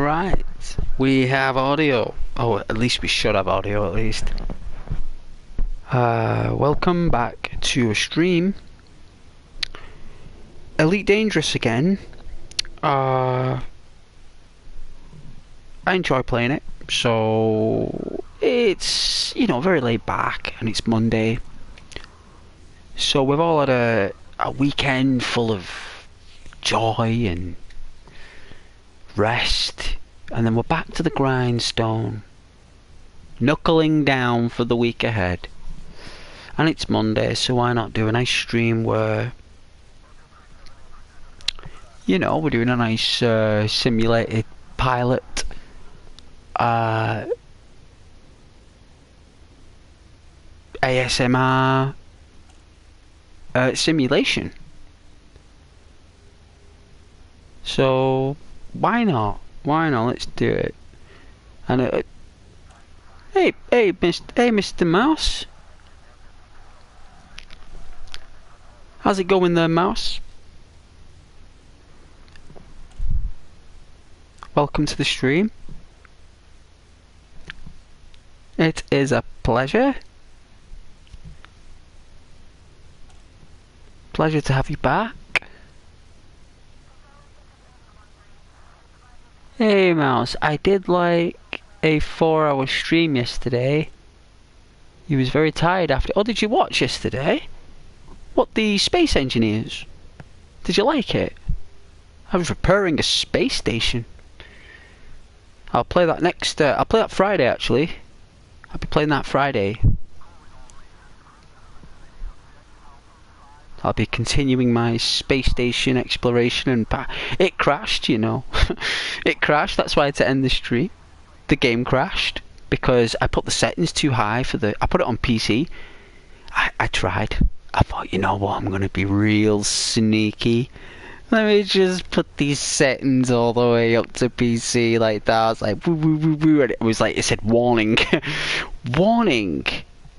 Alright, we have audio. Oh, at least we should have audio at least. Welcome back to a stream. Elite Dangerous again. I enjoy playing it, so it's, you know, very laid back, and it's Monday. So we've all had a weekend full of joy and rest, and then we're back to the grindstone, knuckling down for the week ahead. And it's Monday, so why not do a nice stream where, you know, we're doing a nice simulated pilot ASMR simulation. So why not? Why not? Let's do it. And hey, Mr. Mouse. How's it going there, Mouse? Welcome to the stream. It is a pleasure. Pleasure to have you back. Hey, Mouse. I did like a 4-hour stream yesterday. You was very tired after. Oh, did you watch yesterday? What, the Space Engineers? Did you like it? I was repairing a space station. I'll play that next. I'll play that Friday actually. I'll be playing that Friday. I'll be continuing my space station exploration, and it crashed, you know. It crashed. That's why I had to end the stream. The game crashed because I put the settings too high for the. I put it on PC. I tried. I thought, you know what, I'm gonna be real sneaky. Let me just put these settings all the way up to PC like that. I was like, woo, woo, woo, woo, and it was like, it said warning. Warning,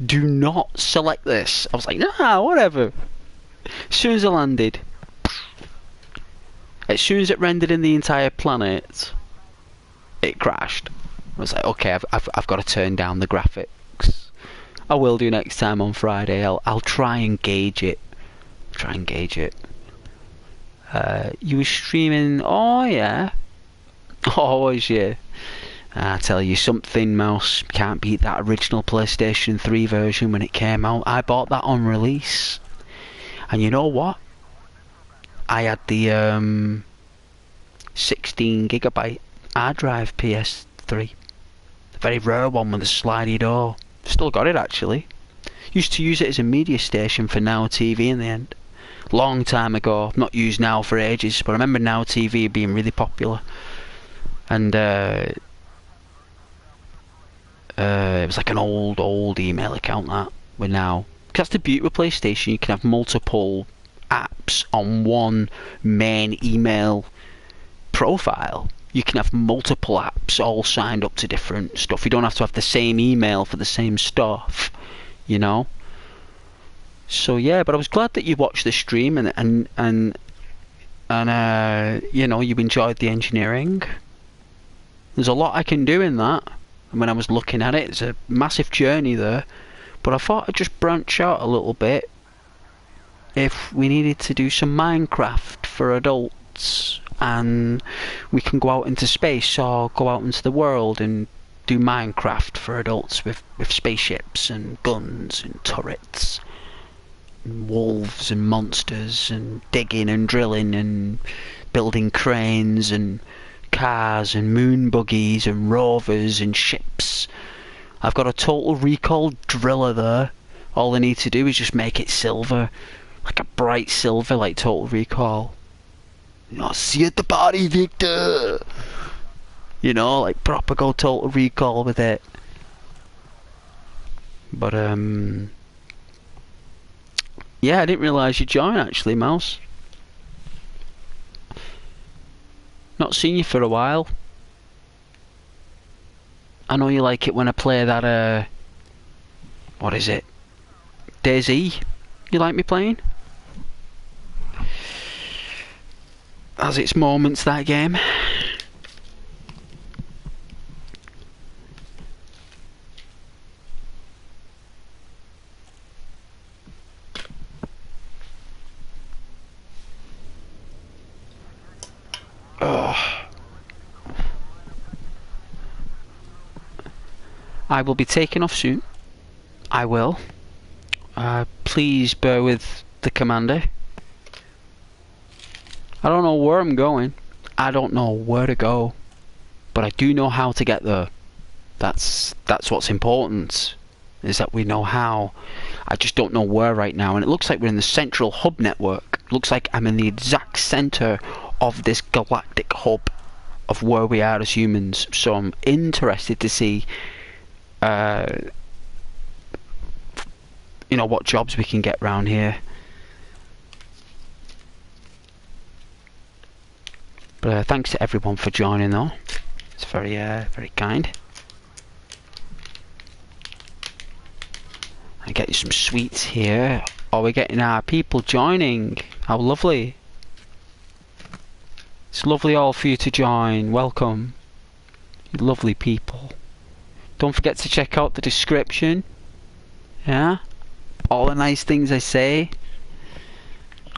do not select this. I was like, nah, whatever. As soon as I landed, as soon as it rendered in the entire planet, it crashed. I was like, okay, I've got to turn down the graphics. I will do next time on Friday. I'll try and gauge it. You were streaming. Oh yeah. Oh, was you? I tell you something, Mouse. Can't beat that original PlayStation 3 version when it came out. I bought that on release, and you know what? I had the 16GB hard drive PS3, the very rare one with the slidey door. Still got it actually. Used to use it as a media station for Now TV in the end. Long time ago. Not used Now for ages, but I remember Now TV being really popular. And it was like an old email account that with Now. Because that's the beauty of PlayStation. You can have multiple apps on one main email profile. You can have multiple apps all signed up to different stuff. You don't have to have the same email for the same stuff, you know. So yeah, but I was glad that you watched the stream and you know, you enjoyed the engineering. There's a lot I can do in that. And when I was looking at it, it's a massive journey there. But I thought I'd just branch out a little bit if we needed to do some Minecraft for adults, and we can go out into space or go out into the world and do Minecraft for adults with spaceships and guns and turrets and wolves and monsters and digging and drilling and building cranes and cars and moon buggies and rovers and ships. I've got a Total Recall driller there. All I need to do is just make it silver, like a bright silver, like Total Recall. I'll see you at the party, Victor. You know, like proper go Total Recall with it. But yeah, I didn't realise you'd join actually, Mouse. Not seen you for a while. I know you like it when I play that what is it? DayZ. You like me playing? Has its moments, that game. I will be taking off soon. I will. Please bear with the commander. I don't know where I'm going. I don't know where to go. But I do know how to get there. That's what's important. Is that we know how. I just don't know where right now. And it looks like we're in the central hub network. It looks like I'm in the exact center of this galactic hub of where we are as humans. So I'm interested to see you know, what jobs we can get round here. But thanks to everyone for joining though. It's very very kind. I get you some sweets here. Oh, we're getting our people joining. How lovely. It's lovely all for you to join. Welcome. You lovely people. Don't forget to check out the description. Yeah? All the nice things I say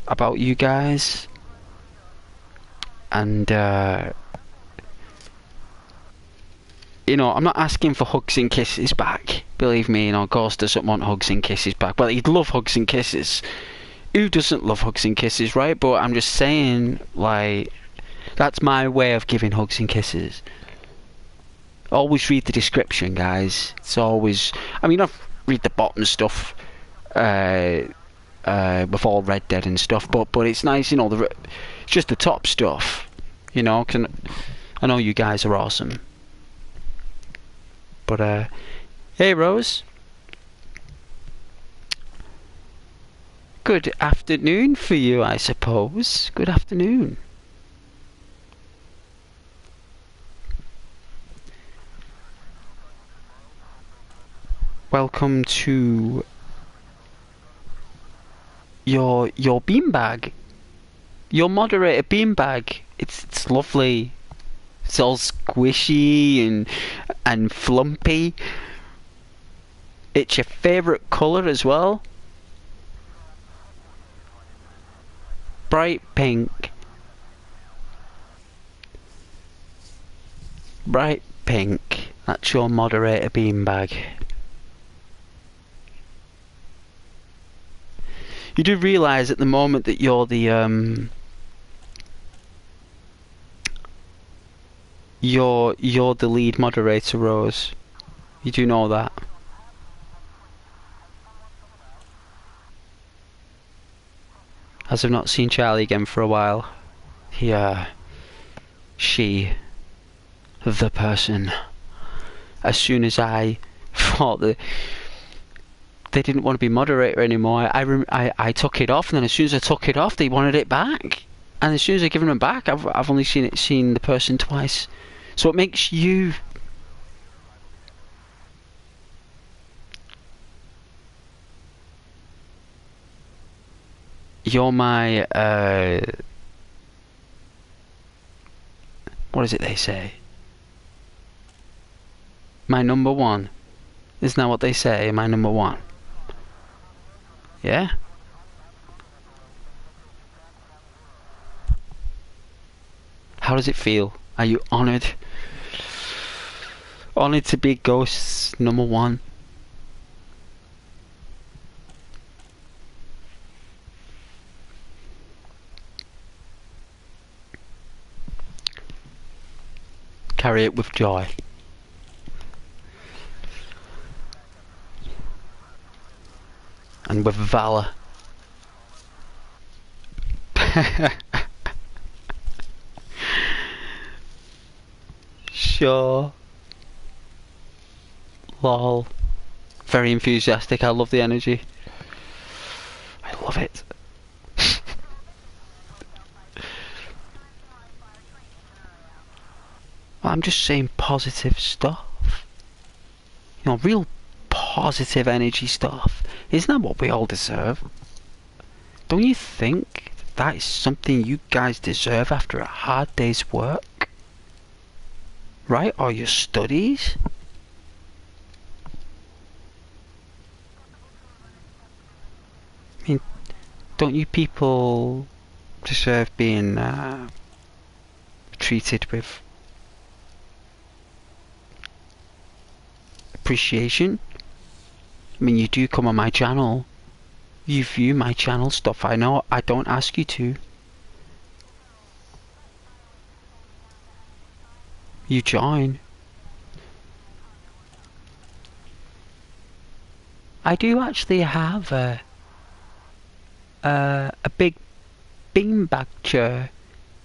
about you guys. And you know, I'm not asking for hugs and kisses back. Believe me, you know, Ghost doesn't want hugs and kisses back. Well, he'd love hugs and kisses. Who doesn't love hugs and kisses, right? But I'm just saying, like, that's my way of giving hugs and kisses. Always read the description, guys. It's always... I mean, I've read the bottom stuff before Red Dead and stuff, but it's nice, you know, it's just the top stuff, you know. I know you guys are awesome. But hey Rose, good afternoon for you, I suppose. Good afternoon. Welcome to your beanbag, your moderator beanbag. It's lovely. It's all squishy and flumpy. It's your favourite colour as well. Bright pink. Bright pink. That's your moderator beanbag. You do realise at the moment that you're the you're the lead moderator, Rose. You do know that. As I've not seen Charlie again for a while. She, the person. As soon as I thought that they didn't want to be moderator anymore, I took it off, and then as soon as I took it off, they wanted it back. And as soon as I've given them back, I've only seen the person twice. So it makes you... You're my, what is it they say? My number one. Isn't that what they say? My number one. Yeah? How does it feel? Are you honoured? Honoured to be Ghost's number one? Carry it with joy. And with valour. Sure. Lol. Very enthusiastic. I love the energy. I love it. I'm just saying positive stuff. You know, real positive energy stuff. Isn't that what we all deserve? Don't you think that is something you guys deserve after a hard day's work? Right? Or your studies? I mean, don't you people deserve being treated with appreciation. I mean, you do come on my channel. You view my channel stuff. I know I don't ask you to. You join. I do actually have a big beanbag chair.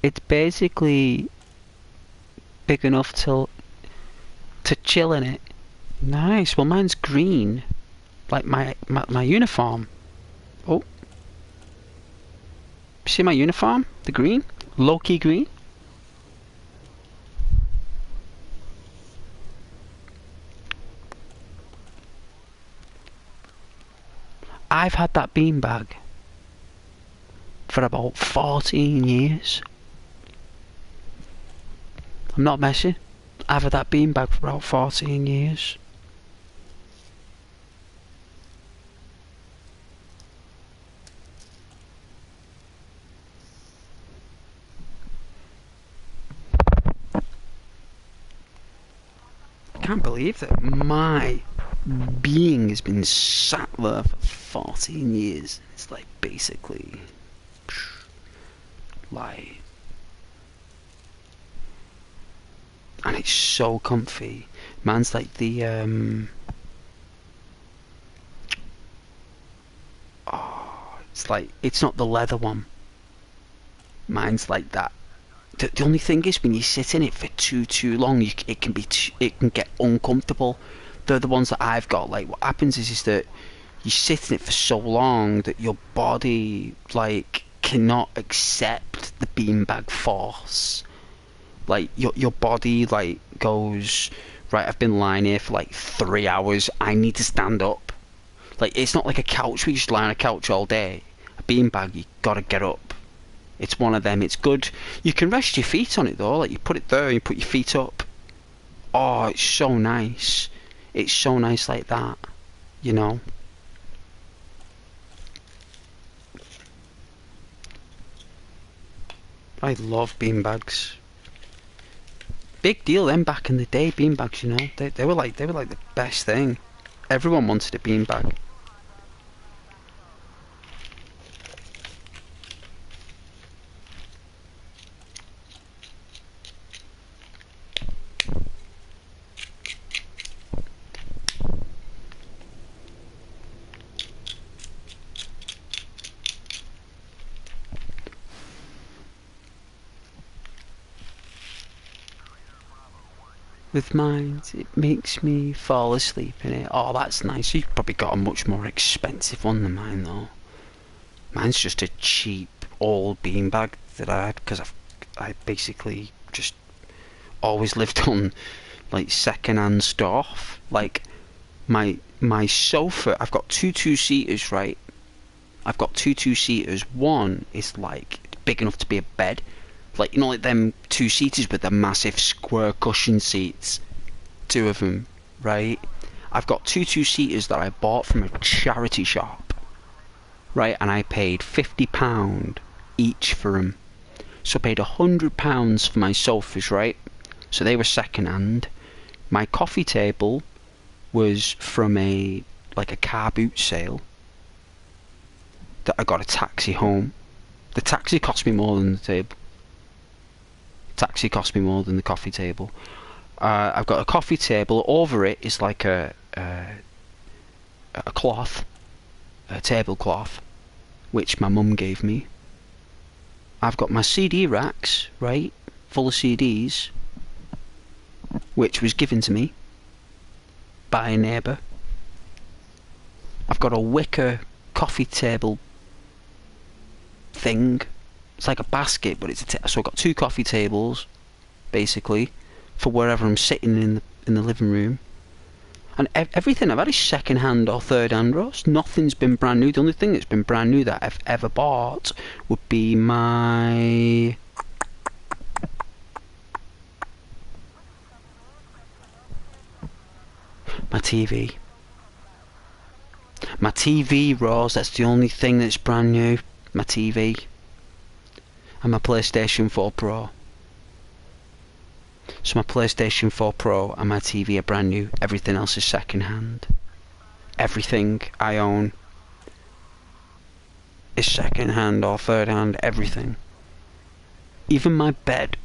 It's basically big enough to chill in it. Nice. Well, mine's green, like my uniform. Oh, see my uniform? The green, low-key green. I've had that beanbag for about 14 years. I'm not messing. I've had that beanbag for about 14 years. I can't believe that my being has been sat there for 14 years. It's like basically like, and it's so comfy. Mine's like the oh, it's like, it's not the leather one. Mine's like that. The only thing is, when you sit in it for too long, it can get uncomfortable. They're the ones that I've got. Like, what happens is that you sit in it for so long that your body like cannot accept the beanbag force. Like your body like goes, right, I've been lying here for like 3 hours, I need to stand up. Like, it's not like a couch where you just lie on a couch all day. A beanbag, you gotta get up. It's one of them. It's good. You can rest your feet on it though. Like, you put it there and you put your feet up. Oh, it's so nice. It's so nice like that, you know. I love beanbags. Big deal then back in the day, beanbags, you know. They were like the best thing. Everyone wanted a beanbag. With mine, it makes me fall asleep in it. Oh, that's nice. You've probably got a much more expensive one than mine though. Mine's just a cheap old beanbag that I had because I basically just always lived on like second-hand stuff. Like my sofa, I've got two seaters, right? I've got two seaters. One is like big enough to be a bed. Like, you know, like them two-seaters with the massive square cushion seats. Two of them, right? I've got two-seaters that I bought from a charity shop, right? And I paid £50 each for them. So I paid £100 for my sofas, right? So they were second-hand. My coffee table was from a car boot sale that I got a taxi home. The taxi cost me more than the table. Taxi cost me more than the coffee table. I've got a coffee table. Over it is like a cloth, a tablecloth, which my mum gave me. I've got my CD racks, right, full of CDs, which was given to me by a neighbour. I've got a wicker coffee table thing. It's like a basket, but it's so I've got two coffee tables, basically, for wherever I'm sitting in the living room. And everything I've had is second-hand or third-hand, Ross. Nothing's been brand new. The only thing that's been brand new that I've ever bought would be my TV. My TV, Ross. That's the only thing that's brand new. My TV. And my PlayStation 4 Pro. So my PlayStation 4 Pro and my TV are brand new. Everything else is second hand. Everything I own is second hand or third hand. Everything. Even my bed.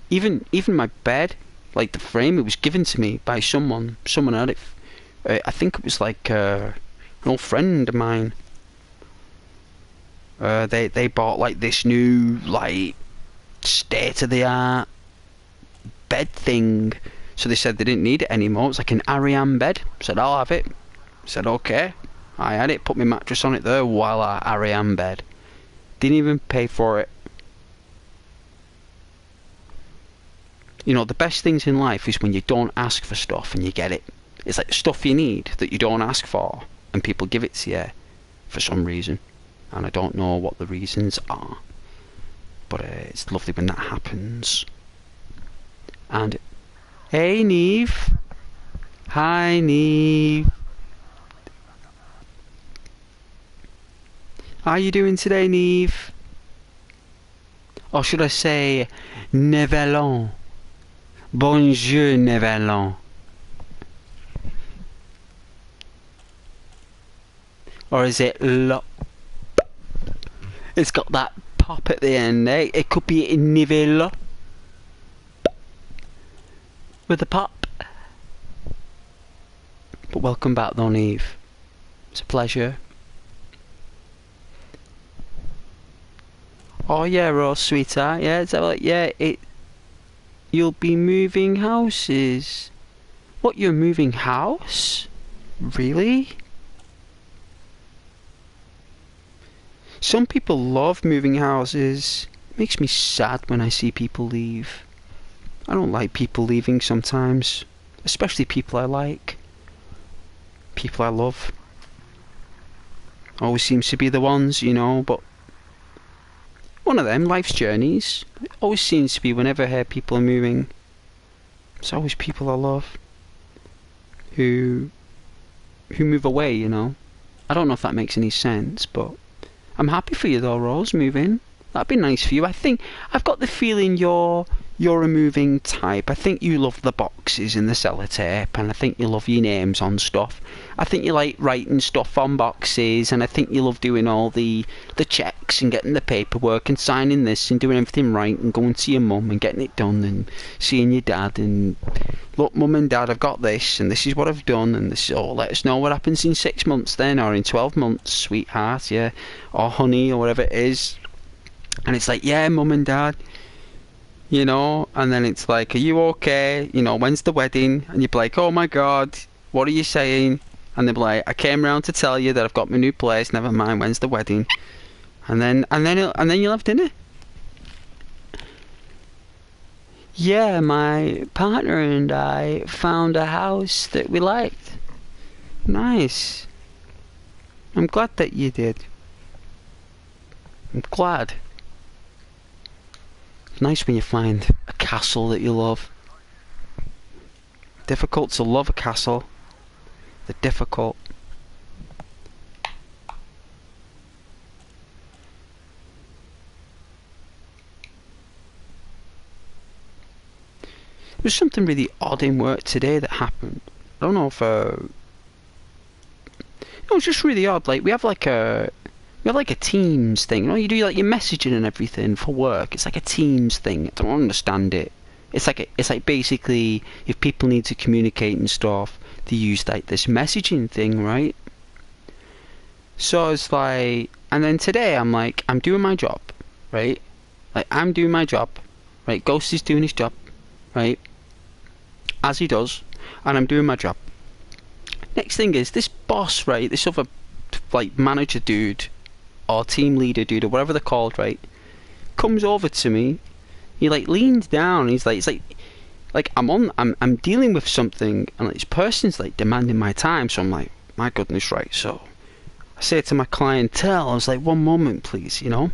Even my bed, like the frame, it was given to me by someone. Someone had it. I think it was like an old friend of mine. They bought like this new like state of the art bed thing. So they said they didn't need it anymore. It was like an Ariane bed. Said I'll have it. Said okay. I had it. Put my mattress on it there. Voila, Ariane bed. Didn't even pay for it. You know, the best things in life is when you don't ask for stuff and you get it. It's like the stuff you need that you don't ask for and people give it to you for some reason. And I don't know what the reasons are. But it's lovely when that happens. And, hey Neve. Hi Neve. How are you doing today, Neve? Or should I say, Nevelon? Bonjour, Nevelon. Or is it lop? It's got that pop at the end, eh? It could be Nivelo. With a pop. But welcome back though, Neve. It's a pleasure. Oh yeah, Rose, sweetheart. Yeah, it's like, yeah, you'll be moving houses. What, you're moving house? Really? Some people love moving houses. It makes me sad when I see people leave. I don't like people leaving sometimes. Especially people I like. People I love. Always seems to be the ones, you know, but one of them, life's journeys. It always seems to be whenever I hear people are moving. It's always people I love who move away, you know. I don't know if that makes any sense, but I'm happy for you though, Rose, moving. That'd be nice for you. I think I've got the feeling you're a moving type. I think you love the boxes and the sellotape, and I think you love your names on stuff. I think you like writing stuff on boxes, and I think you love doing all the checks and getting the paperwork and signing this and doing everything right and going to your mum and getting it done and seeing your dad and look, mum and dad, I've got this and this is what I've done and this. Oh, let us know what happens in 6 months then, or in 12 months, sweetheart, yeah, or honey, or whatever it is. And it's like, yeah, mum and dad, you know, and then it's like, are you okay? You know, when's the wedding? And you'd be like, oh my god, what are you saying? And they'd be like, I came round to tell you that I've got my new place, never mind, when's the wedding? And then you'll have dinner. Yeah, my partner and I found a house that we liked. Nice. I'm glad that you did. I'm glad. It's nice when you find a castle that you love. Difficult to love a castle. They're difficult. There was something really odd in work today that happened. I don't know if it was just really odd. Like we have like a Teams thing. You know, you do like your messaging and everything for work. It's like a Teams thing. I don't understand it. It's like basically if people need to communicate and stuff, they use like this messaging thing, right? So it's like, and then today I'm like, I'm doing my job, right? Like I'm doing my job, right? Ghost is doing his job, right? As he does, and I'm doing my job. Next thing is this boss, right? This other like manager dude or team leader dude or whatever they're called, right? Comes over to me. He like leans down. He's like, it's like I'm dealing with something, and like, this person's like demanding my time. So I'm like, my goodness, right? So I say to my clientele, I was like, one moment, please, you know.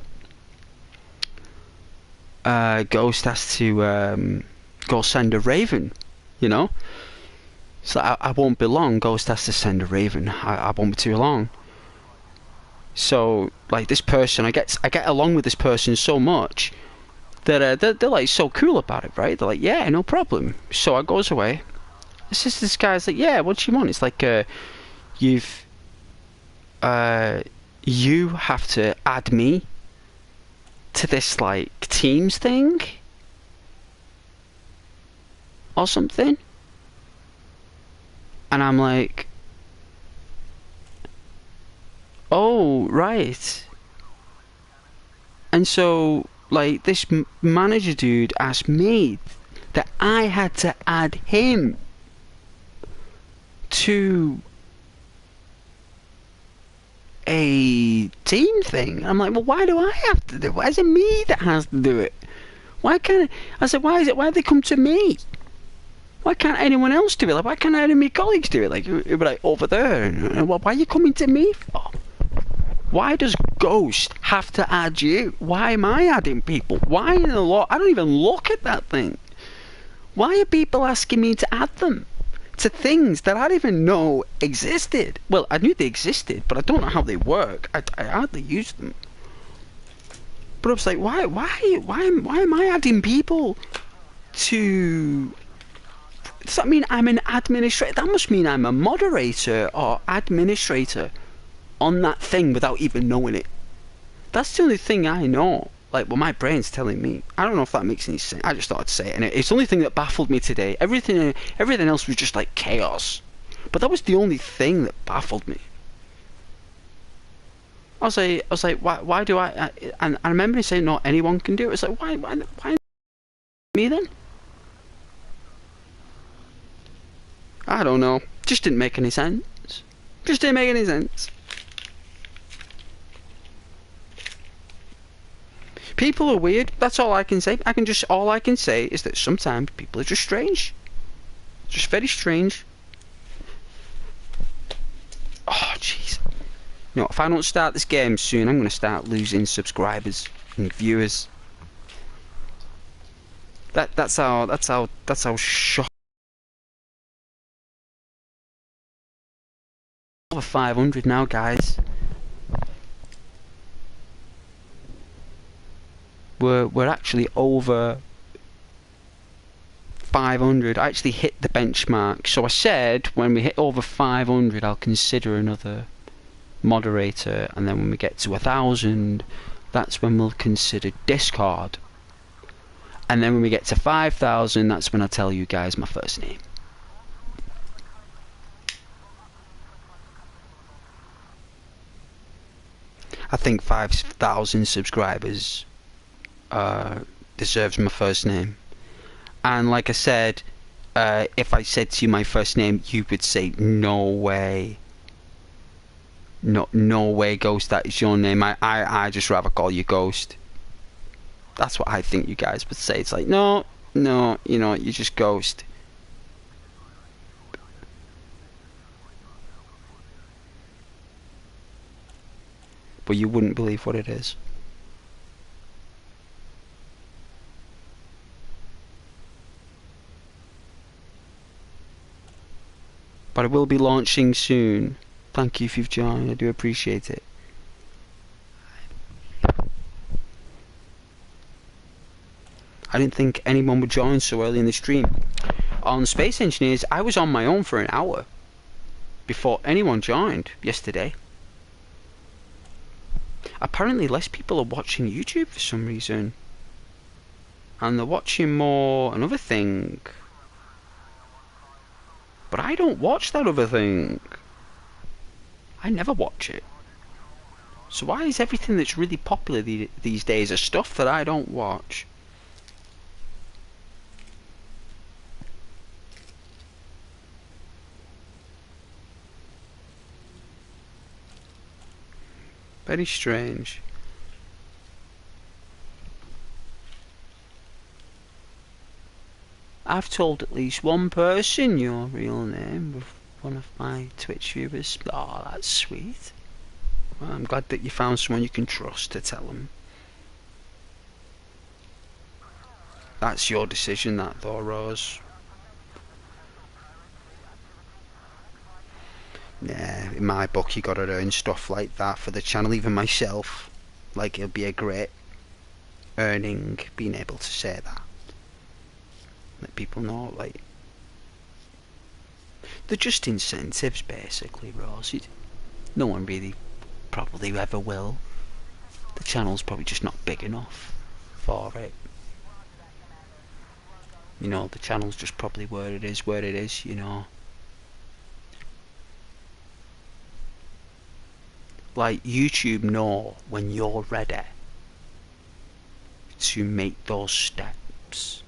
Ghost has to go send a raven, you know. So I won't be long. Ghost has to send a raven. I won't be too long. So like this person, I get along with this person so much that they're like so cool about it, right? They're like, yeah, no problem. So I goes away. It's just this guy's like, yeah, what do you want? It's like, you've you have to add me to this like Teams thing or something. And I'm like, oh, right. And so, like, this manager dude asked me that I had to add him to a team thing. I'm like, well, why do I have to do it? Why is it me that has to do it? Why can't I said, why do they come to me? Why can't anyone else do it? Like, why can't any of my colleagues do it? Like, it'd be like over there. And why are you coming to me for? Why does Ghost have to add you? Why am I adding people? Why in the law? I don't even look at that thing. Why are people asking me to add them to things that I didn't even know existed? Well, I knew they existed, but I don't know how they work. I hardly use them. But I was like, why am I adding people to? Does that mean I'm an administrator? That must mean I'm a moderator or administrator on that thing without even knowing it. That's the only thing I know. Like, well, my brain's telling me. I don't know if that makes any sense. I just thought I'd say it. And it's the only thing that baffled me today. Everything else was just like chaos. But that was the only thing that baffled me. I was like, why do I? And I remember saying, no, anyone can do it. It's like, why me then? I don't know. Just didn't make any sense. Just didn't make any sense. People are weird. That's all I can say. All I can say is that sometimes people are just strange. Just very strange. Oh, jeez. You know, if I don't start this game soon, I'm going to start losing subscribers and viewers. That's how shocking. Over 500 now, guys. We're actually over 500. I actually hit the benchmark. So I said when we hit over 500, I'll consider another moderator, and then when we get to 1,000, that's when we'll consider Discord. And then when we get to 5,000, that's when I tell you guys my first name. I think 5,000 subscribers deserves my first name. And like I said, if I said to you my first name, you would say, no way. No way, Ghost, that is your name. I just rather call you Ghost. That's what I think you guys would say. It's like, no, you know, you're just Ghost. But you wouldn't believe what it is. But I will be launching soon. Thank you if you've joined. I do appreciate it. I didn't think anyone would join so early in the stream. On Space Engineers, I was on my own for an hour before anyone joined yesterday. Apparently less people are watching YouTube for some reason. And they're watching more another thing. But I don't watch that other thing. I never watch it. So why is everything that's really popular these days a stuff that I don't watch? Very strange. I've told at least one person your real name with one of my Twitch viewers. Oh, that's sweet. Well, I'm glad that you found someone you can trust to tell them. That's your decision, that though, Rose. Yeah, in my book you gotta earn stuff like that for the channel, even myself. Like, it'll be a great earning being able to say that. Let people know, like, they're just incentives basically, Rose. No one really probably ever will. The channel's probably just not big enough for it. You know, the channel's just probably where it is, you know. Like, YouTube know when you're ready to make those steps.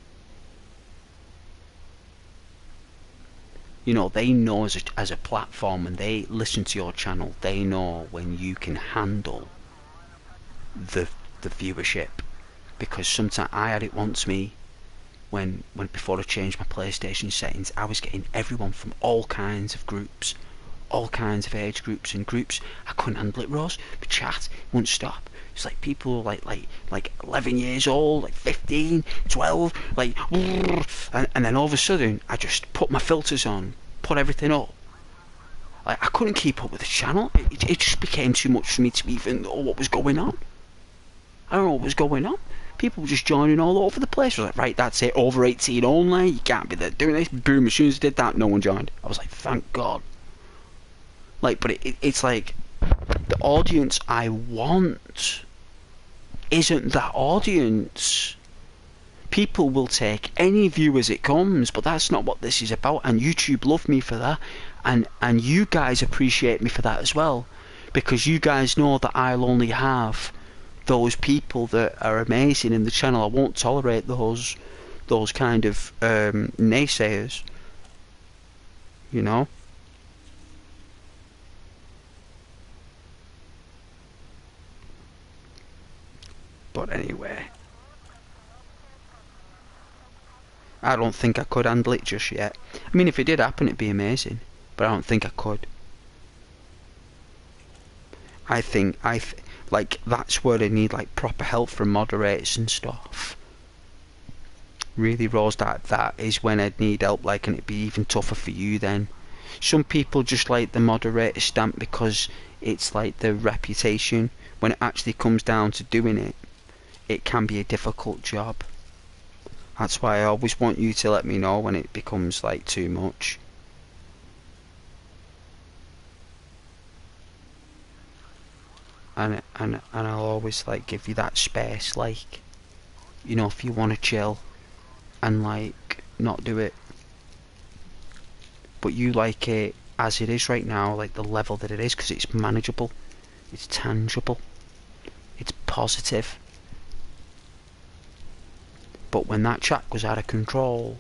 You know, they know as a platform, when they listen to your channel, they know when you can handle the viewership. Because sometimes I had it once, me, when before I changed my PlayStation settings, I was getting everyone from all kinds of groups, all kinds of age groups, and groups I couldn't handle it, Rose. The chat wouldn't stop. It's like people like 11 years old, like 15, 12, like, and then all of a sudden I just put my filters on, put everything up. Like, I couldn't keep up with the channel. It just became too much for me to even know what was going on. I don't know what was going on. People were just joining all over the place. I was like, right, that's it, over 18 only, you can't be there doing this. Boom, as soon as I did that, no one joined. I was like, thank God. Like, but it's like, the audience I want isn't that audience. People will take any view as it comes, but that's not what this is about. And YouTube love me for that, and you guys appreciate me for that as well, because you guys know that I'll only have those people that are amazing in the channel. I won't tolerate those kind of naysayers, you know. But anyway, I don't think I could handle it just yet. I mean, if it did happen, it'd be amazing, but I don't think I could. I think like, that's where I need like proper help from moderators and stuff. Really, Rose, that is when I'd need help, like, and it'd be even tougher for you then. Some people just like the moderator stamp because it's like their reputation. When it actually comes down to doing it, it can be a difficult job. That's why I always want you to let me know when it becomes like too much. And I'll always like give you that space, like, you know, if you want to chill and like not do it, but you like it as it is right now, like the level that it is, because it's manageable, it's tangible, it's positive. But when that chat goes out of control,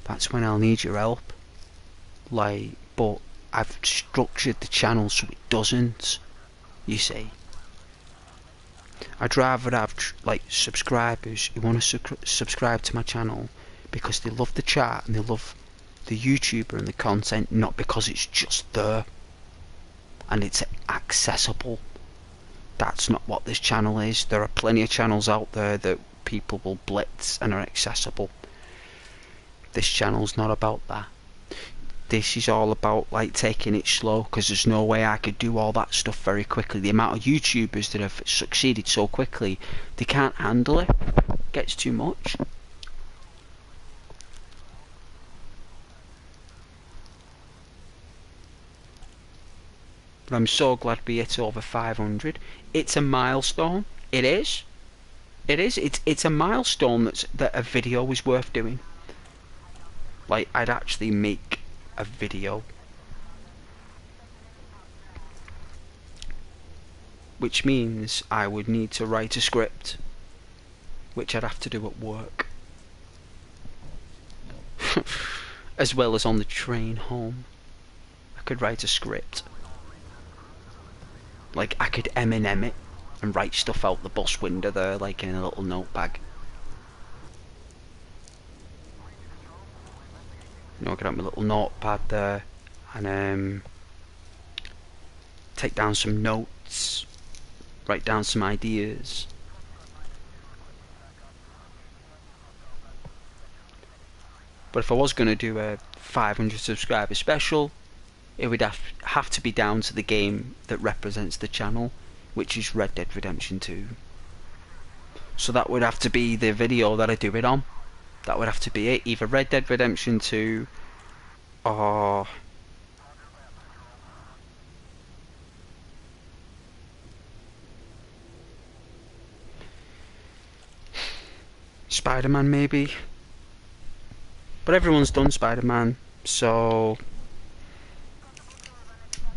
that's when I'll need your help. Like, but I've structured the channel so it doesn't, you see. I'd rather have like subscribers who want to subscribe to my channel because they love the chat and they love the YouTuber and the content, not because it's just there and it's accessible. That's not what this channel is. There are plenty of channels out there that people will blitz and are accessible. This channel's not about that. This is all about like taking it slow, because there's no way I could do all that stuff very quickly. The amount of YouTubers that have succeeded so quickly, they can't handle it. It gets too much. But I'm so glad we hit over 500. It's a milestone. It is. It is. It's a milestone that a video is worth doing. Like, I'd actually make a video, which means I would need to write a script, which I'd have to do at work as well as on the train home. I could write a script, like I could Eminem it and write stuff out the bus window there, like in a little notepad. You know, I could have my little notepad there and take down some notes, write down some ideas. But if I was going to do a 500 subscriber special, it would have to be down to the game that represents the channel, which is Red Dead Redemption 2. So that would have to be the video that I do it on. That would have to be it. Either Red Dead Redemption 2 or Spider-Man maybe. But everyone's done Spider-Man, so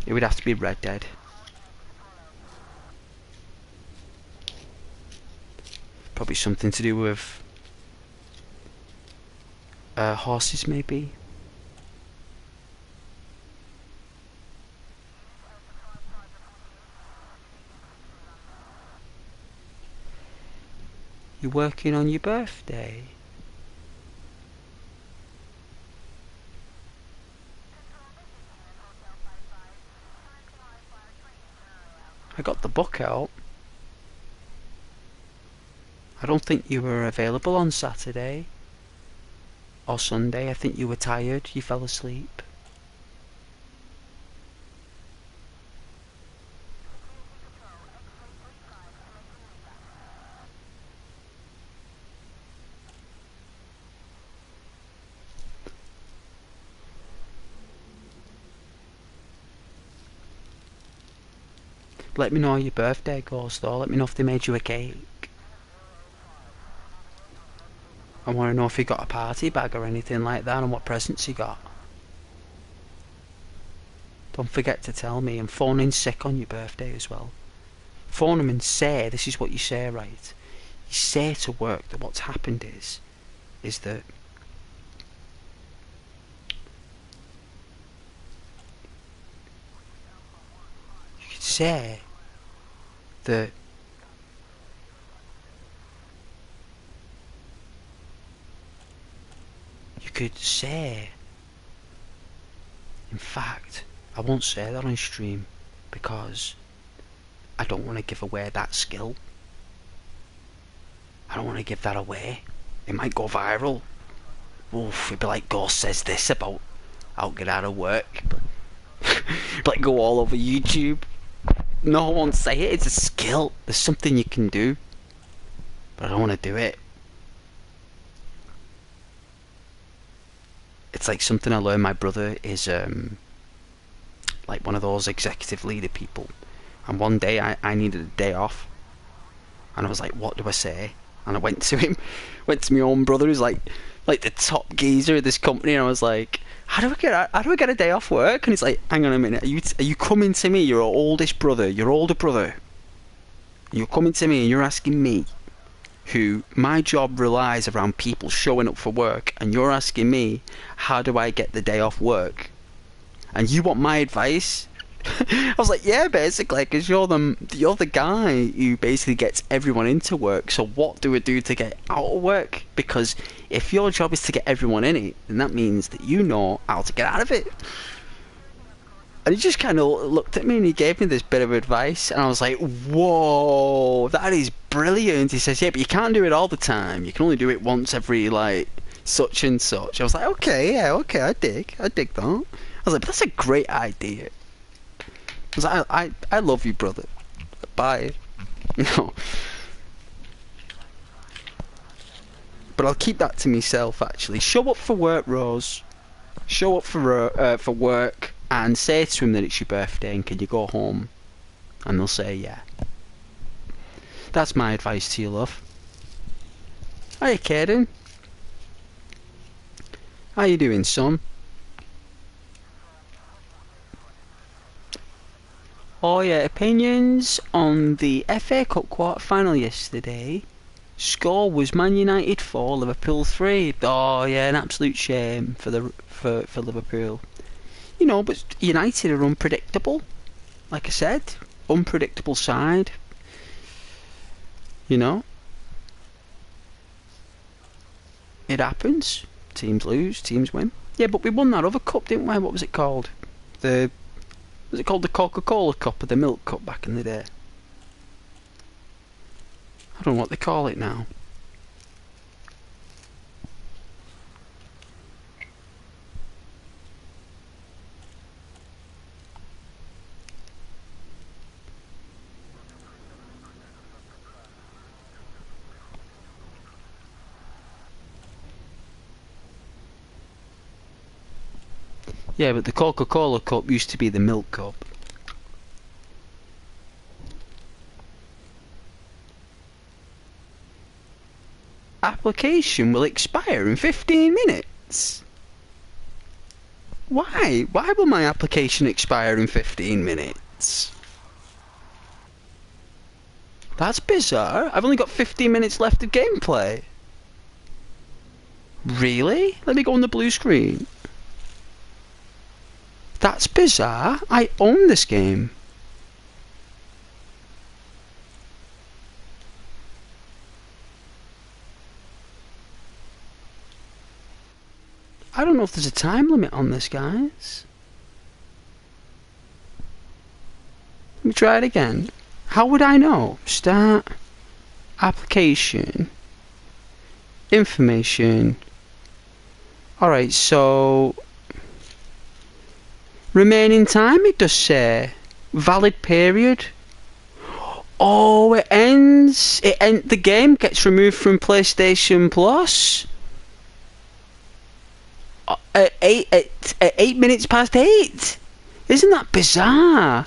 it would have to be Red Dead. Probably something to do with horses maybe. You're working on your birthday? I got the book out. I don't think you were available on Saturday or Sunday. I think you were tired. You fell asleep. Let me know how your birthday goes though. Let me know if they made you a cake. I want to know if you got a party bag or anything like that and what presents you got. Don't forget to tell me, and phone in sick on your birthday as well. Phone them and say, this is what you say, right? You say to work that what's happened is that you could say that you could say, in fact, I won't say that on stream because I don't want to give away that skill. I don't want to give that away. It might go viral. Oof, it'd be like Ghost says this about I'll get out of work. Like go all over YouTube. No one say it, it's a skill. There's something you can do. But I don't want to do it. It's like something I learned. My brother is like one of those executive leader people. And one day I needed a day off. And I was like, what do I say? And I went to him, went to my own brother who's like the top geezer of this company, and I was like, how do I get a day off work? And he's like, hang on a minute, are you coming to me, your oldest brother, your older brother? You're coming to me and you're asking me, who my job relies around people showing up for work, and you're asking me, how do I get the day off work? And you want my advice? I was like, yeah, basically, because you're the guy who basically gets everyone into work. So what do I do to get out of work? Because if your job is to get everyone in it, then that means that you know how to get out of it. And he just kind of looked at me and he gave me this bit of advice, and I was like, whoa, that is brilliant. He says, yeah, but you can't do it all the time. You can only do it once every like such and such. I was like, okay, yeah, okay, I dig that. I was like, but that's a great idea. I love you, brother. Bye. You know. But I'll keep that to myself, actually. Show up for work, Rose. Show up for work and say to him that it's your birthday and can you go home? And they'll say yeah. That's my advice to you, love. Hiya, Caden. How you doing, son? Oh yeah, opinions on the FA Cup quarter-final yesterday. Score was Man United 4, Liverpool 3. Oh yeah, an absolute shame for Liverpool. You know, but United are unpredictable. Like I said, unpredictable side. You know, it happens. Teams lose, teams win. Yeah, but we won that other cup, didn't we? What was it called? Was it called the Coca-Cola Cup or the Milk Cup back in the day? I don't know what they call it now. Yeah, but the Coca-Cola cup used to be the milk cup. Application will expire in 15 minutes. Why? Why will my application expire in 15 minutes? That's bizarre. I've only got 15 minutes left of gameplay. Really? Let me go on the blue screen. That's bizarre. I own this game. I don't know if there's a time limit on this, guys. Let me try it again. How would I know? Start. Application. Information. Alright, so... remaining time, it does say. Valid period. Oh, it ends. The game gets removed from PlayStation Plus. At 8 minutes past 8. Isn't that bizarre?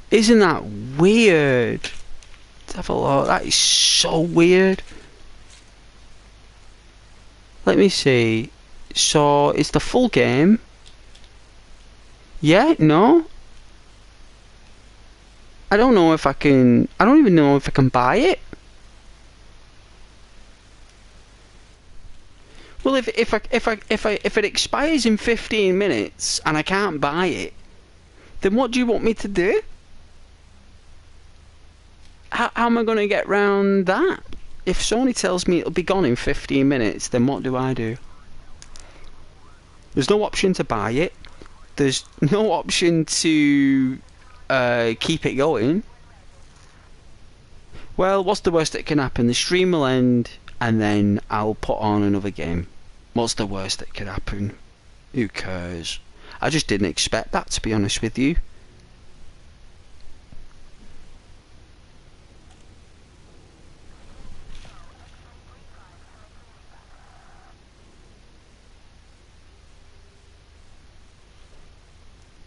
Isn't that weird? Let's have a look. That is so weird. Let me see. So, it's the full game. Yeah, no. I don't know if I can... I don't even know if I can buy it. Well, if it expires in 15 minutes and I can't buy it, then what do you want me to do? How am I going to get round that? If Sony tells me it'll be gone in 15 minutes, then what do I do? There's no option to buy it. There's no option to keep it going. Well, what's the worst that can happen? The stream will end and then I'll put on another game. What's the worst that could happen? Who cares? I just didn't expect that, to be honest with you.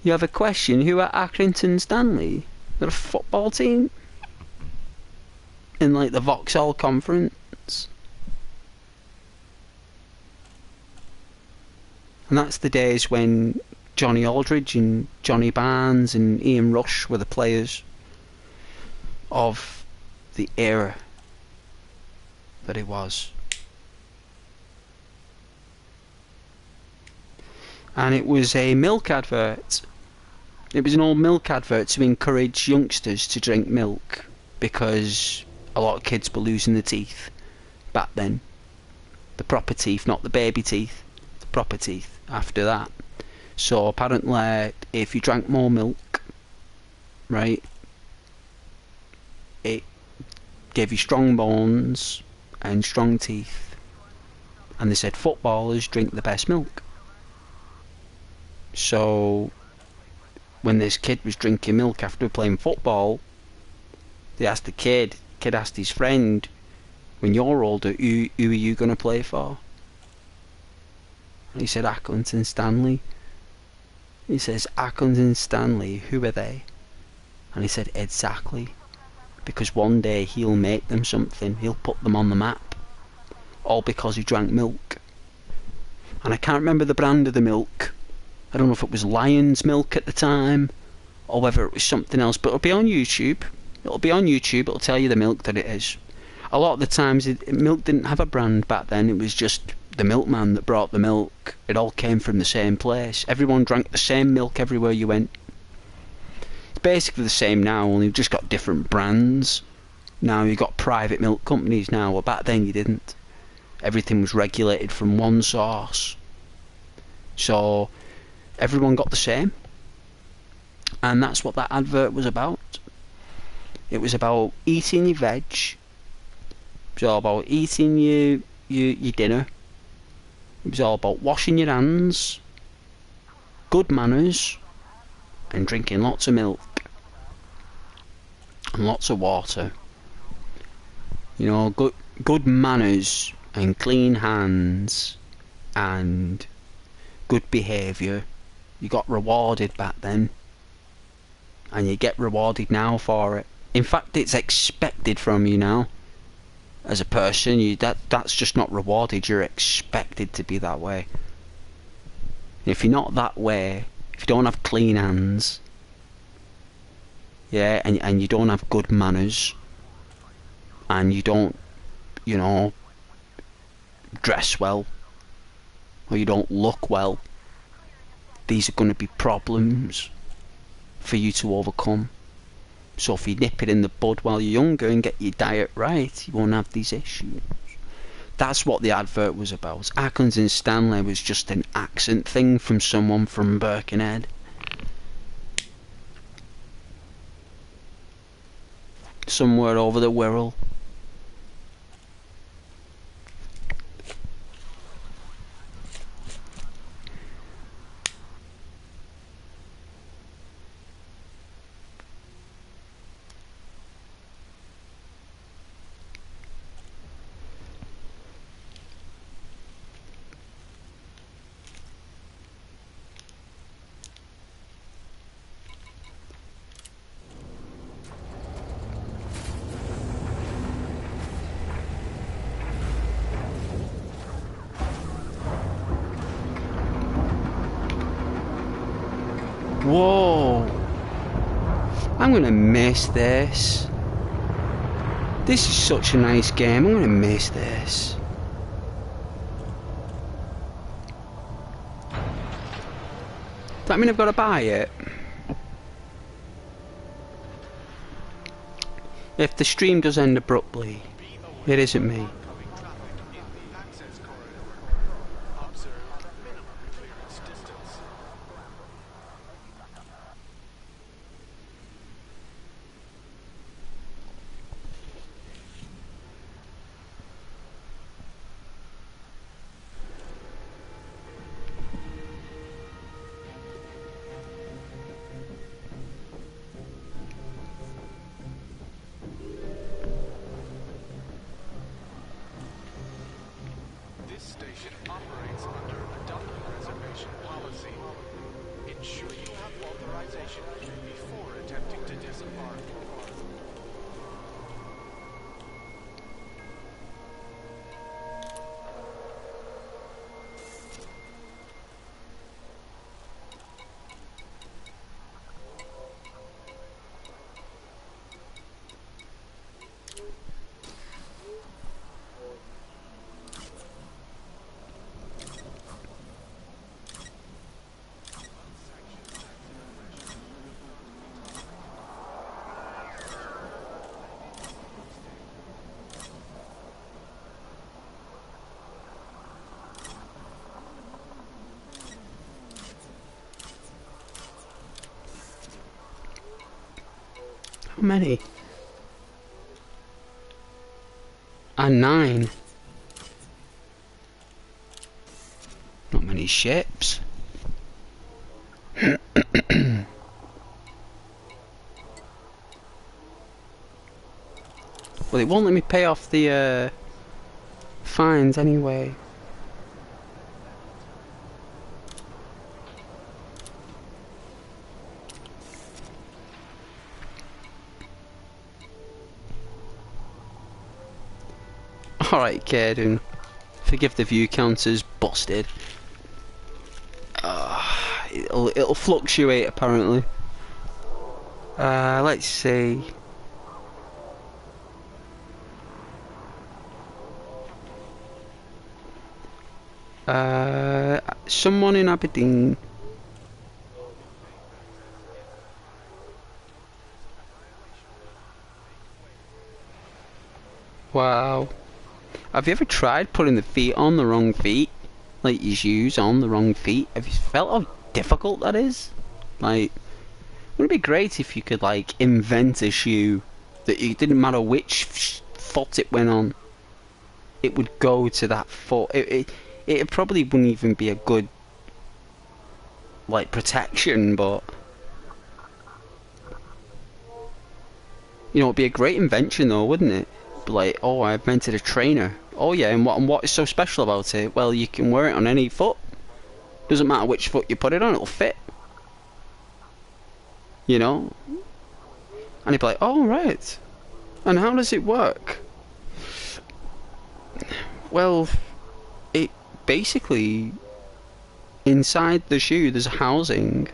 You have a question? Who are Accrington Stanley? They're a football team? In like the Vauxhall Conference? And that's the days when Johnny Aldridge and Johnny Barnes and Ian Rush were the players of the era that it was. And it was a milk advert. It was an old milk advert to encourage youngsters to drink milk because a lot of kids were losing their teeth back then. The proper teeth, not the baby teeth. The proper teeth after that. So apparently if you drank more milk, right, it gave you strong bones and strong teeth. And they said footballers drink the best milk. So when this kid was drinking milk after playing football, they asked the kid asked his friend, when you're older, who are you going to play for? And he said, Accrington Stanley. He says, Accrington Stanley, who are they? And he said, exactly. Because one day he'll make them something, he'll put them on the map. All because he drank milk. And I can't remember the brand of the milk. I don't know if it was Lion's milk at the time, or whether it was something else, but it'll be on YouTube. It'll be on YouTube, it'll tell you the milk that it is. A lot of the times, milk didn't have a brand back then, it was just the milkman that brought the milk. It all came from the same place. Everyone drank the same milk everywhere you went. It's basically the same now, only you've just got different brands. Now you've got private milk companies now, well back then you didn't. Everything was regulated from one source. So everyone got the same, and that's what that advert was about. It was about eating your veg. It was all about eating your dinner. It was all about washing your hands, good manners, and drinking lots of milk and lots of water. You know, good manners and clean hands and good behaviour. You got rewarded back then, and you get rewarded now for it. In fact, it's expected from you now. As a person, that's just not rewarded. You're expected to be that way. If you're not that way, if you don't have clean hands, yeah, and you don't have good manners, and you don't, you know, dress well, or you don't look well, these are going to be problems for you to overcome. So if you nip it in the bud while you're younger and get your diet right, you won't have these issues. That's what the advert was about. Acklands and Stanley was just an accent thing from someone from Birkenhead. Somewhere over the Wirral. Whoa! I'm gonna miss this. This is such a nice game. I'm gonna miss this. Does that mean I've got to buy it? If the stream does end abruptly, it isn't me. How many? And 9. Not many ships. Well, it won't let me pay off the fines anyway. Alright, Caden. Forgive the view counters, busted. It'll fluctuate apparently. Let's see. Someone in Aberdeen. Wow. Have you ever tried putting the feet on the wrong feet? Like your shoes on the wrong feet? Have you felt how difficult that is? Like, wouldn't it be great if you could like invent a shoe that it didn't matter which foot it went on, it would go to that foot. It probably wouldn't even be a good like protection, but you know, it'd be a great invention though, wouldn't it? like, oh, I invented a trainer. Oh yeah, and what is so special about it? Well, you can wear it on any foot. Doesn't matter which foot you put it on, it'll fit. You know? And he'd be like, oh right. And how does it work? Well, it basically, inside the shoe there's a housing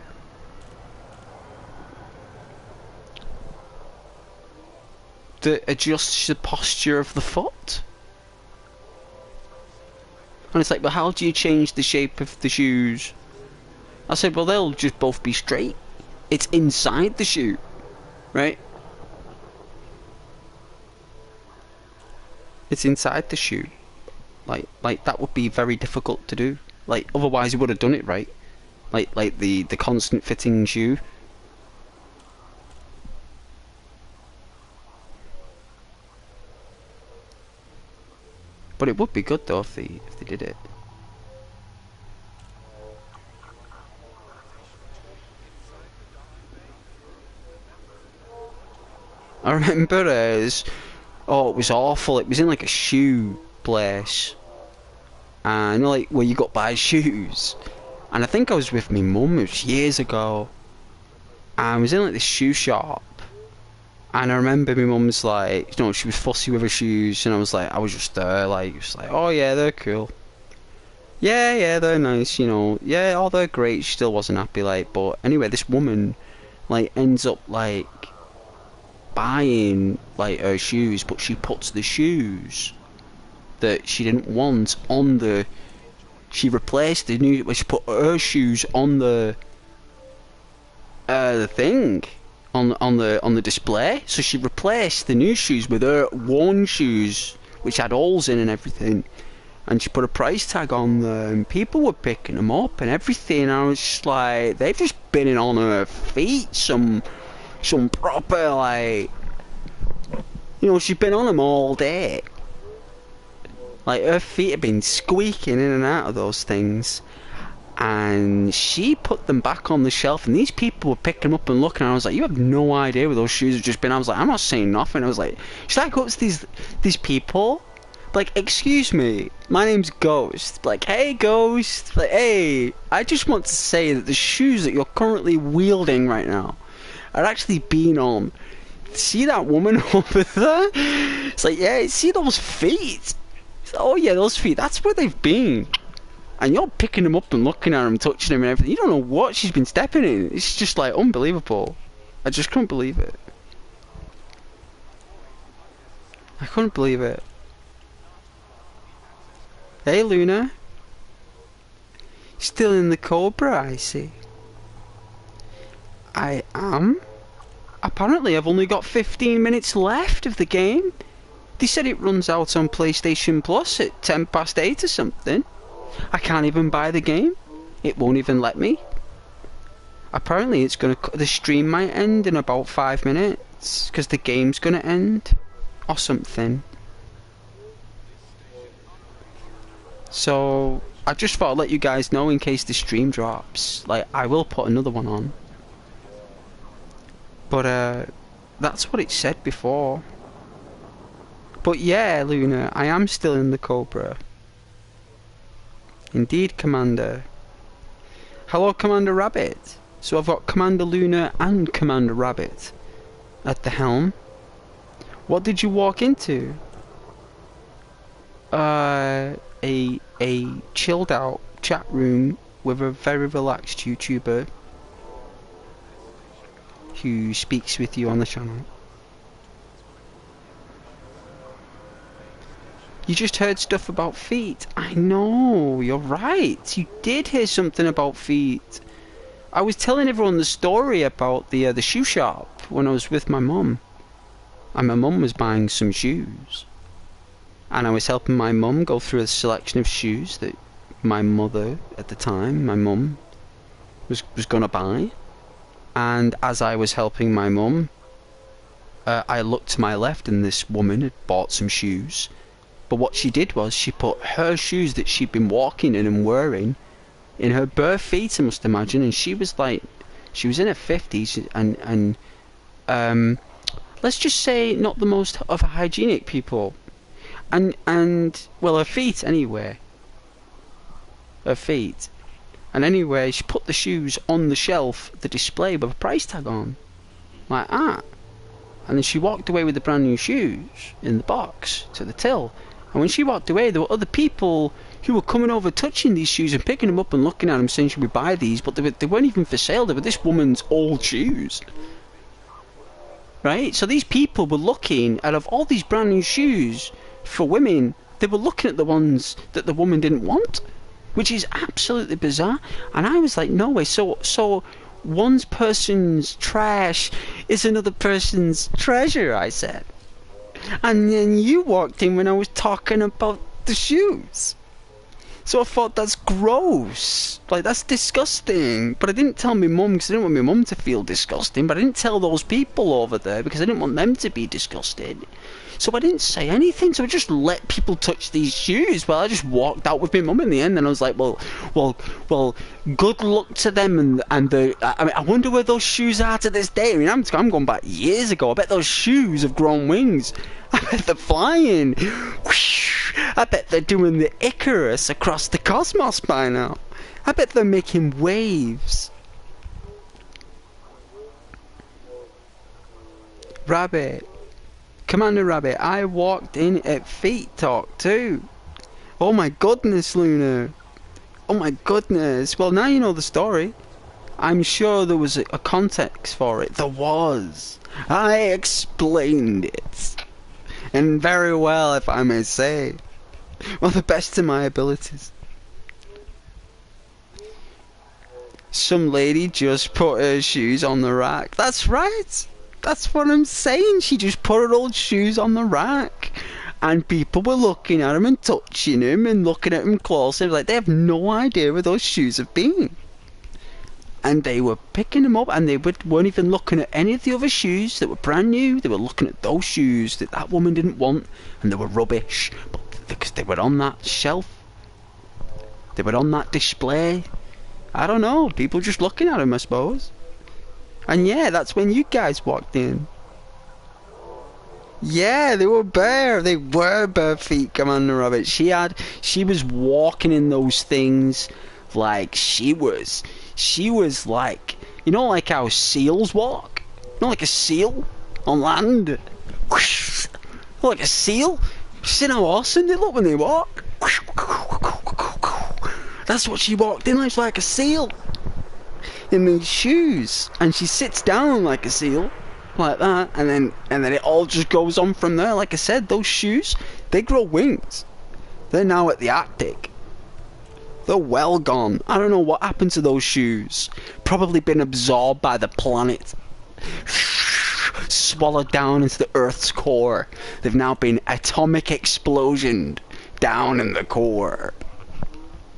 that adjusts the posture of the foot. And it's like, well, how do you change the shape of the shoes? I said, well, they'll just both be straight. It's inside the shoe, right? It's inside the shoe. Like that would be very difficult to do. Like, otherwise you would have done it right. Like the constant fitting shoe. But it would be good though if they did it. I remember oh, it was awful. It was in like a shoe place, and you know, like where you got buy shoes. And I think I was with my mum. It was years ago. And I was in like this shoe shop, and I remember my mum's like, you know, she was fussy with her shoes, and I was just there, like, just like, oh yeah, they're cool. Yeah, they're nice, you know. Yeah, oh, they're great. She still wasn't happy, like, but anyway, this woman, like, ends up like buying like her shoes, but she puts the shoes that she didn't want on the. She replaced the new. She put her shoes on the thing, on the display. So she replaced the new shoes with her worn shoes, which had holes in and everything. And she put a price tag on them, and people were picking them up and everything. I was just like, they've just been in on her feet, some proper, like, you know, she's been on them all day. Like, her feet have been squeaking in and out of those things. And she put them back on the shelf, and these people were picking them up and looking, and I was like, you have no idea where those shoes have just been. I was like, I'm not saying nothing. I was like, should I go up to these people? Like, excuse me, my name's Ghost. Like, hey, Ghost. Like, hey, I just want to say that the shoes that you're currently wielding right now are actually being on. See that woman over there? It's like, yeah, see those feet? Oh yeah, those feet, that's where they've been. And you're picking them up and looking at them, touching them and everything. You don't know what she's been stepping in. It's just like unbelievable. I just couldn't believe it. I couldn't believe it. Hey Luna. Still in the Cobra, I see. I am? Apparently I've only got 15 minutes left of the game. They said it runs out on PlayStation Plus at 8:10 or something. I can't even buy the game. It won't even let me. Apparently it's the stream might end in about 5 minutes, because the game's gonna end. Or something. So, I just thought I'd let you guys know in case the stream drops. Like, I will put another one on. But, that's what it said before. But yeah, Luna, I am still in the Cobra. Indeed, Commander. Hello, Commander Rabbit. So I've got Commander Luna and Commander Rabbit at the helm. What did you walk into? A chilled out chat room with a very relaxed YouTuber who speaks with you on the channel. You just heard stuff about feet. I know, you're right. You did hear something about feet. I was telling everyone the story about the shoe shop when I was with my mum. And my mum was buying some shoes. And I was helping my mum go through a selection of shoes that my mother, at the time, my mum, was going to buy. And as I was helping my mum, I looked to my left and this woman had bought some shoes. But what she did was she put her shoes that she'd been walking in and wearing in her bare feet, I must imagine, and she was like, she was in her 50s, and let's just say not the most of a hygienic people. And well, her feet anyway. Her feet. And anyway, she put the shoes on the shelf, the display with a price tag on. Like that. And then she walked away with the brand new shoes in the box to the till. And when she walked away, there were other people who were coming over touching these shoes and picking them up and looking at them saying, should we buy these? But they weren't even for sale. They were this woman's old shoes. Right? So these people were looking, out of all these brand new shoes for women, they were looking at the ones that the woman didn't want, which is absolutely bizarre. And I was like, no way. So one person's trash is another person's treasure, I said. And then you walked in when I was talking about the shoes. So I thought, that's gross. Like, that's disgusting. But I didn't tell my mum because I didn't want my mum to feel disgusting. But I didn't tell those people over there because I didn't want them to be disgusted. So I didn't say anything. So I just let people touch these shoes. Well, I just walked out with my mum in the end. And I was like, well, good luck to them. And I wonder where those shoes are to this day. I mean, I'm going back years ago. I bet those shoes have grown wings. I bet they're flying. I bet they're doing the Icarus across the cosmos by now. I bet they're making waves. Rabbit. Commander Rabbit, I walked in at Feet Talk too. Oh my goodness, Luna. Oh my goodness. Well, now you know the story. I'm sure there was a context for it. There was. I explained it. And very well, if I may say. Well, the best of my abilities. Some lady just put her shoes on the rack. That's right. That's what I'm saying. She just put her old shoes on the rack. And people were looking at them and touching them and looking at them closely. Like, they have no idea where those shoes have been. And they were picking them up, and they weren't even looking at any of the other shoes that were brand new. They were looking at those shoes that that woman didn't want, and they were rubbish. But because they were on that shelf, they were on that display. I don't know. People just looking at them, I suppose. And yeah, that's when you guys walked in. Yeah, they were bare. They were bare feet, Commander Rabbit. She was walking in those things like she was like, you know, like how seals walk? You know, like a seal on land? Whoosh, like a seal? See how awesome they look when they walk? That's what she walked in like a seal. In these shoes. And she sits down like a seal. Like that. And then it all just goes on from there. Like I said, those shoes, they grow wings. They're now at the Arctic. They're well gone. I don't know what happened to those shoes. Probably been absorbed by the planet. Swallowed down into the Earth's core. They've now been atomic explosioned down in the core.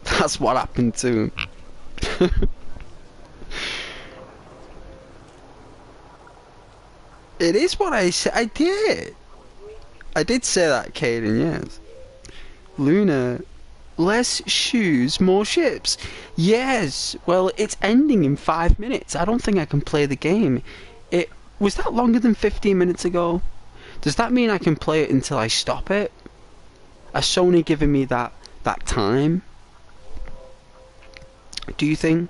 That's what happened to them. It is what I said. I did say that, Caden, yes. Luna, less shoes, more ships. Yes, well, it's ending in 5 minutes. I don't think I can play the game. Was that longer than 15 minutes ago? Does that mean I can play it until I stop it? Has Sony given me that time? Do you think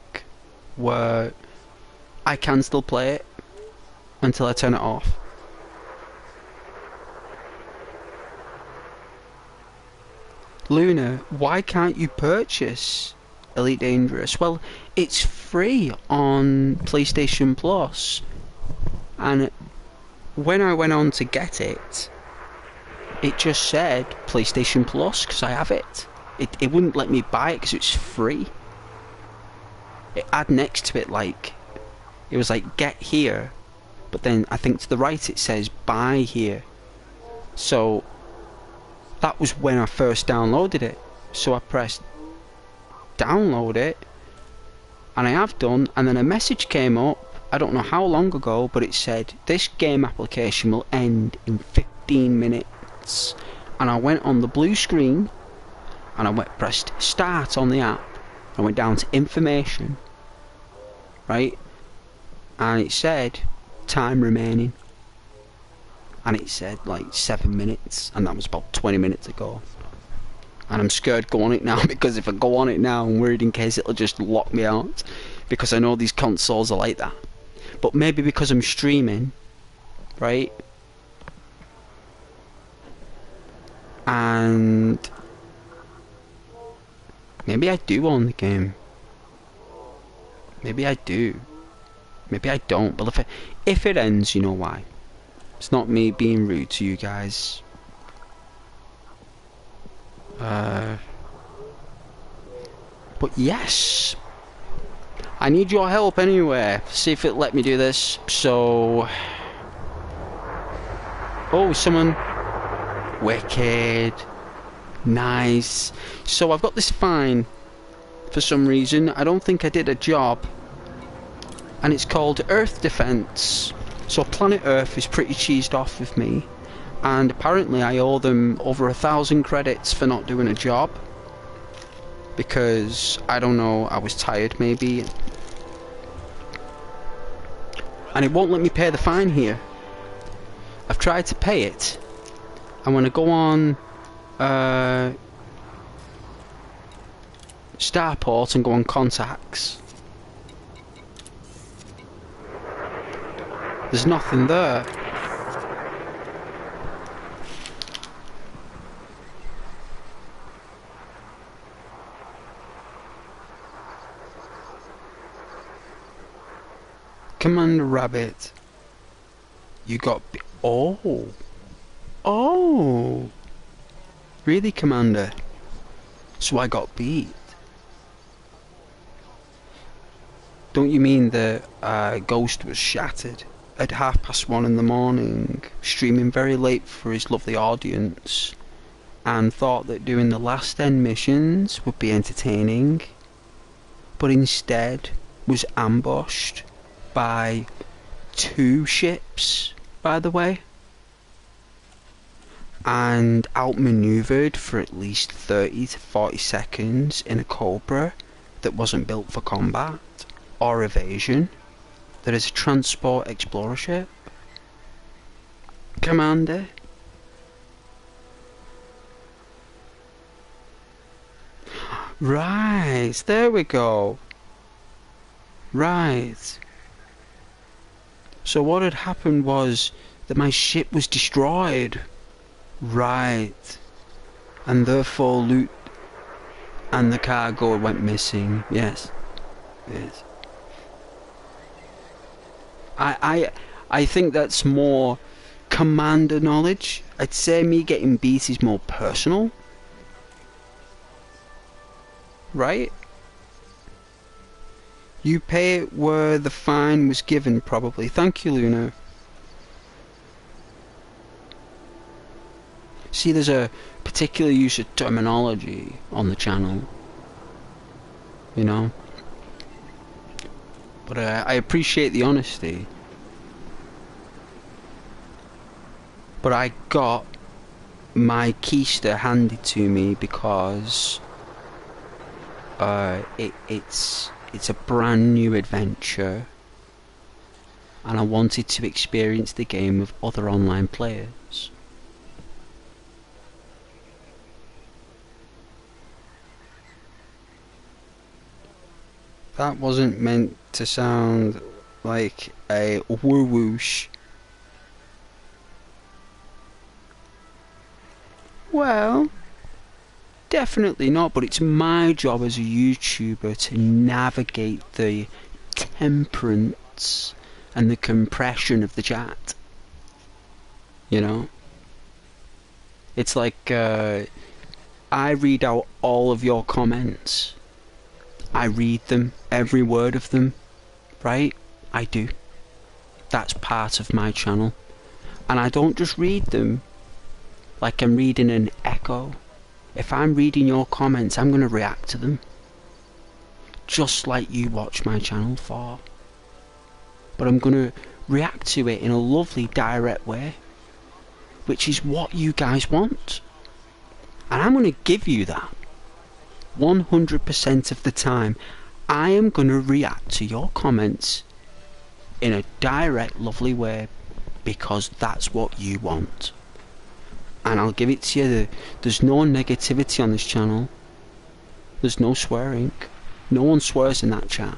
where I can still play it until I turn it off? Luna, why can't you purchase Elite Dangerous? Well, it's free on PlayStation Plus. And when I went on to get it, it just said PlayStation Plus because I have it. It wouldn't let me buy it because it's free. It had next to it like, it was like get here, but then I think to the right it says buy here. So that was when I first downloaded it. So I pressed download it, and I have done, and then a message came up, I don't know how long ago, but it said this game application will end in 15 minutes. And I went on the blue screen and I pressed start on the app. I went down to information, right, and it said time remaining. and it said like 7 minutes, and that was about 20 minutes ago. And I'm scared to go on it now, because if I go on it now, I'm worried in case it'll just lock me out, because I know these consoles are like that. But maybe because I'm streaming, right? And maybe I do own the game. Maybe I do. Maybe I don't. But if it ends, you know why. It's not me being rude to you guys. But yes, I need your help anyway. See if it'll let me do this. So, oh, someone. Wicked. Nice. So I've got this fine for some reason. I don't think I did a job. And it's called Earth Defense. So Planet Earth is pretty cheesed off with me. And apparently I owe them over 1,000 credits for not doing a job. Because, I don't know, I was tired maybe. And it won't let me pay the fine here. I've tried to pay it. And when I go on Starport and go on contacts, there's nothing there. Commander Rabbit, you got Oh, really, Commander? So I got beat. Don't you mean the Ghost was shattered at 1:30 in the morning, streaming very late for his lovely audience, and thought that doing the last 10 missions would be entertaining, but instead was ambushed by 2 ships, by the way, and outmaneuvered for at least 30 to 40 seconds in a Cobra that wasn't built for combat or evasion, that is a transport explorer ship. Commander? Right, there we go. Right. So what had happened was that my ship was destroyed. Right. And therefore loot and the cargo went missing. Yes. Yes. I think that's more commander knowledge. I'd say me getting beat is more personal. Right? You pay it where the fine was given, probably. Thank you, Luna. See, there's a particular use of terminology on the channel. You know? But I appreciate the honesty. But I got my keister handed to me because it's a brand new adventure, and I wanted to experience the game with other online players. That wasn't meant to sound like a woo-woosh. Well, definitely not, but it's my job as a YouTuber to navigate the temperance and the compression of the chat. You know? It's like, I read out all of your comments. I read them, every word of them, right? I do. That's part of my channel. And I don't just read them like I'm reading an echo. If I'm reading your comments, I'm going to react to them. Just like you watch my channel for. But I'm going to react to it in a lovely, direct way. Which is what you guys want. And I'm going to give you that. 100% of the time. I am going to react to your comments in a direct, lovely way. because that's what you want. And I'll give it to you, there's no negativity on this channel. There's no swearing. No one swears in that chat.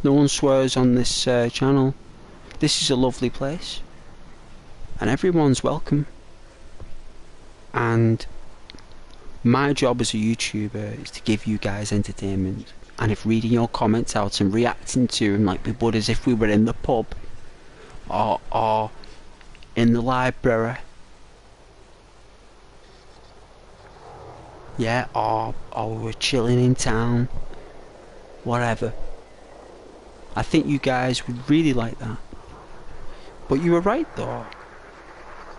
No one swears on this channel. This is a lovely place. And everyone's welcome. And my job as a YouTuber is to give you guys entertainment. And if reading your comments out and reacting to them like we would as if we were in the pub or in the library, yeah, or we were chilling in town, whatever, I think you guys would really like that. But you were right though,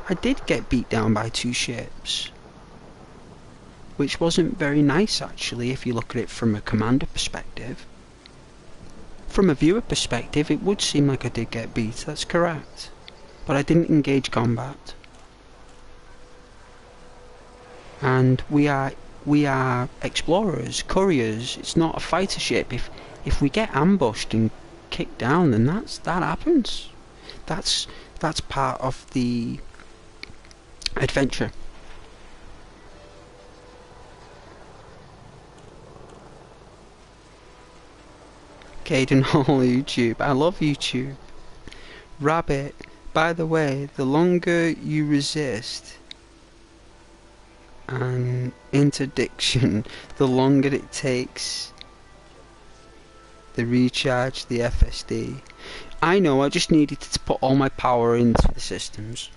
I did get beat down by 2 ships, which wasn't very nice actually if you look at it from a commander perspective. From a viewer perspective it would seem like I did get beat, that's correct, but I didn't engage combat. And we are explorers, couriers, it's not a fighter ship. If we get ambushed and kicked down, then that happens. That's part of the adventure. Caden Hall YouTube, I love YouTube. Rabbit, by the way, the longer you resist an interdiction, the longer it takes to recharge the FSD. I know, I just needed to put all my power into the systems.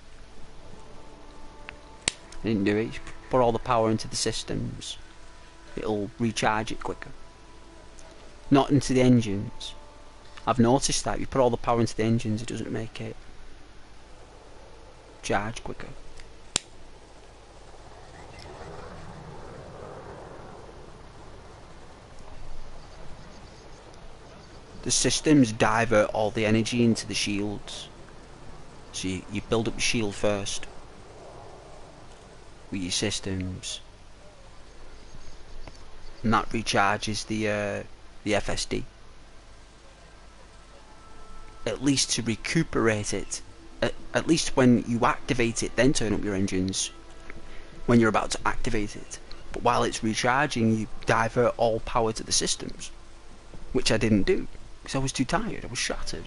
I didn't do it, just put all the power into the systems. It'll recharge it quicker. Not into the engines. I've noticed that, if you put all the power into the engines, it doesn't make it charge quicker. The systems divert all the energy into the shields. So you build up your shield first with your systems, and that recharges the FSD. At least to recuperate it. At least when you activate it, then turn up your engines when you're about to activate it. But while it's recharging, you divert all power to the systems, which I didn't do because I was too tired. I was shattered.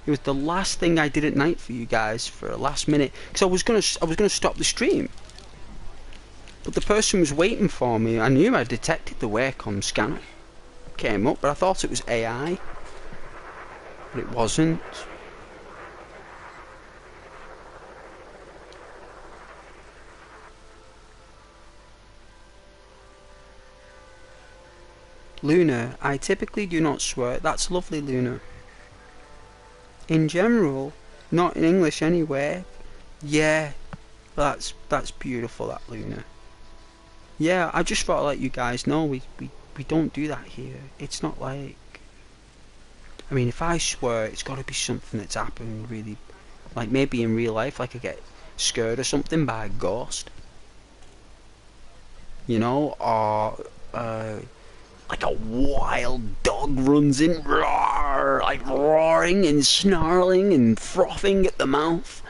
It was the last thing I did at night for you guys for a last minute, because I was gonna stop the stream, but the person was waiting for me. I knew I detected the Wacom scanner came up, but I thought it was AI, but it wasn't. Luna, I typically do not swear. That's lovely, Luna. In general, not in English anyway. Yeah, that's beautiful, that, Luna. Yeah, I just thought I'd let you guys know we don't do that here. It's not like, I mean, if I swear, it's got to be something that's happened really, like maybe in real life, like I get scared or something by a ghost, you know, or like a wild dog runs in, roar, like roaring and snarling and frothing at the mouth.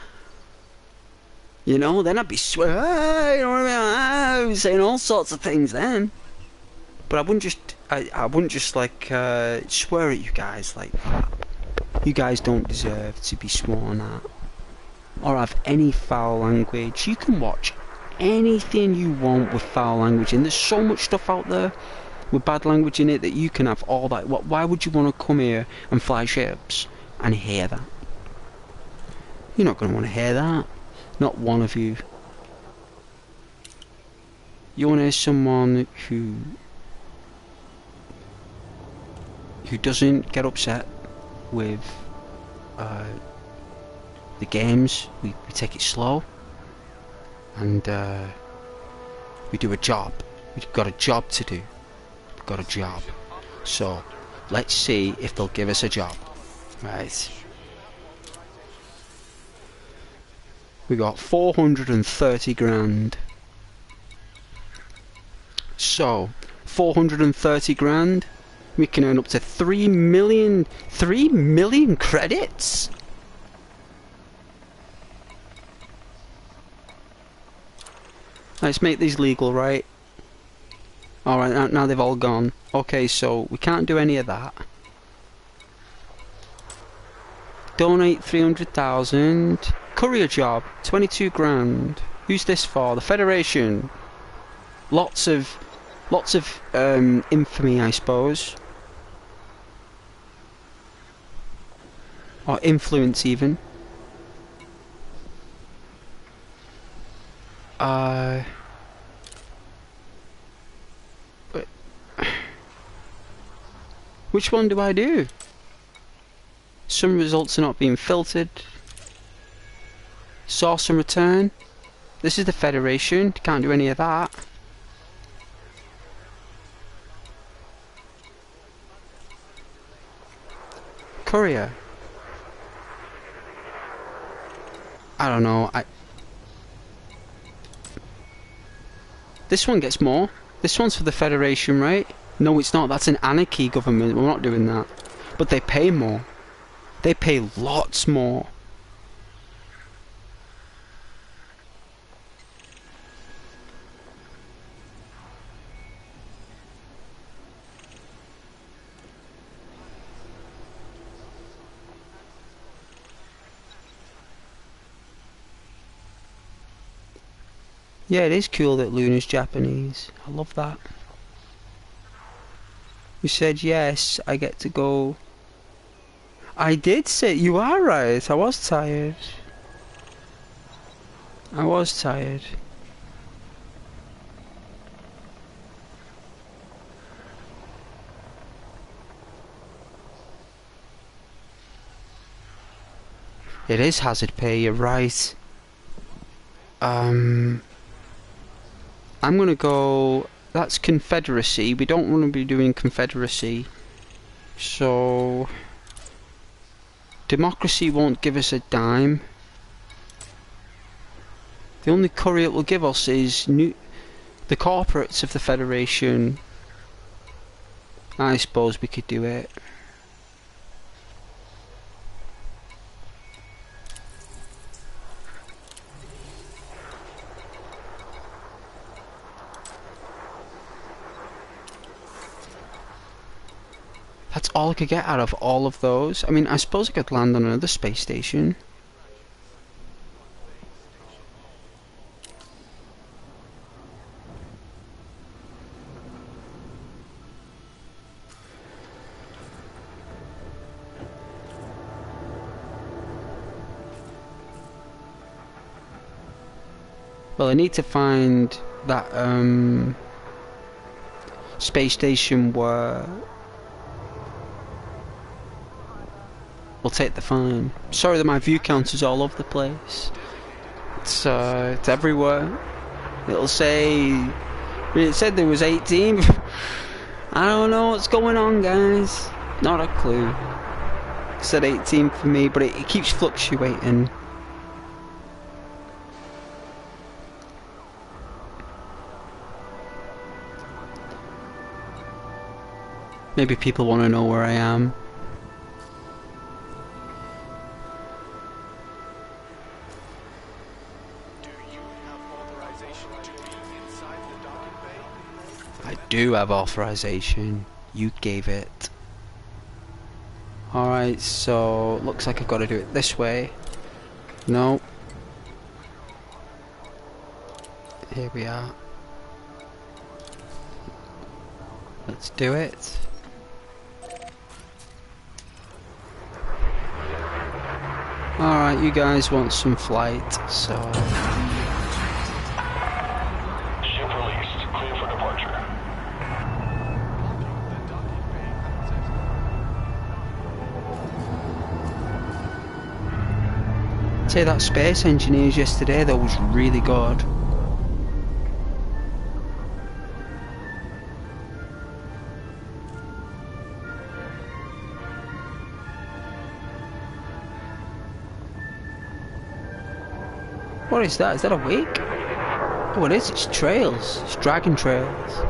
You know, then I'd be swearing, you know what I mean? Saying all sorts of things then. But I wouldn't just like swear at you guys like that. You guys don't deserve to be sworn at or have any foul language. You can watch anything you want with foul language, and there's so much stuff out there with bad language in it that you can have all that. Why would you want to come here and fly ships and hear that? You're not going to want to hear that. Not one of you. You want to hear someone who doesn't get upset with the games. We take it slow, and we do a job. We've got a job to do. We've got a job. So let's see if they'll give us a job. Right. We got 430 grand. So 430 grand. We can earn up to 3 million credits. Let's make these legal, right? Alright, now they've all gone. Okay, so we can't do any of that. Donate 300,000. Courier job, 22 grand. Who's this for? The Federation. Lots of infamy, I suppose. Or influence, even. But which one do I do? Some results are not being filtered. Source and return. This is the Federation. Can't do any of that. Courier. I don't know. This one gets more. This one's for the Federation, right? No, it's not. That's an anarchy government. We're not doing that. But they pay more. They pay lots more. Yeah, it is cool that Luna's Japanese. I love that. You said yes, I get to go. I did say, you are right, I was tired. I was tired. It is hazard pay, you're right. I'm gonna go. That's Confederacy. We don't want to be doing Confederacy. So democracy won't give us a dime. The only courier it will give us is the corporates of the Federation. I suppose we could do it. That's all I could get out of all of those. I mean, I suppose I could land on another space station. Well, I need to find that space station where we'll take the fine. Sorry that my view counter's all over the place. It's everywhere. It'll say, it said there was 18. I don't know what's going on, guys. Not a clue. It said 18 for me, but it keeps fluctuating. Maybe people want to know where I am. Do you have authorization to be inside the docking bay? I do have authorization. You gave it. Alright, so looks like I've got to do it this way. No. Here we are. Let's do it. Alright, you guys want some flight, so... Ship released. Clear for departure. Say that Space Engineers yesterday though was really good. What is that? Is that a wake? Oh, it is. It's trails. It's dragon trails.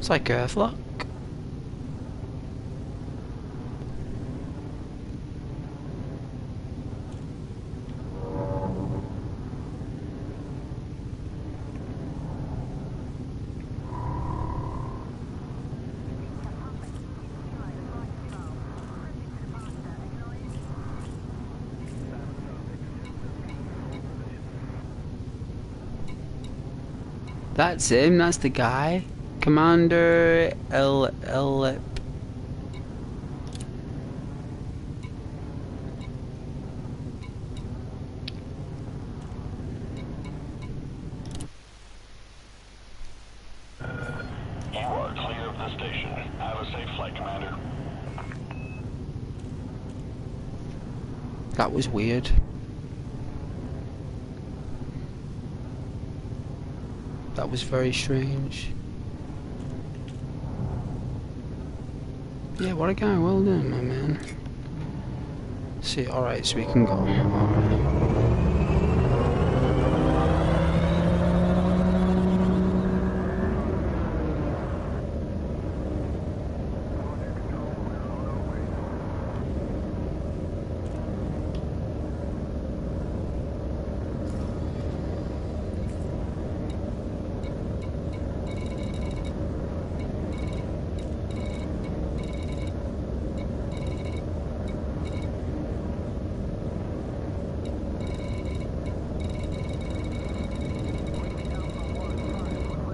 It's like Earthlock. That's him, that's the guy. Commander L. You are clear of the station. Have a safe flight, Commander. That was weird. That was very strange. Yeah, what a guy. Well done, my man. See, alright, so we can go. Alright.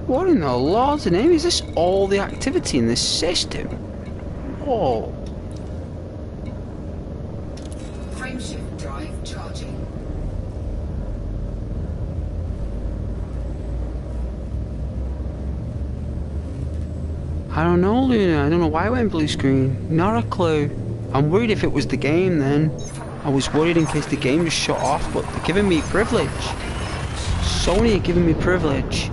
What in the Lord's name is this? All the activity in this system? Oh. Frameshift drive charging. I don't know, Luna. I don't know why it went blue screen. Not a clue. I'm worried if it was the game then. I was worried in case the game just shut off, but they're giving me privilege. Sony are giving me privilege.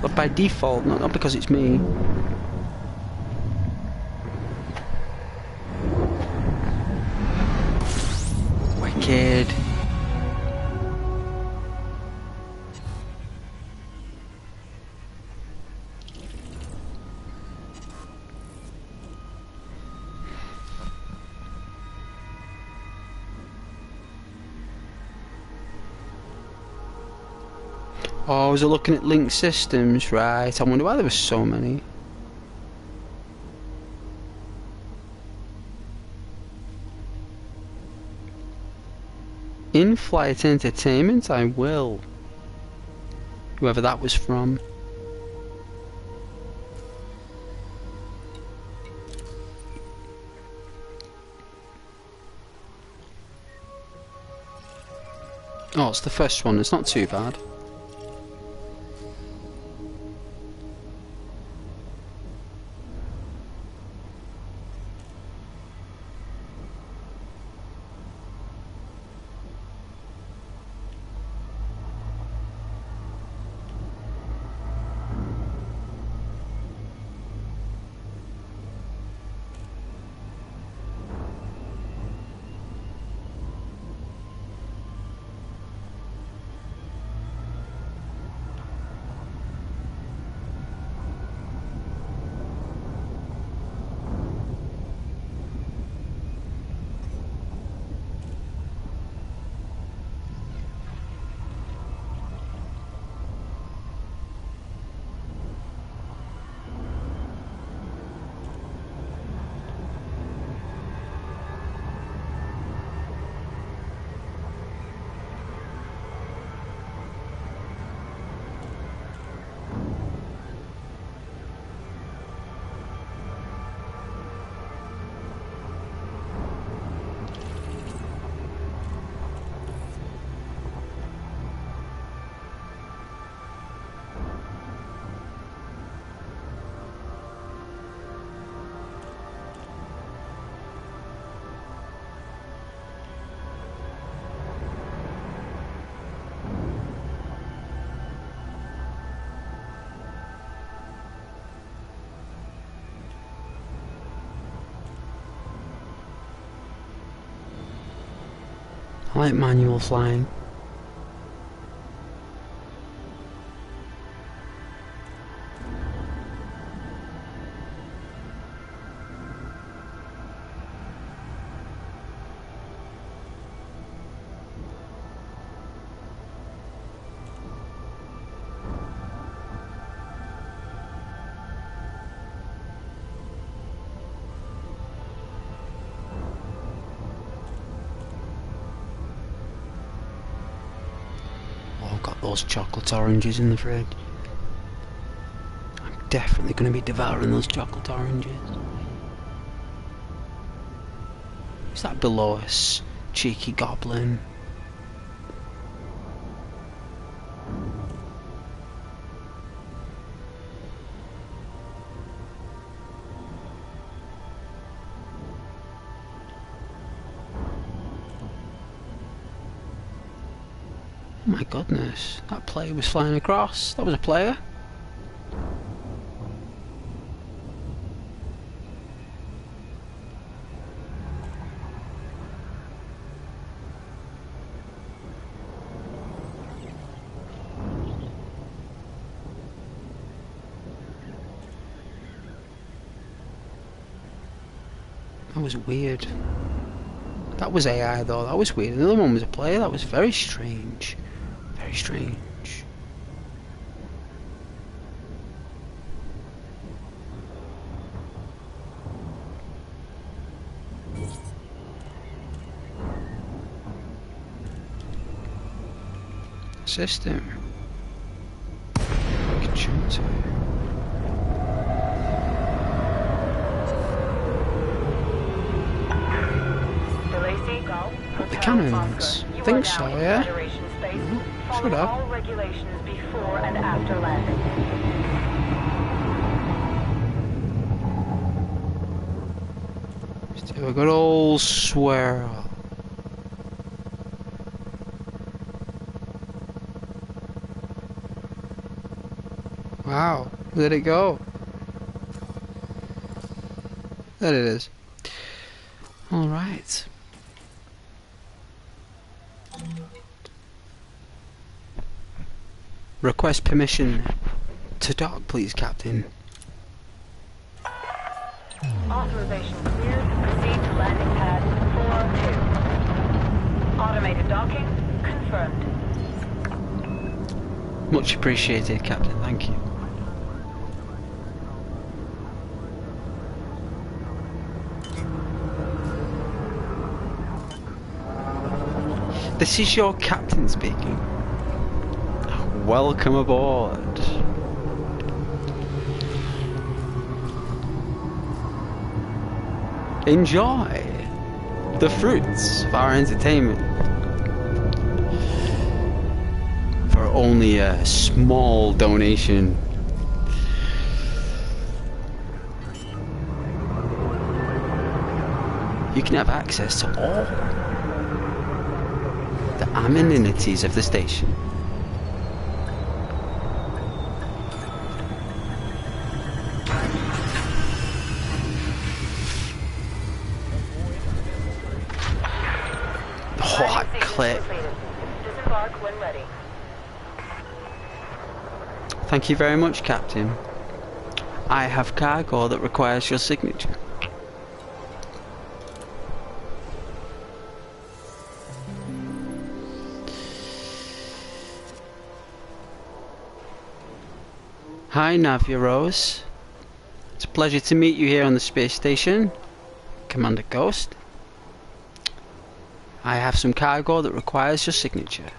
But by default, not because it's me. Wicked. Oh, was I looking at linked systems? Right, I wonder why there were so many. In-flight entertainment, I will. Whoever that was from. Oh, it's the first one, it's not too bad. I like manual flying. those chocolate oranges in the fridge. I'm definitely going to be devouring those chocolate oranges. Is that below us? Cheeky goblin. Oh my goodness, that player was flying across. That was a player. That was weird. That was AI though, that was weird. The other one was a player, that was very strange. Very strange. System. Computer. The cannons. Think so, yeah? Shut up. All regulations before and after landing. Let's do a good old swirl. Wow, where did it go? There it is. Alright. Request permission to dock, please, Captain. Authorization cleared. Proceed to landing pad 4-2. Automated docking confirmed. Much appreciated, Captain. Thank you. This is your captain speaking. Welcome aboard. Enjoy the fruits of our entertainment for only a small donation. You can have access to all the amenities of the station. What clip? Disembark when ready. Thank you very much, Captain. I have cargo that requires your signature. Hi, Naviros. It's a pleasure to meet you here on the space station, Commander Ghost. I have some cargo that requires your signature.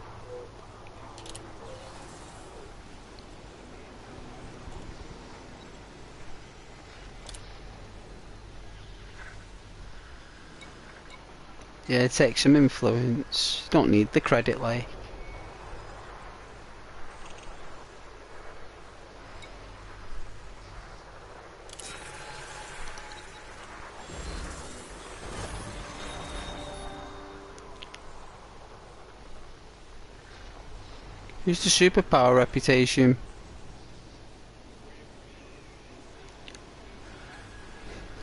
Yeah, take some influence. Don't need the credit, like. Who's the superpower reputation?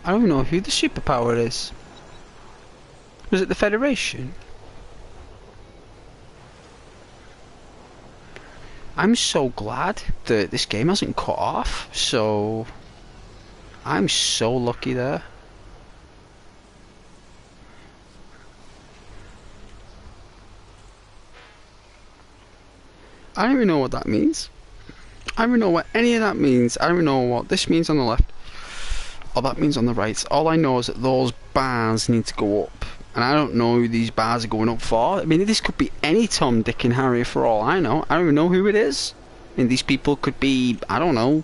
I don't know who the superpower is. Was it the Federation? I'm so glad that this game hasn't cut off, so I'm so lucky there. I don't even know what that means. I don't even know what any of that means. I don't even know what this means on the left or that means on the right. All I know is that those bars need to go up. And I don't know who these bars are going up for. I mean, this could be any Tom, Dick and Harry for all I know. I don't even know who it is. I mean, these people could be, I don't know,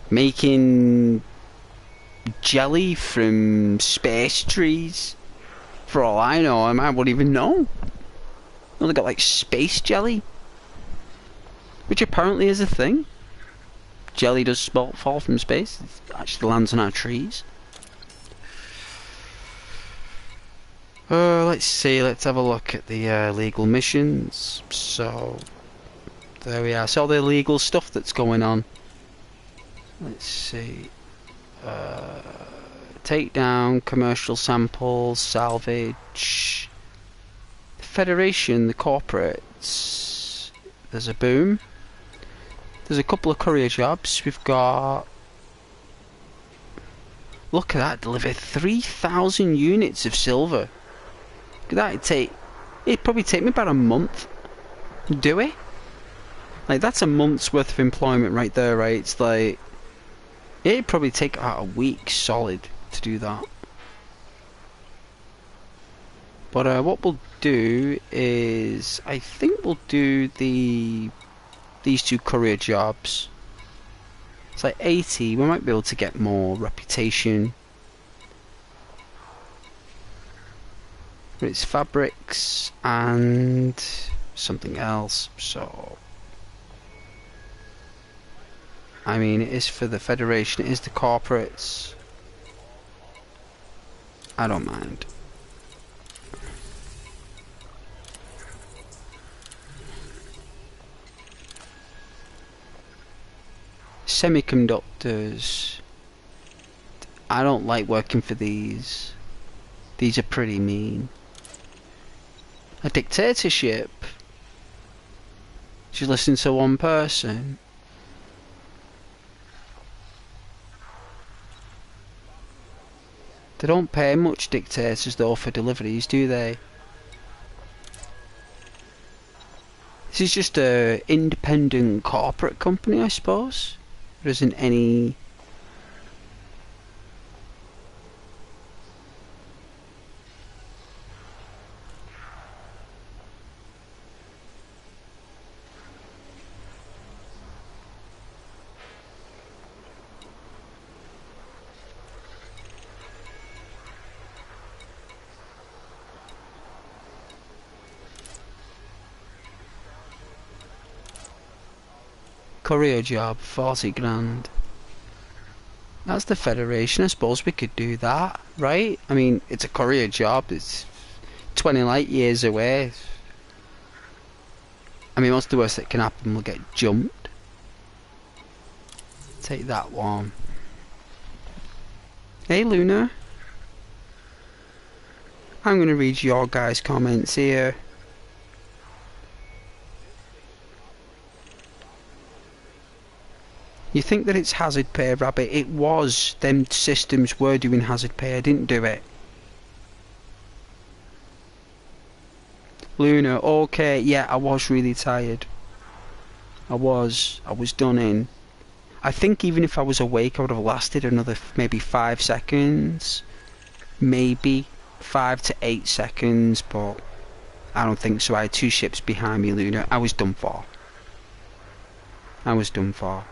making jelly from space trees. For all I know, I wouldn't even know. They got like space jelly, which apparently is a thing. Jelly does fall from space. It actually lands on our trees. Let's see. Let's have a look at the legal missions. So there we are. So the illegal stuff that's going on. Let's see. Take down commercial samples, salvage. The Federation, the corporates. There's a boom. There's a couple of courier jobs. We've got. Look at that! Deliver 3,000 units of silver. Look at that! It'd probably take me about a month. Do it? Like that's a month's worth of employment right there, right? It's like it'd probably take about a week solid to do that. But what we'll do is, I think we'll do these two courier jobs. It's like 80. We might be able to get more reputation. But it's fabrics and something else. So I mean, it is for the Federation. It is the corporates. I don't mind. Semiconductors. I don't like working for these. These are pretty mean. A dictatorship. Just listen to one person. They don't pay much, dictators, though, for deliveries, do they? This is just a independent corporate company, I suppose. There isn't any. Courier job, 40 grand. That's the Federation. I suppose we could do that, right? I mean, it's a courier job. It's 20 light years away. I mean, what's the worst that can happen? We'll get jumped. Take that one. Hey, Luna. I'm going to read your guys' comments here. You think that it's hazard pay, Rabbit? It was. Them systems were doing hazard pay. I didn't do it. Luna, okay, yeah, I was really tired. I was done in. I think even if I was awake, I would have lasted another maybe 5 seconds. Maybe 5 to 8 seconds, but I don't think so. I had 2 ships behind me, Luna. I was done for. I was done for.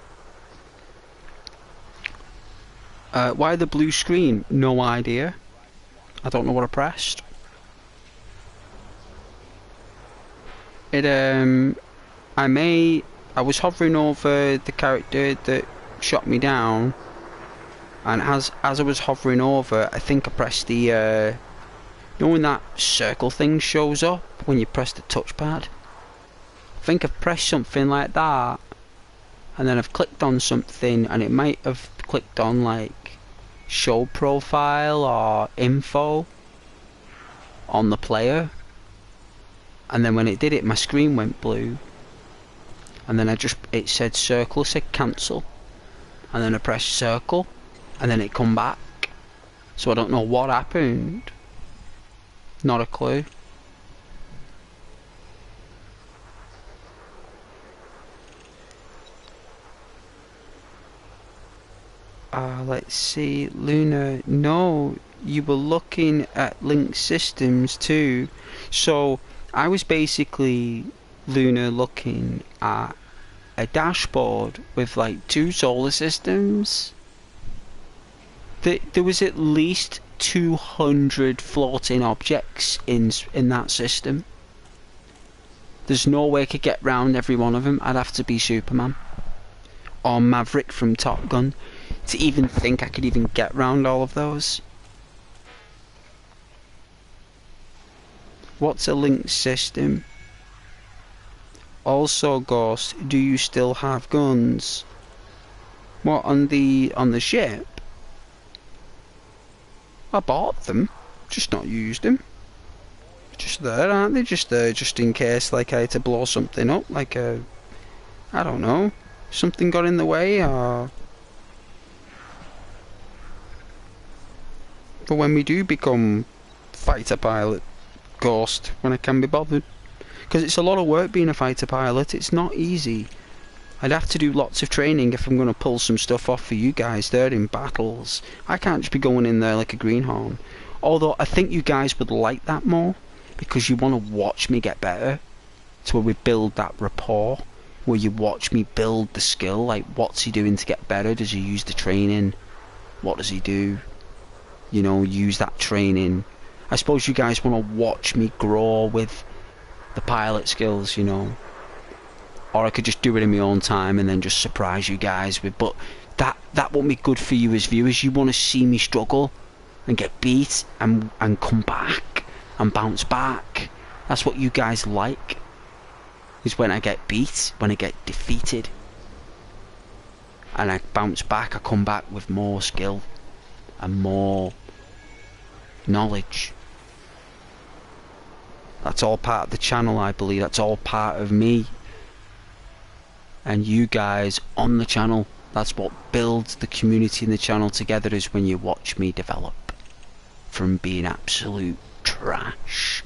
Why the blue screen? No idea. I don't know what I pressed. I was hovering over the character that shot me down, and as I was hovering over, I think I pressed the, you know when that circle thing shows up when you press the touchpad? I think I've pressed something like that, and then I've clicked on something, and it might have clicked on like show profile or info on the player, and then when it did it, my screen went blue, and then it said circle, it said cancel, and then I pressed circle, and then it come back. So I don't know what happened. Not a clue. Let's see, Luna, no, you were looking at linked systems too. So I was basically, Luna, looking at a dashboard with like 2 solar systems. There was at least 200 floating objects in that system. There's no way I could get round every one of them. I'd have to be Superman or Maverick from Top Gun to even think I could even get round all of those. What's a linked system? Also, Ghost, do you still have guns? What, on the ship? I bought them, just not used them. Just there, aren't they? Just there, just in case, like, I had to blow something up, like I don't know, something got in the way, or... But when we do become fighter pilot, Ghost, when I can be bothered. Because it's a lot of work being a fighter pilot, it's not easy. I'd have to do lots of training if I'm going to pull some stuff off for you guys there in battles. I can't just be going in there like a greenhorn. Although I think you guys would like that more, because you want to watch me get better. It's where we build that rapport, where you watch me build the skill, like what's he doing to get better, does he use the training, what does he do, you know, use that training. I suppose you guys want to watch me grow with the pilot skills, you know. Or I could just do it in my own time and then just surprise you guys with, but that won't be good for you as viewers. You want to see me struggle and get beat and come back and bounce back. That's what you guys like, is when I get beat, when I get defeated, and I bounce back, I come back with more skill and more knowledge. That's all part of the channel, I believe. That's all part of me and you guys on the channel. That's what builds the community in the channel together, is when you watch me develop from being absolute trash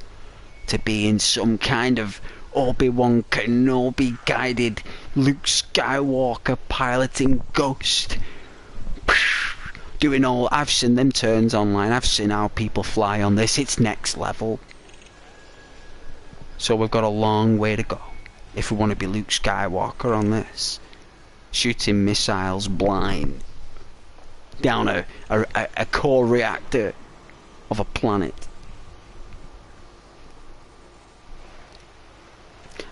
to being some kind of Obi-Wan Kenobi guided Luke Skywalker piloting Ghost. Doing all, I've seen them turns online, I've seen how people fly on this, it's next level. So we've got a long way to go if we want to be Luke Skywalker on this, shooting missiles blind down a core reactor of a planet.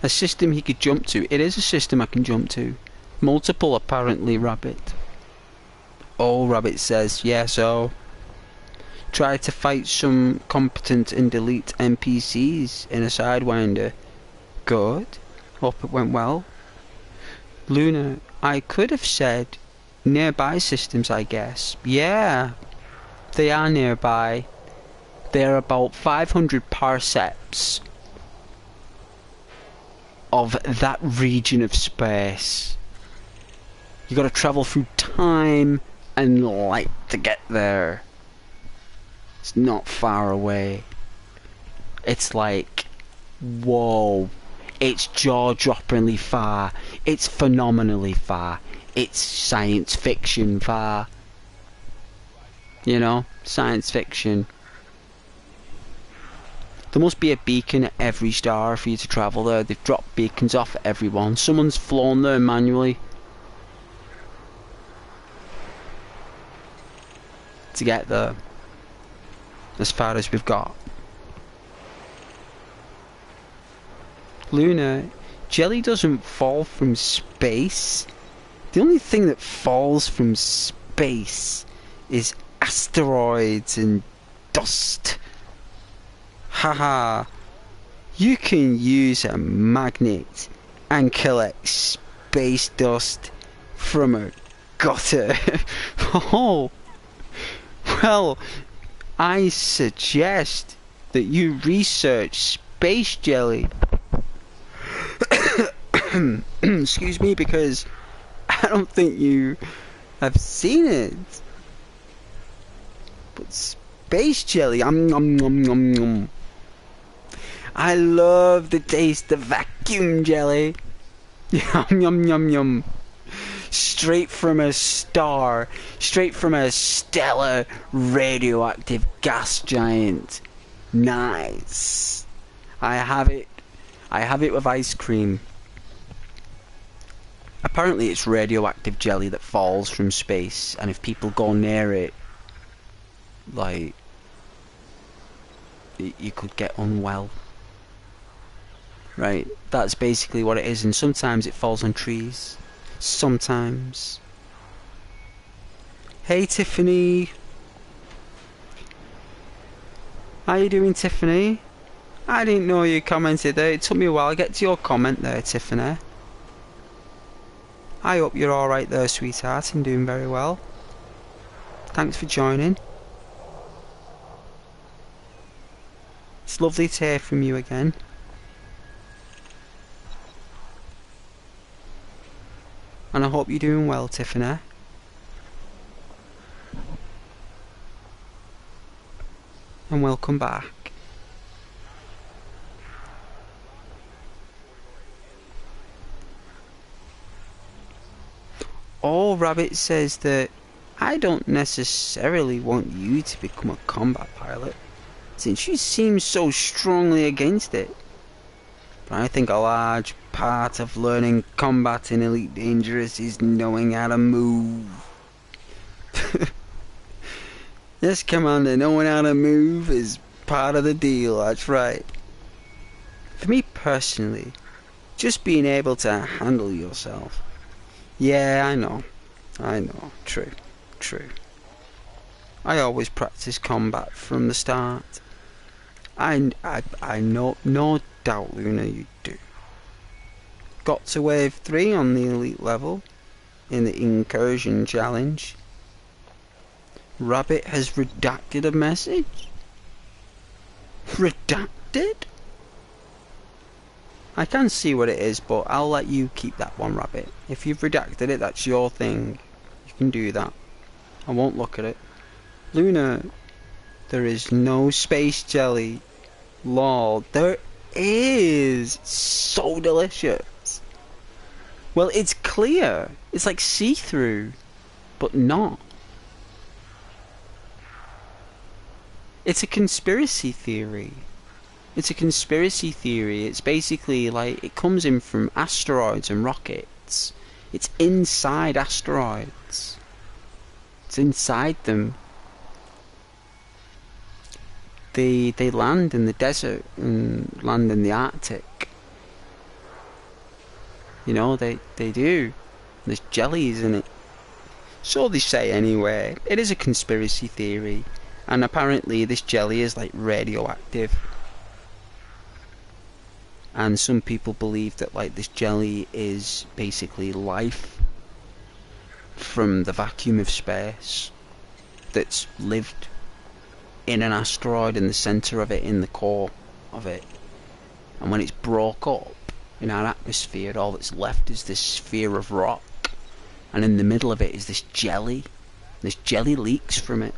A system he could jump to. It is a system I can jump to. Multiple, apparently, Rabbit. Oh, Rabbit says, yeah, so try to fight some competent and delete NPCs in a Sidewinder. Good. Hope it went well. Luna, I could have said nearby systems, I guess. Yeah, they are nearby. They're about 500 parsecs of that region of space. You gotta travel through time and light to get there. It's not far away. It's like, whoa. It's jaw-droppingly far. It's phenomenally far. It's science fiction far. You know, science fiction. There must be a beacon at every star for you to travel there. They've dropped beacons off at everyone. Someone's flown there manually to get there. As far as we've got. Luna, jelly doesn't fall from space. The only thing that falls from space is asteroids and dust. Haha. You can use a magnet and collect space dust from a gutter. Oh, well, I suggest that you research space jelly. Excuse me, because I don't think you have seen it. But space jelly, nom nom nom nom. I love the taste of vacuum jelly. Yum yum yum yum. Straight from a star. Straight from a stellar radioactive gas giant. Nice. I have it. I have it with ice cream. Apparently it's radioactive jelly that falls from space, and if people go near it, like, you could get unwell. Right, that's basically what it is, and sometimes it falls on trees. Sometimes. Hey Tiffany. How you doing, Tiffany? I didn't know you commented there. It took me a while to get to your comment there, Tiffany. I hope you're alright there, sweetheart, and doing very well. Thanks for joining. It's lovely to hear from you again. And I hope you're doing well, Tiffany. And welcome back. Oh, Rabbit says that I don't necessarily want you to become a combat pilot, since you seem so strongly against it. But I think a large part of learning combat in Elite Dangerous is knowing how to move. Yes, Commander, knowing how to move is part of the deal, that's right. For me personally, just being able to handle yourself. Yeah, I know, true. I always practice combat from the start. I know, no doubt, Luna, you do. Got to wave 3 on the elite level in the incursion challenge. Rabbit has redacted a message? Redacted? I can see what it is, but I'll let you keep that one, Rabbit. If you've redacted it, that's your thing. You can do that. I won't look at it. Luna, there is no space jelly. Lol, there is. So delicious. Well, it's clear. It's like see-through, but not. It's a conspiracy theory. It's a conspiracy theory. It's basically like it comes in from asteroids and rockets. It's inside asteroids. It's inside them. They land in the desert and land in the Arctic. You know, they do. There's jellies in it. So they say anyway. It is a conspiracy theory. And apparently this jelly is like radioactive. And some people believe that like this jelly is basically life from the vacuum of space that's lived in an asteroid in the centre of it, in the core of it. And when it's broke up in our atmosphere, all that's left is this sphere of rock. And in the middle of it is this jelly. This jelly leaks from it.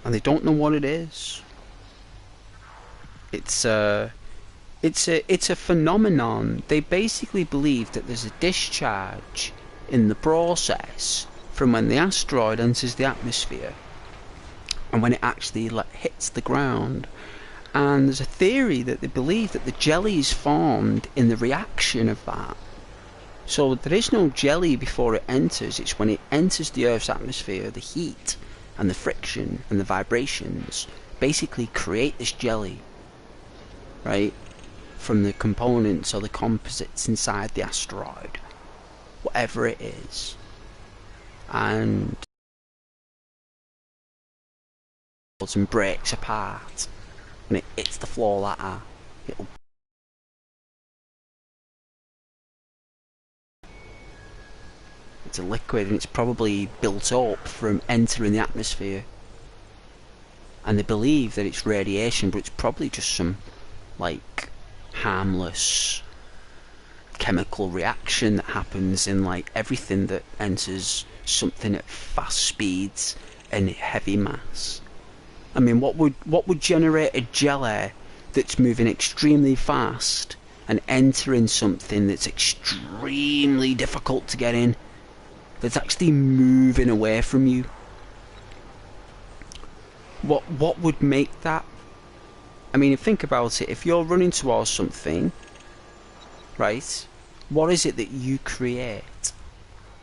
And they don't know what it is. It's a phenomenon. They basically believe that there's a discharge in the process from when the asteroid enters the atmosphere and when it actually hits the ground. And there's a theory that they believe that the jelly is formed in the reaction of that. So there is no jelly before it enters. It's when it enters the Earth's atmosphere, the heat and the friction and the vibrations basically create this jelly, right? From the components or the composites inside the asteroid, whatever it is. And breaks apart when it hits the floor like that. It's a liquid and it's probably built up from entering the atmosphere. And they believe that it's radiation, but it's probably just some like harmless chemical reaction that happens in like everything that enters something at fast speeds and heavy mass. I mean, what would generate a jelly that's moving extremely fast and entering something that's extremely difficult to get in, that's actually moving away from you. What would make that? I mean, think about it. If you're running towards something, right, what is it that you create?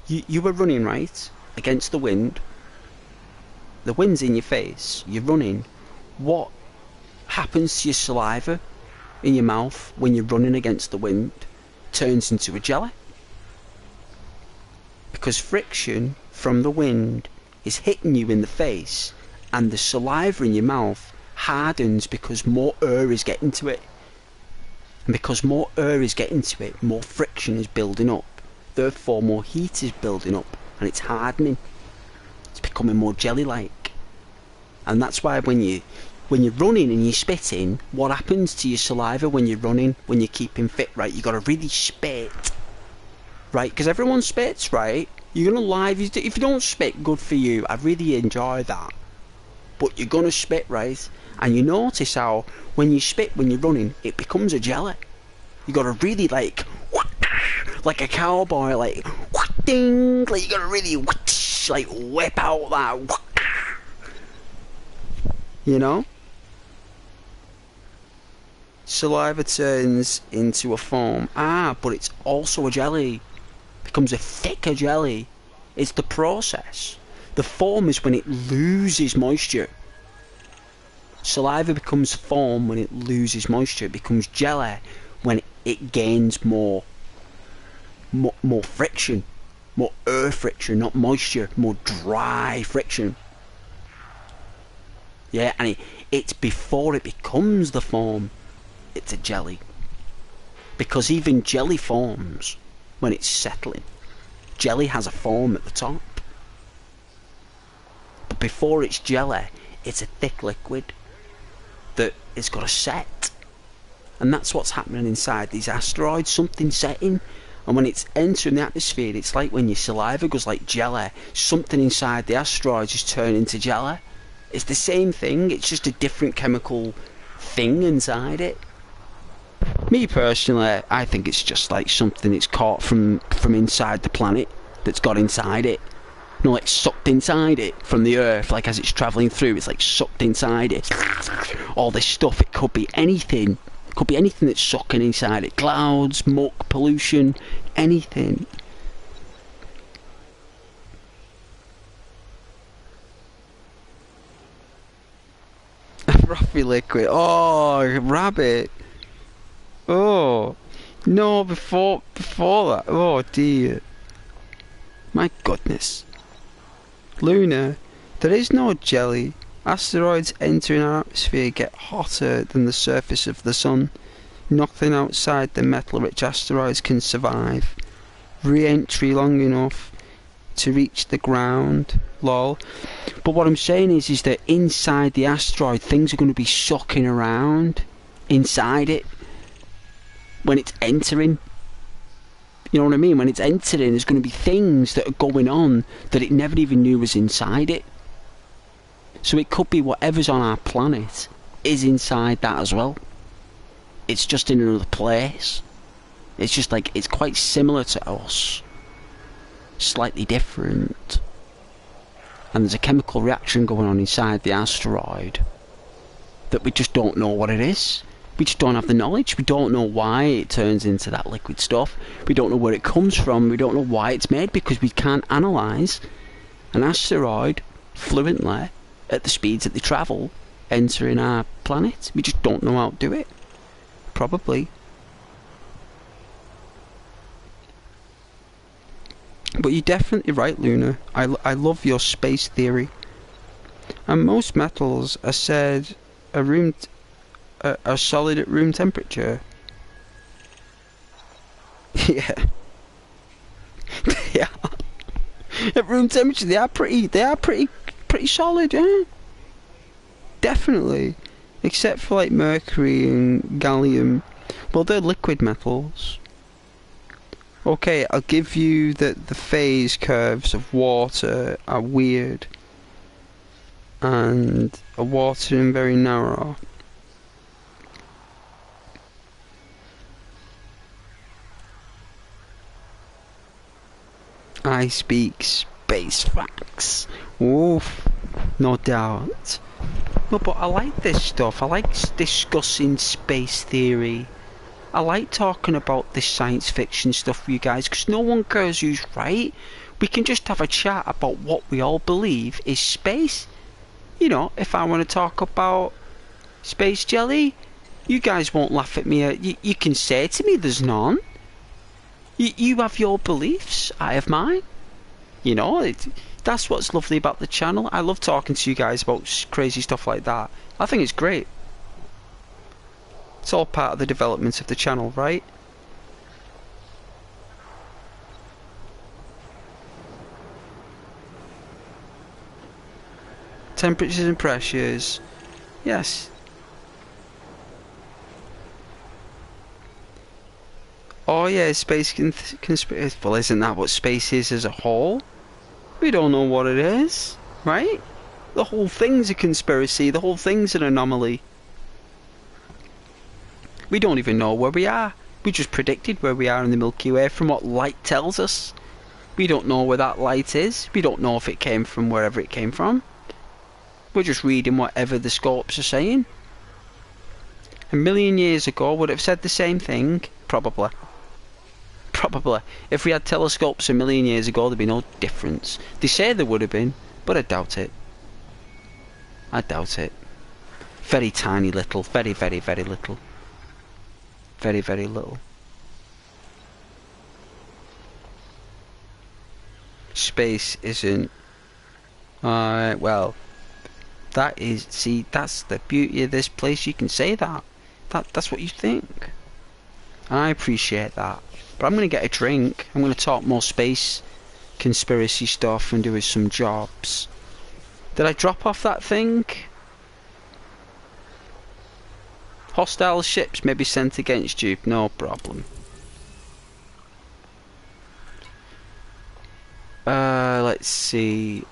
You were running, right, against the wind. The wind's in your face. You're running. What happens to your saliva in your mouth when you're running against the wind? Turns into a jelly. Because friction from the wind is hitting you in the face, and the saliva in your mouth hardens because more air is getting to it. And because more air is getting to it, more friction is building up. Therefore, more heat is building up, and it's hardening. It's becoming more jelly-like. And that's why when you're running and you're spitting, what happens to your saliva when you're running, when you're keeping fit, right? You got to really spit, right? Because everyone spits, right? You're gonna lie if you don't spit. Good for you. I really enjoy that. But you're gonna spit, right? And you notice how when you spit when you're running, it becomes a jelly. You got to really like a cowboy, like ding. Like you got to really like whip out that. You know? Saliva turns into a foam. But it's also a jelly. Becomes a thicker jelly. It's the process. The foam is when it loses moisture. Saliva becomes foam when it loses moisture. It becomes jelly when it gains more friction. More air friction, not moisture. More dry friction. Yeah, and it's before it becomes the foam, it's a jelly. Because even jelly forms when it's settling. Jelly has a foam at the top. But before it's jelly, it's a thick liquid that it's got to set. And that's what's happening inside these asteroids. Something's setting. And when it's entering the atmosphere, it's like when your saliva goes like jelly. Something inside the asteroids is turning into jelly. It's the same thing, it's just a different chemical thing inside it. Me personally, I think it's just like something it's caught from inside the planet that's got inside it. You know, like sucked inside it from the Earth, like as it's travelling through, it's like sucked inside it. All this stuff, it could be anything. It could be anything that's sucking inside it. Clouds, muck, pollution, anything. Frothy liquid. Oh, rabbit. Oh. No, before that. Oh dear. My goodness. Luna, there is no jelly. Asteroids entering our atmosphere get hotter than the surface of the sun. Nothing outside the metal-rich asteroids can survive. Re-entry long enough to reach the ground. Lol. But what I'm saying is that inside the asteroid, things are going to be sucking around inside it when it's entering. You know what I mean? When it's entering, there's going to be things that are going on that it never even knew was inside it. So it could be whatever's on our planet is inside that as well. It's just in another place. It's just like, it's quite similar to us. Slightly different. And there's a chemical reaction going on inside the asteroid that we just don't know what it is. We just don't have the knowledge. We don't know why it turns into that liquid stuff. We don't know where it comes from. We don't know why it's made, because we can't analyse an asteroid fluently at the speeds that they travel entering our planet. We just don't know how to do it. Probably. But you're definitely right, Luna. I love your space theory. And most metals are said are solid at room temperature. Yeah. Yeah. At room temperature, they are pretty solid, yeah. Definitely. Except for like mercury and gallium. Well, they're liquid metals. Okay, I'll give you that the phase curves of water are weird. And water and very narrow. I speak space facts. Oof, no doubt. No, but I like this stuff. I like discussing space theory. I like talking about this science fiction stuff with you guys, because no one cares who's right. We can just have a chat about what we all believe is space. You know, if I want to talk about space jelly, you guys won't laugh at me. You can say to me there's none. You have your beliefs, I have mine. You know, that's what's lovely about the channel. I love talking to you guys about crazy stuff like that. I think it's great. It's all part of the development of the channel, right? Temperatures and pressures. Yes. Oh yeah, space conspiracy. Well, isn't that what space is as a whole? We don't know what it is, right? The whole thing's a conspiracy. The whole thing's an anomaly. We don't even know where we are. We just predicted where we are in the Milky Way from what light tells us. We don't know where that light is. We don't know if it came from wherever it came from. We're just reading whatever the scopes are saying. A million years ago, would it have said the same thing? Probably. Probably. If we had telescopes a million years ago, there'd be no difference. They say there would have been, but I doubt it. I doubt it. Very tiny little. Very, very, very little. Very, very little. Space isn't... Alright, well... That is... See, that's the beauty of this place. You can say that. That's what you think. I appreciate that. But I'm going to get a drink. I'm going to talk more space conspiracy stuff and do some jobs. Did I drop off that thing? Hostile ships may be sent against you. No problem. Let's see.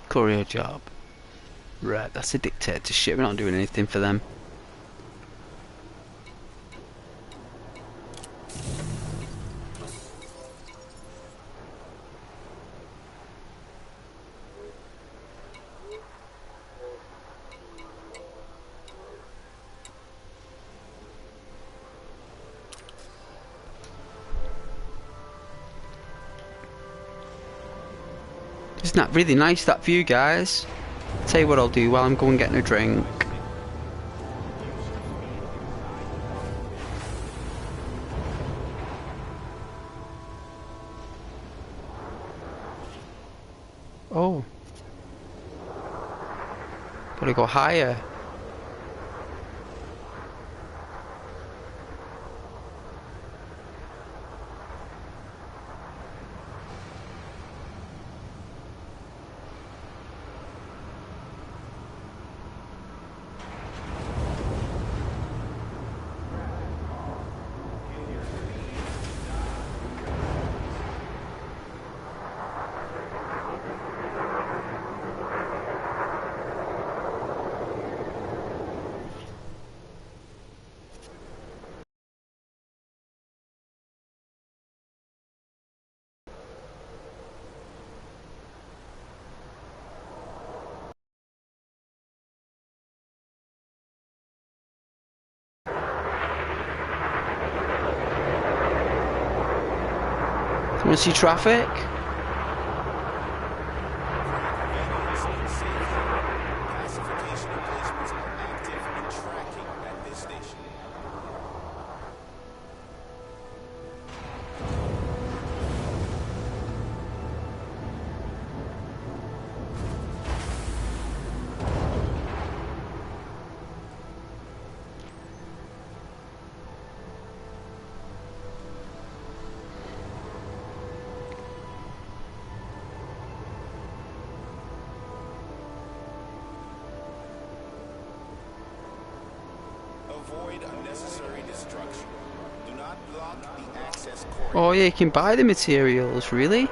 Courier job. Right, that's a dictatorship. We're not doing anything for them. Isn't that really nice, that view, guys? Tell you what I'll do while I'm going getting a drink. Oh. Gotta go higher. Want to see traffic? Pacification emplacements are active and tracking at this station. avoid unnecessary destruction. Do not block the access corridor. Oh yeah, you can buy the materials, really?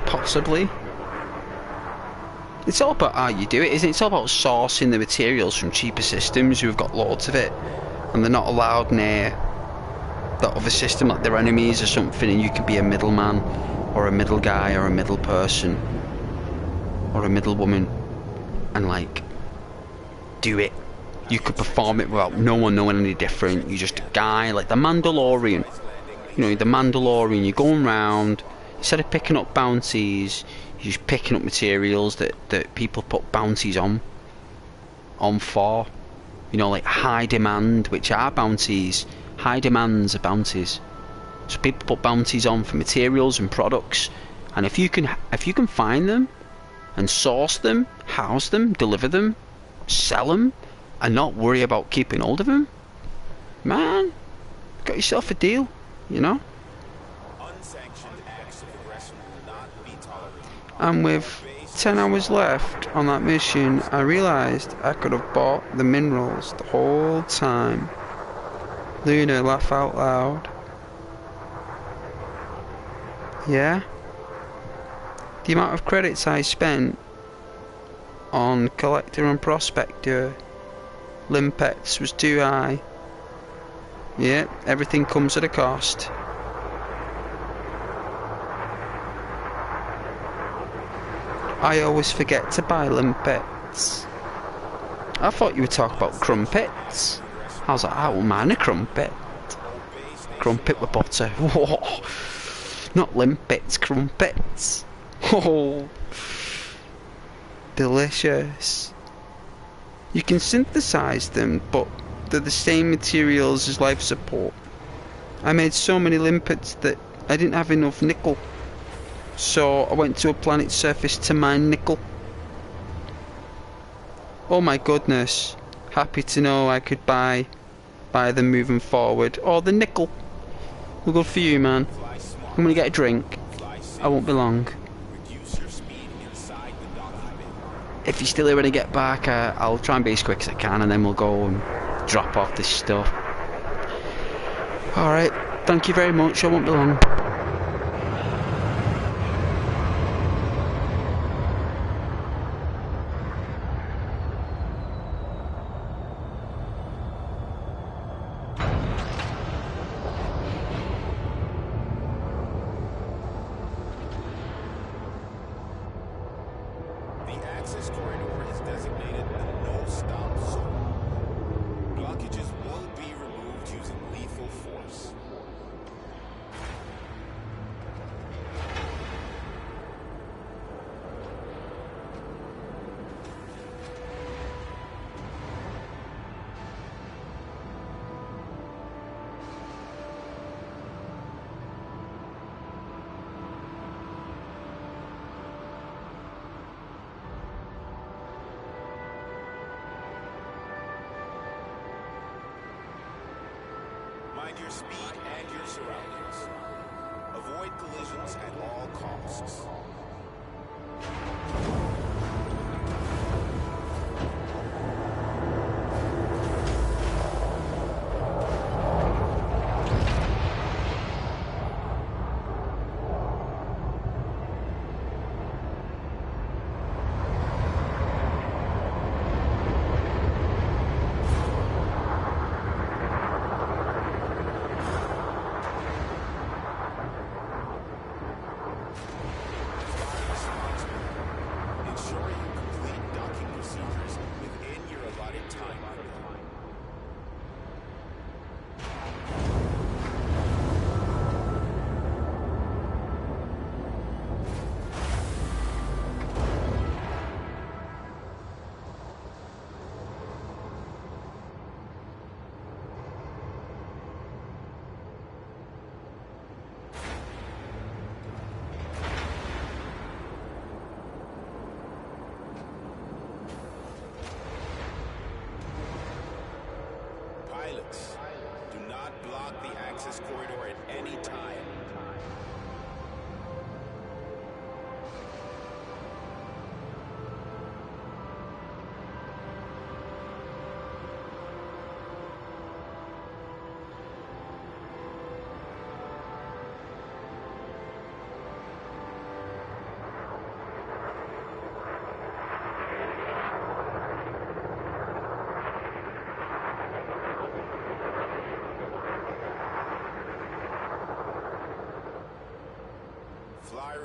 Possibly. It's all about how you do it, isn't it? It's all about sourcing the materials from cheaper systems who've got loads of it, and they're not allowed near that other system, like their enemies or something, and you can be a middleman, or a middle guy, or a middle person, or a middle woman, and like do it. You could perform it without no one knowing any different. You're just a guy, like the Mandalorian. You know, the Mandalorian, you're going round, instead of picking up bounties, you're just picking up materials that people put bounties on for. You know, like high demand, which are bounties. High demands are bounties. So people put bounties on for materials and products, and if you can find them and source them, house them, deliver them, sell them, and not worry about keeping hold of them, man, got yourself a deal, you know. Unsanctioned acts of aggression will not be tolerated. And with 10 hours left on that mission, I realised I could have bought the minerals the whole time. Luna, laugh out loud. Yeah? The amount of credits I spent on Collector and Prospector limpets was too high. Yeah, everything comes at a cost. I always forget to buy limpets. I thought you were talking about crumpets. I was like, I won't mind a crumpet. Crumpet with butter. Whoa. Not limpets, crumpets. Oh, delicious. You can synthesize them, but they're the same materials as life support. I made so many limpets that I didn't have enough nickel, so I went to a planet's surface to mine nickel. Oh my goodness, happy to know I could buy them moving forward. Oh, the nickel. Well, good for you, man. I'm gonna get a drink. I won't be long. Reduce your speed inside the docking bay. If you're still here when I get back, I'll try and be as quick as I can, and then we'll go and drop off this stuff. Alright, thank you very much, I won't be long. The access corridor is designated a no-stop zone. Blockages will be removed using lethal force. Mind your speed and your surroundings. Avoid collisions at all costs.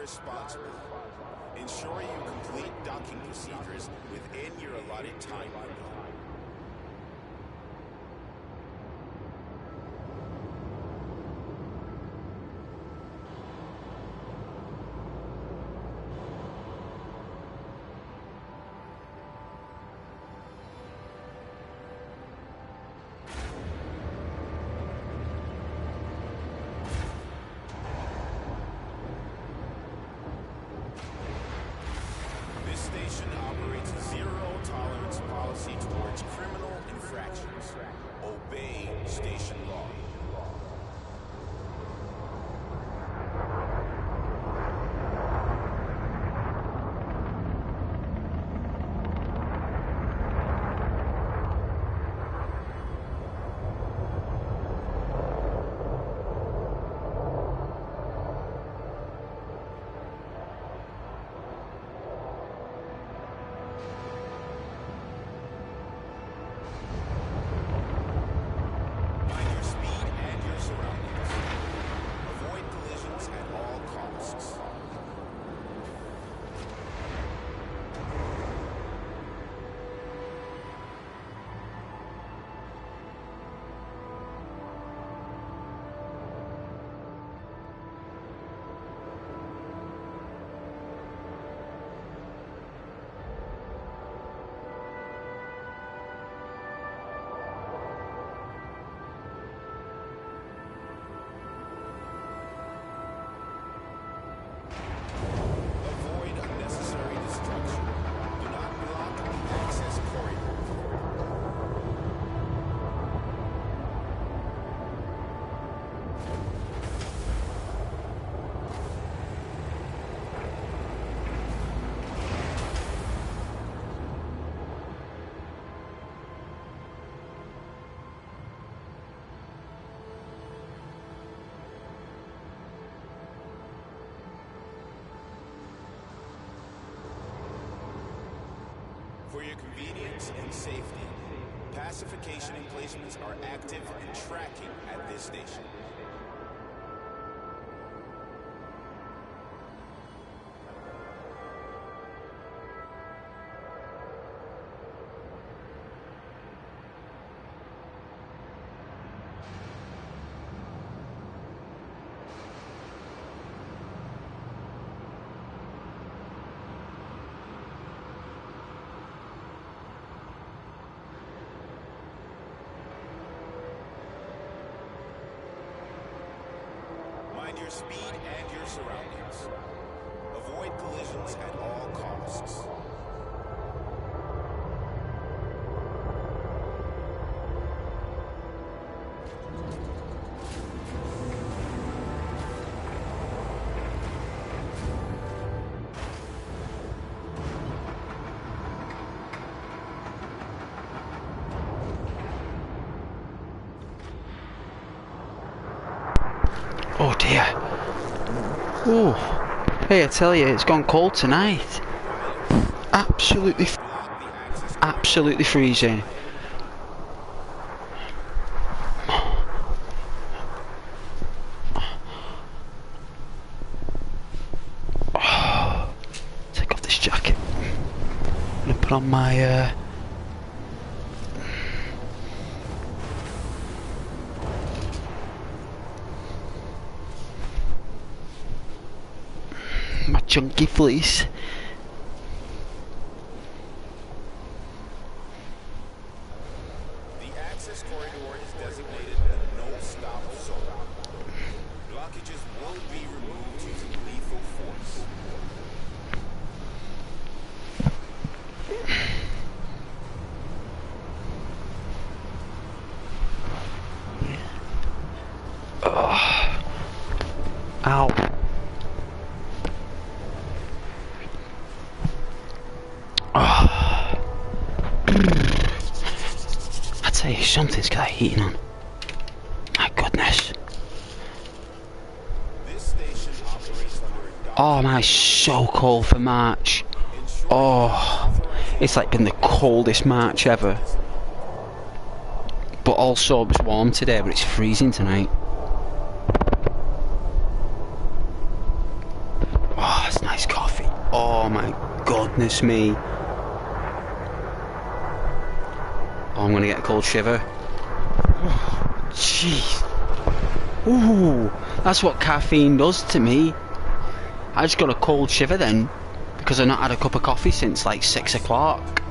irresponsible. Ensure you complete docking procedures within your allotted time window. This station operates a zero-tolerance policy towards criminal infractions. Obey station law. Mind your speed and your surroundings. Avoid collisions at all costs. Avoid unnecessary destruction. Do not block the access corridor. For your convenience and safety, pacification emplacements are active and tracking at this station. Mind your speed and your surroundings. Avoid collisions at all costs. Oh dear. Oh, hey, I tell you, it's gone cold tonight. Absolutely, absolutely freezing. Oh, take off this jacket. I'm gonna put on my my chunky fleece. The access corridor is designated a no-stop zone. Blockages will be removed using lethal force. Ow. Oh. I'd say something's got heating on. My goodness. This station operates under a dock. Oh, my, so cold for March. Oh, it's like been the coldest March ever. But also it was warm today, but it's freezing tonight. Oh. Oh my goodness me. Oh, I'm gonna get a cold shiver. Jeez. Ooh, that's what caffeine does to me. I just got a cold shiver then, because I've not had a cup of coffee since like 6 o'clock.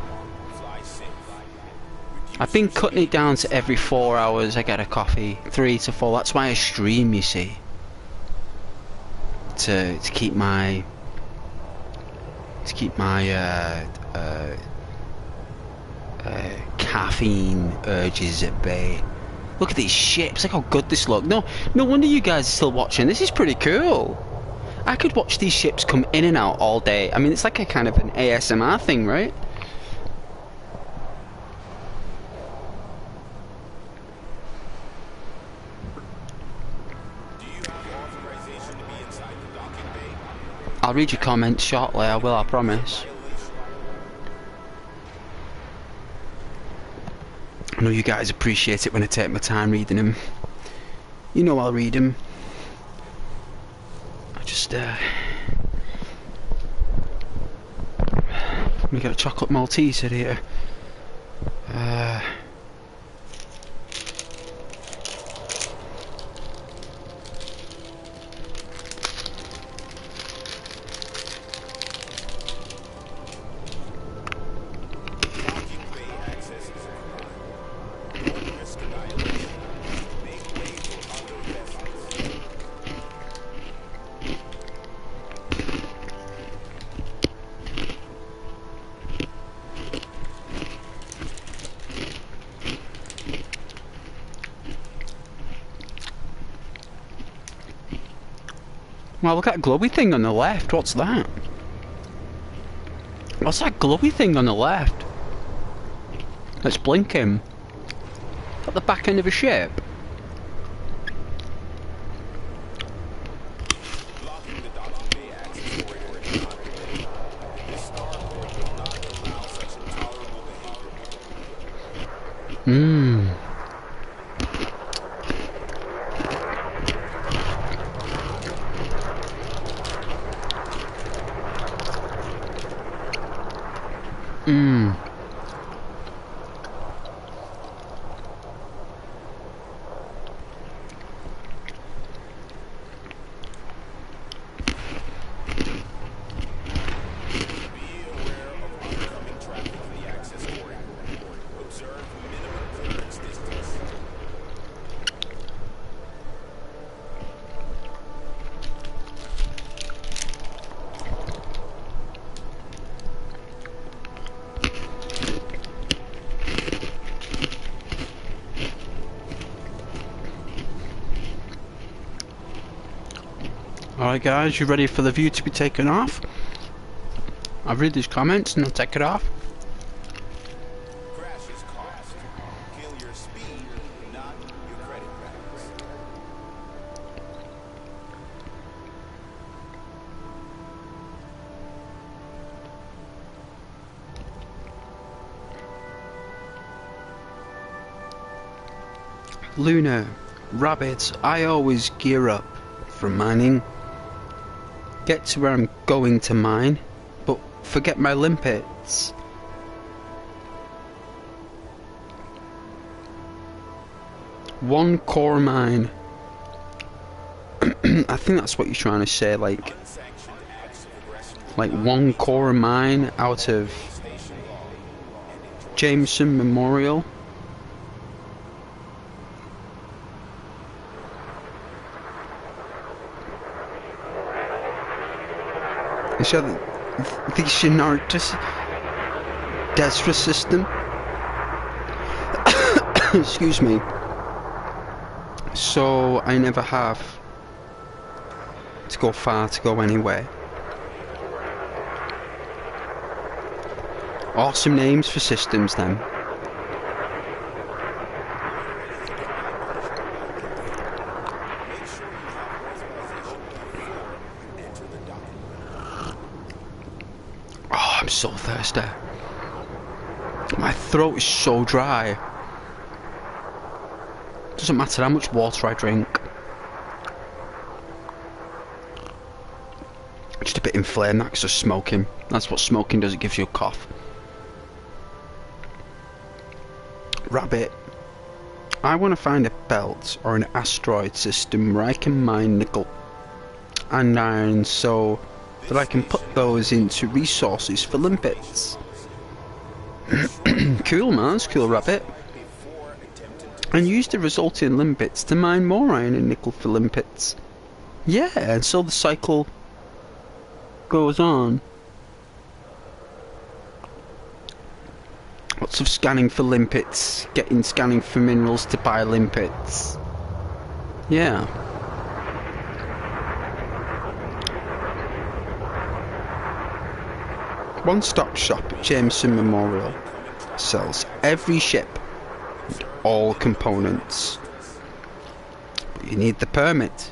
I've been cutting it down to every 4 hours I get a coffee, 3 to 4. That's why I stream, you see, to keep my caffeine urges at bay. Look at these ships, look how good this looks. No wonder you guys are still watching. This is pretty cool. I could watch these ships come in and out all day. I mean, it's like a kind of an ASMR thing, right? I'll read your comments shortly, I will, I promise. I know you guys appreciate it when I take my time reading them. You know I'll read them. I just, we got a chocolate Maltese in here. Well, look at that glowy thing on the left. What's that? What's that glowy thing on the left? That's blinking. Is that the back end of a ship? Mmm. Mmm. Alright guys, you ready for the view to be taken off? I'll read these comments and I'll take it off. Crashes cost. Kill your speed, not your credit cards. Luna, rabbits, I always gear up for mining. Get to where I'm going to mine, but forget my limpets. One core mine. I think that's what you're trying to say, like one core mine out of Jameson Memorial. Is that the Shinartis Desra system? Excuse me. So I never have to go far to go anywhere. Awesome names for systems then. I'm so thirsty. My throat is so dry. Doesn't matter how much water I drink. just a bit inflamed. That's just smoking. That's what smoking does. It gives you a cough. Rabbit. I want to find a belt or an asteroid system where I can mine nickel and iron so that I can put those into resources for limpets. Cool, man. That's cool, Rabbit. And use the resulting limpets to mine more iron and nickel for limpets. Yeah, and so the cycle goes on. Lots of scanning for limpets, scanning for minerals to buy limpets. Yeah. One-stop shop at Jameson Memorial sells every ship and all components. But you need the permit.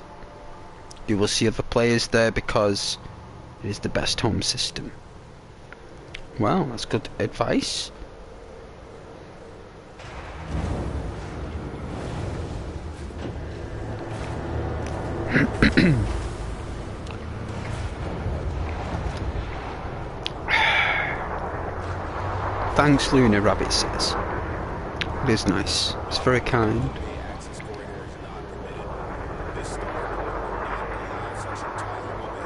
You will see other players there because it is the best home system. Well, that's good advice. Thanks, Luna, Rabbit says. It is nice. It's very kind. Access corridors not permitted. This star will not allow such intolerable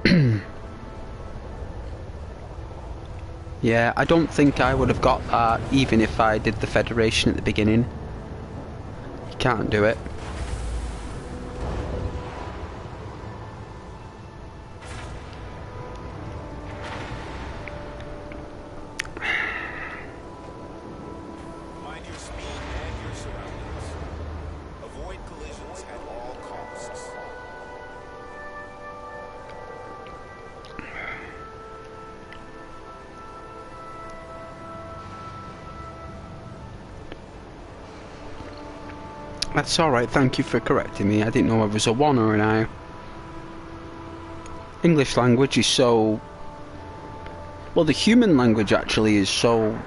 behavior. Yeah, I don't think I would have got that even if I did the Federation at the beginning. You can't do it. Mind your speed and your surroundings. Avoid collisions at all costs. That's alright, thank you for correcting me. I didn't know it was a 1 or an I. English language is so... Well, the human language actually is so...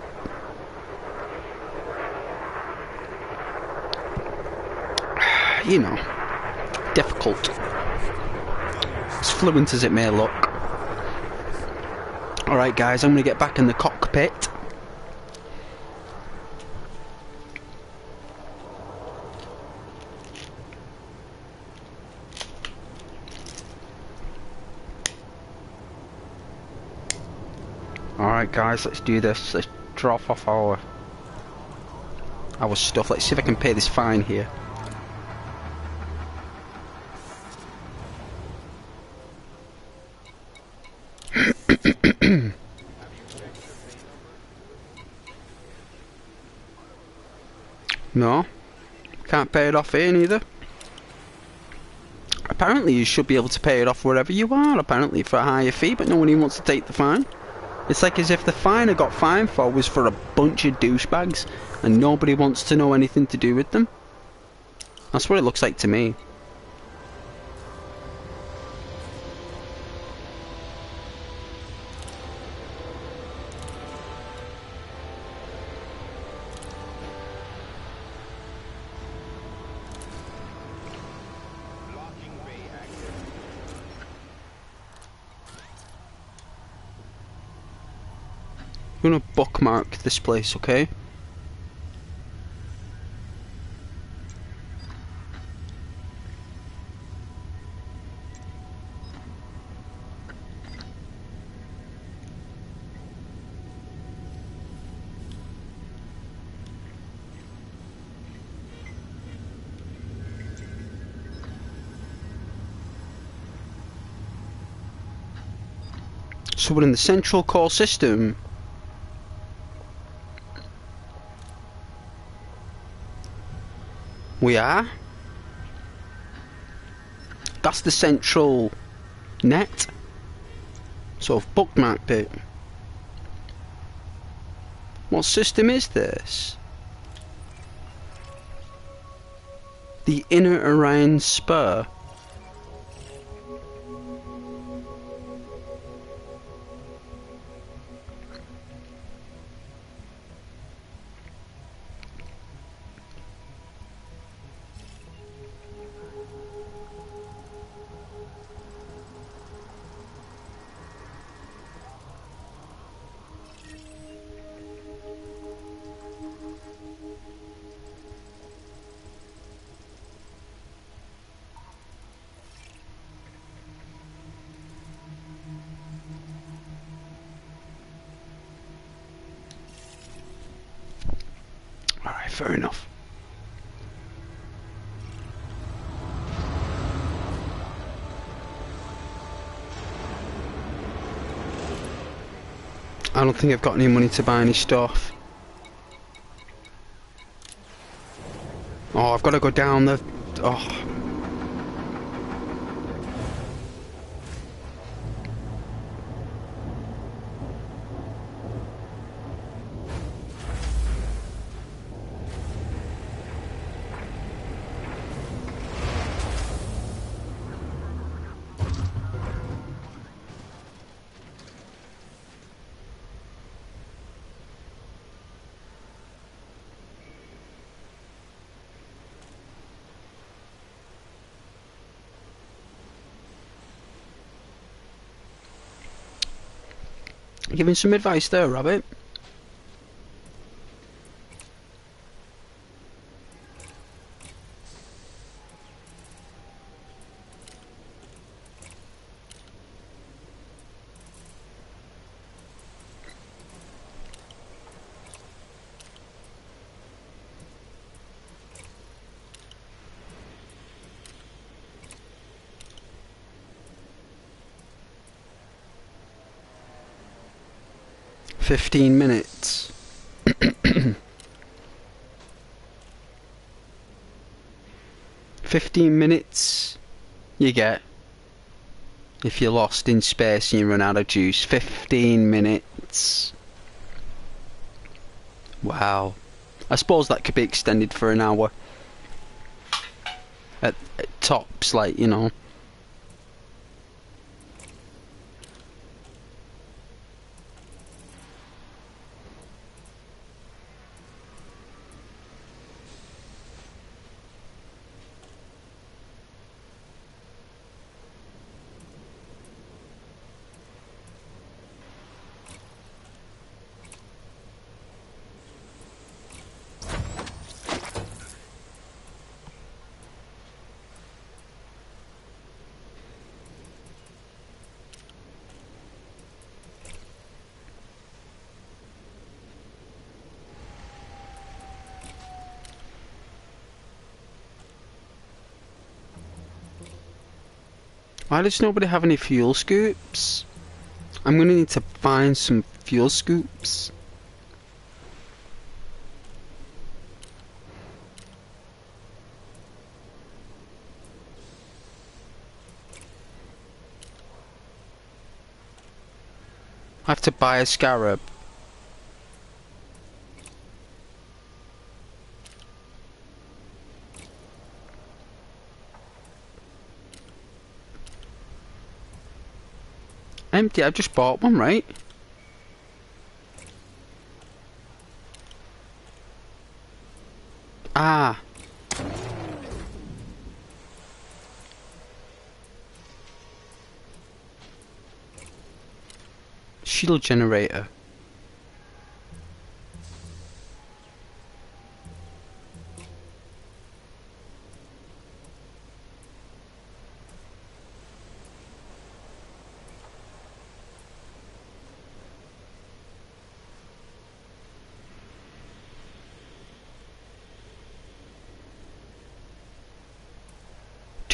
You know, difficult. As fluent as it may look. Alright guys, I'm going to get back in the cockpit. Alright guys, let's do this. Let's drop off our stuff. Let's see if I can pay this fine here. No, can't pay it off here neither. Apparently you should be able to pay it off wherever you are, apparently for a higher fee, but no one even wants to take the fine. It's like as if the fine I got fined for was for a bunch of douchebags and nobody wants to know anything to do with them. That's what it looks like to me. Locking bay active. I'm gonna bookmark this place, okay? So we're in the central core system. We are. That's the central net. So I've bookmarked it. What system is this? The Inner Orion Spur. fair enough. I don't think I've got any money to buy any stuff. Oh, I've got to go down the... Oh. Giving some advice there, Rabbit. $15. 15 minutes you get if you're lost in space and you run out of juice. 15 minutes. Wow. I suppose that could be extended for an hour. At tops, like, you know. Why does nobody have any fuel scoops? I'm gonna need to find some fuel scoops. I have to buy a scarab. Empty, I just bought one, right? Ah. Shield generator.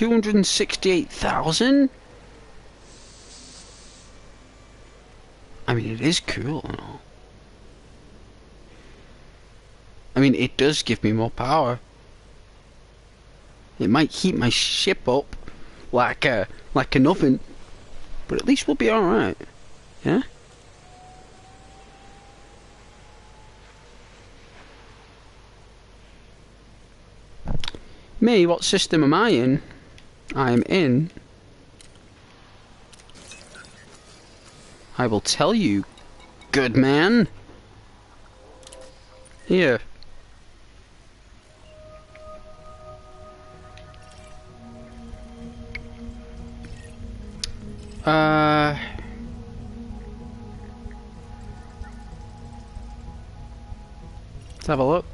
$268,000? I mean, it is cool and all. I mean, it does give me more power. It might heat my ship up like an oven, but at least we'll be alright. Yeah? Me, what system am I in? I'm in. I will tell you, good man. Here. Let's have a look.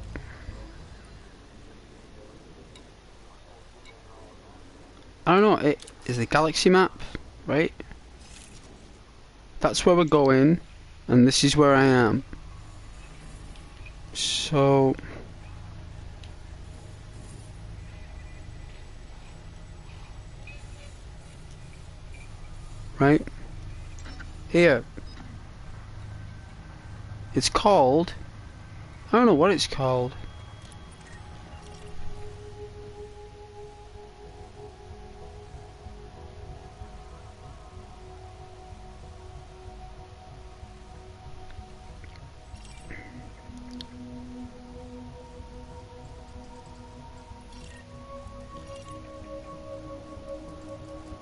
I don't know, it is the galaxy map, right? That's where we're going, and this is where I am. So right? Here. It's called... I don't know what it's called.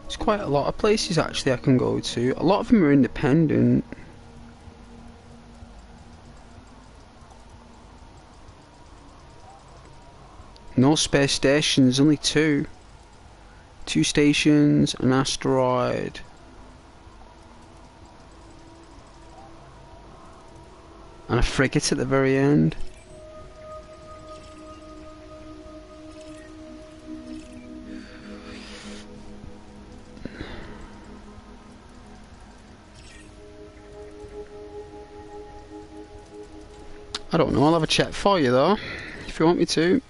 There's quite a lot of places actually I can go to. A lot of them are independent. No space stations, only two. 2 stations, an asteroid. And a frigate at the very end. I don't know, I'll have a check for you though, if you want me to.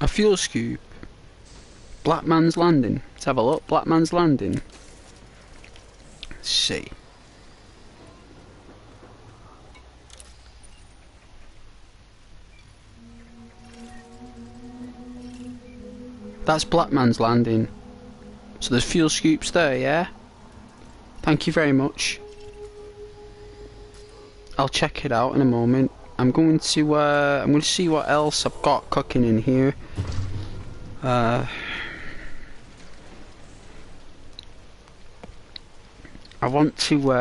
A fuel scoop. Black Man's Landing. Let's have a look. Black Man's Landing. Let's see. That's Black Man's Landing. So there's fuel scoops there, yeah? Thank you very much. I'll check it out in a moment. I'm going to see what else I've got cooking in here. I want to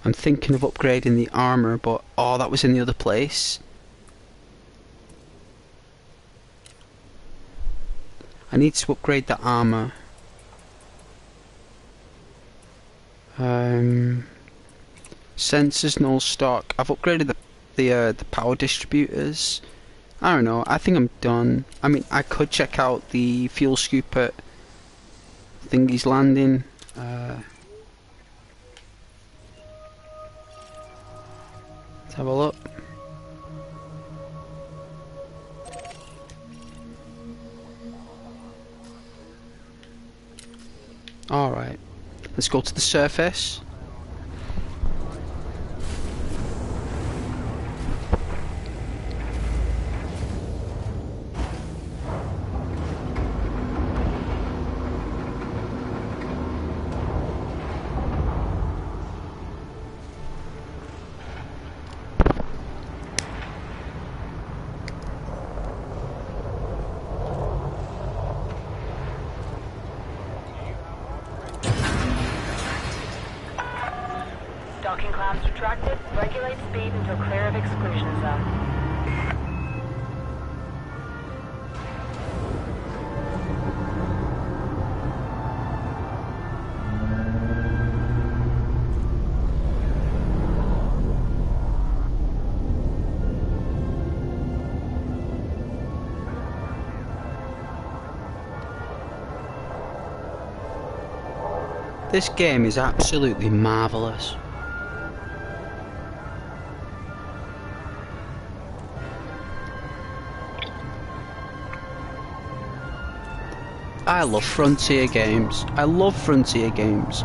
I'm thinking of upgrading the armor, but oh, that was in the other place. I need to upgrade the armor. Sensors, no stock. I've upgraded the power distributors. I don't know. I think I'm done. I mean, I could check out the fuel scoop at Thingy's Landing. Let's have a look. Alright, let's go to the surface. Docking clamps retracted. Regulate speed until clear of exclusion zone. This game is absolutely marvellous. I love Frontier games. I love Frontier games.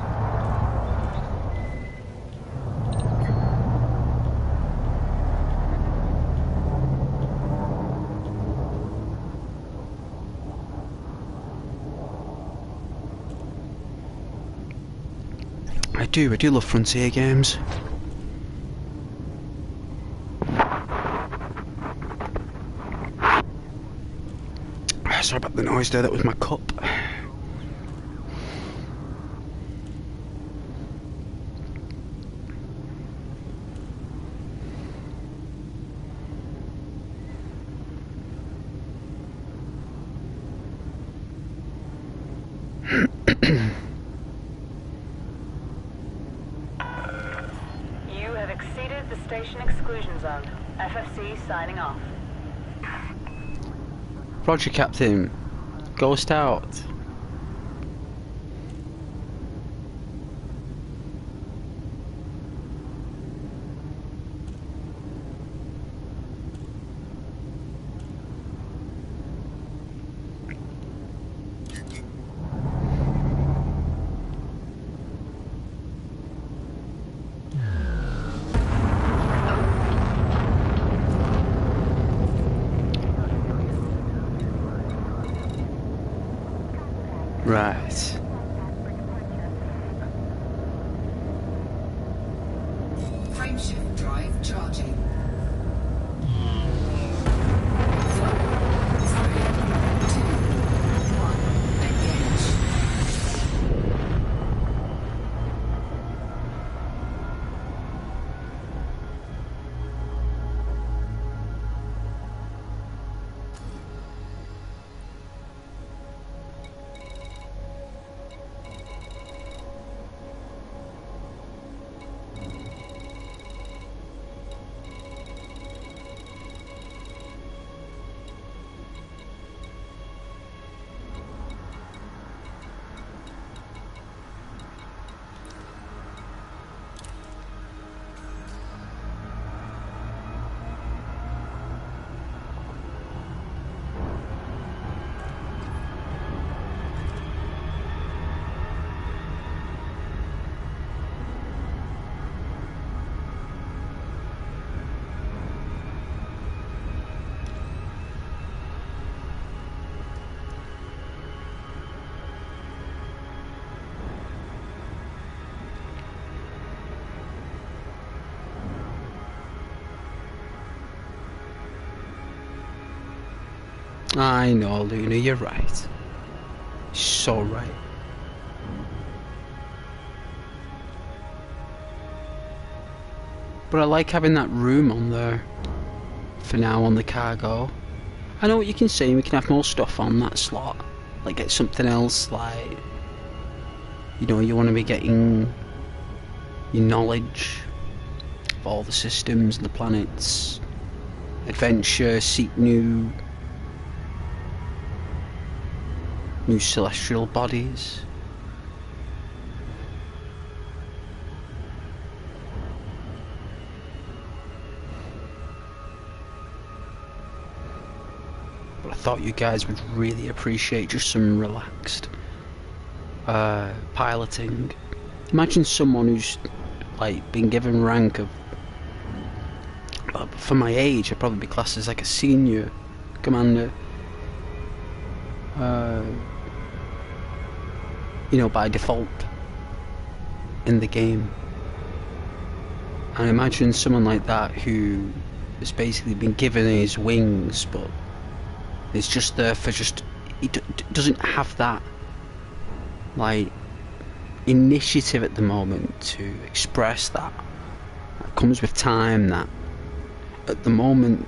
do love Frontier games. Sorry about the noise there, that was my cup. You have exceeded the station exclusion zone. FFC signing off. Roger, Captain. Ghost out. Right. Frameshift drive charging. 4, 3, 2, 1, engage. I know, Luna, you're right. So right. But I like having that room on there for now on the cargo. I know what you can say, we can have more stuff on that slot. Like get something else, like, you know, you want to be getting your knowledge of all the systems and the planets. Adventure, seek new celestial bodies. But I thought you guys would really appreciate just some relaxed piloting. Imagine someone who's like been given rank of, for my age, I'd probably be classed as like a senior commander. You know, by default in the game. And imagine someone like that who has basically been given his wings, but is just there for just, he doesn't have that like initiative at the moment to express that. That comes with time. That at the moment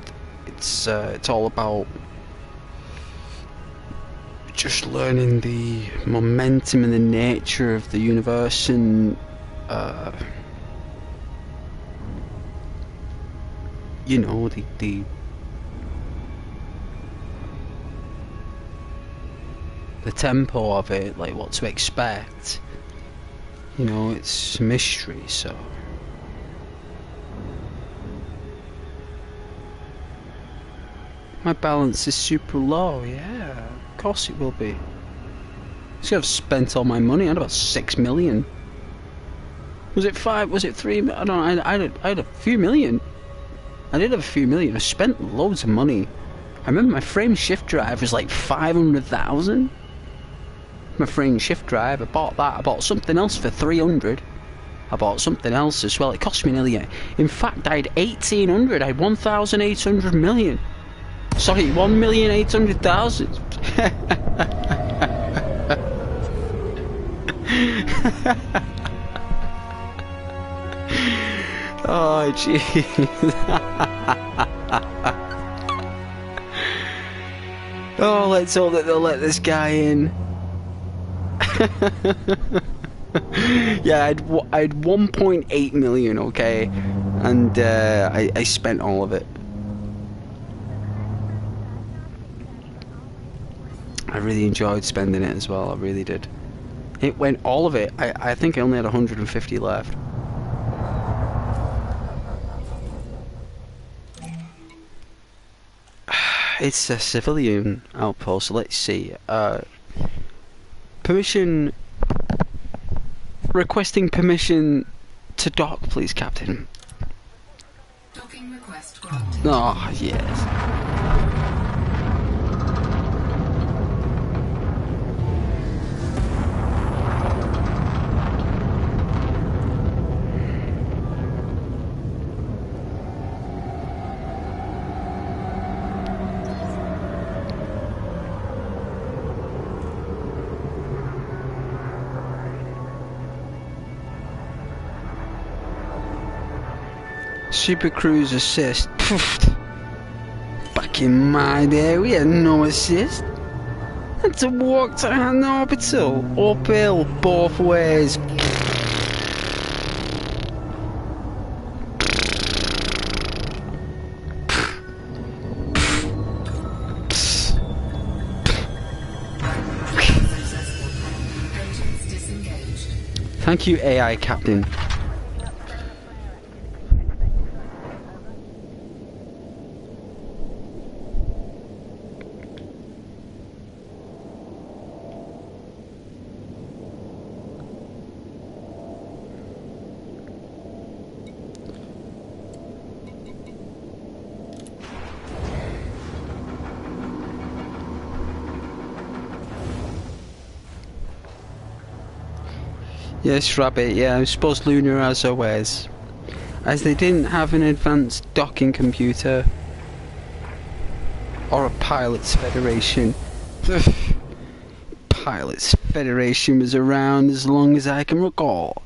it's all about just learning the momentum and the nature of the universe, and you know, the tempo of it, like what to expect. You know, it's a mystery, so my balance is super low. Yeah, of course it will be. See, I've spent all my money. I had about 6 million. Was it 5? Was it 3? I don't know. I had a few million. I did have a few million. I spent loads of money. I remember my frame shift drive was like 500,000. My frame shift drive. I bought that. I bought something else for 300. I bought something else as well. It cost me nearly... In fact, I had 1,800. I had 1,800 million. Sorry, 1,800,000. Oh, jeez. Oh, let's hope that they'll let this guy in. Yeah, I had 1.8 million, okay, and I spent all of it. I really enjoyed spending it as well. I really did. It went all of it. I think I only had 150 left. It's a civilian outpost. Let's see. Permission. Requesting permission to dock, please, Captain. Docking request granted. Oh, yes. Super Cruise assist. Back in my day, we had no assist. Had to walk to an orbital, uphill, both ways. Engines disengaged. Thank you, AI Captain. Yes, Rabbit, yeah, I suppose Lunar as always. As they didn't have an advanced docking computer or a Pilots Federation. Pilots Federation was around as long as I can recall.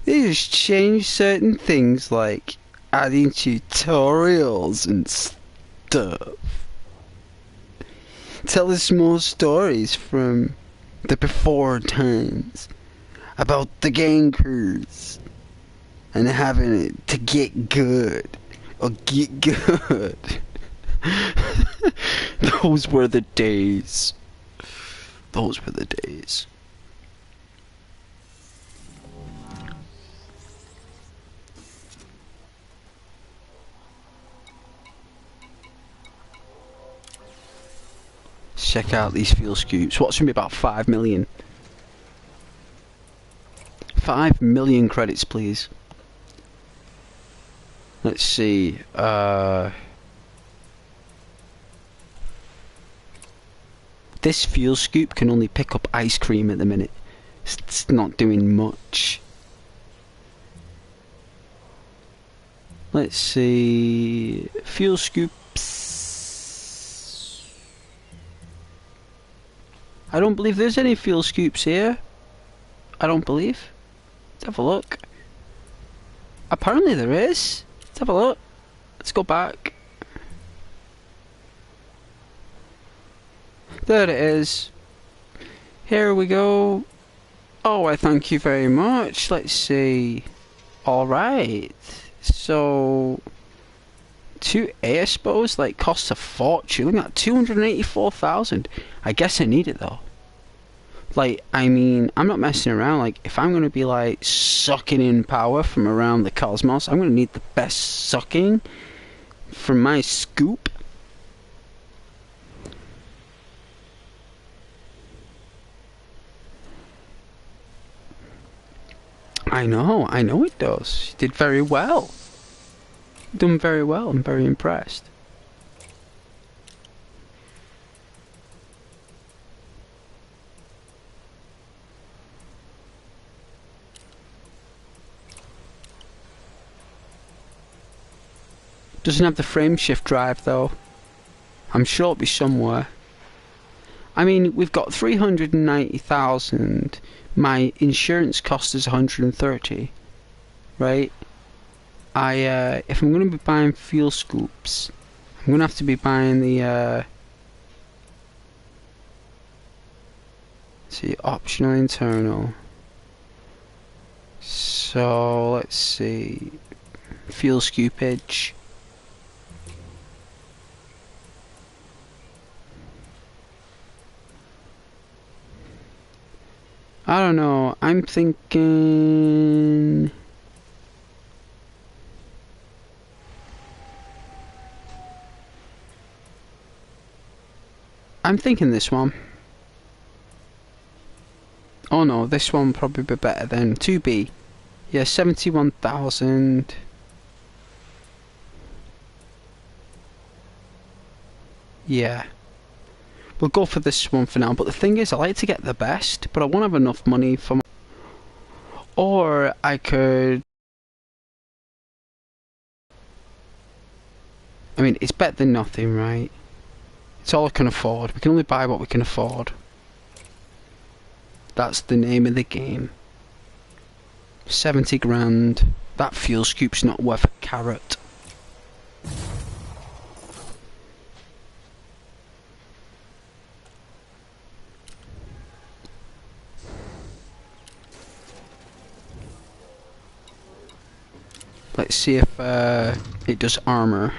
They just changed certain things like adding tutorials and stuff. Tell us more stories from the before times about the gang crews and having it to get good or get good. Those were the days. Those were the days. Check out these fuel scoops. What's going to be about 5 million? 5 million credits, please. Let's see. This fuel scoop can only pick up ice cream at the minute. It's not doing much. Let's see. Fuel scoops. I don't believe there's any fuel scoops here. I don't believe. Let's have a look. Apparently there is. Let's have a look. Let's go back. There it is. Here we go. Oh, I thank you very much. Let's see. Alright. So 2 airspots like costs a fortune. Look at that, 284,000. I guess I need it though. Like, I mean, I'm not messing around. Like, if I'm gonna be like sucking in power from around the cosmos, I'm gonna need the best sucking from my scoop. I know it does. You did very well. Done very well. I'm very impressed. Doesn't have the frame shift drive though. I'm sure it'll be somewhere. I mean, we've got 390,000. My insurance cost is 130, right? If I'm going to be buying fuel scoops, I'm going to have to be buying the, see, optional internal. So, let's see, fuel scoopage. I don't know, I'm thinking... this one. Oh no, this one would probably be better than 2B. Yeah, 71,000. Yeah. We'll go for this one for now, but the thing is, I like to get the best, but I won't have enough money for my... Or I could... I mean, it's better than nothing, right? It's all I can afford. We can only buy what we can afford. That's the name of the game. 70 grand. That fuel scoop's not worth a carrot. Let's see if it does armor.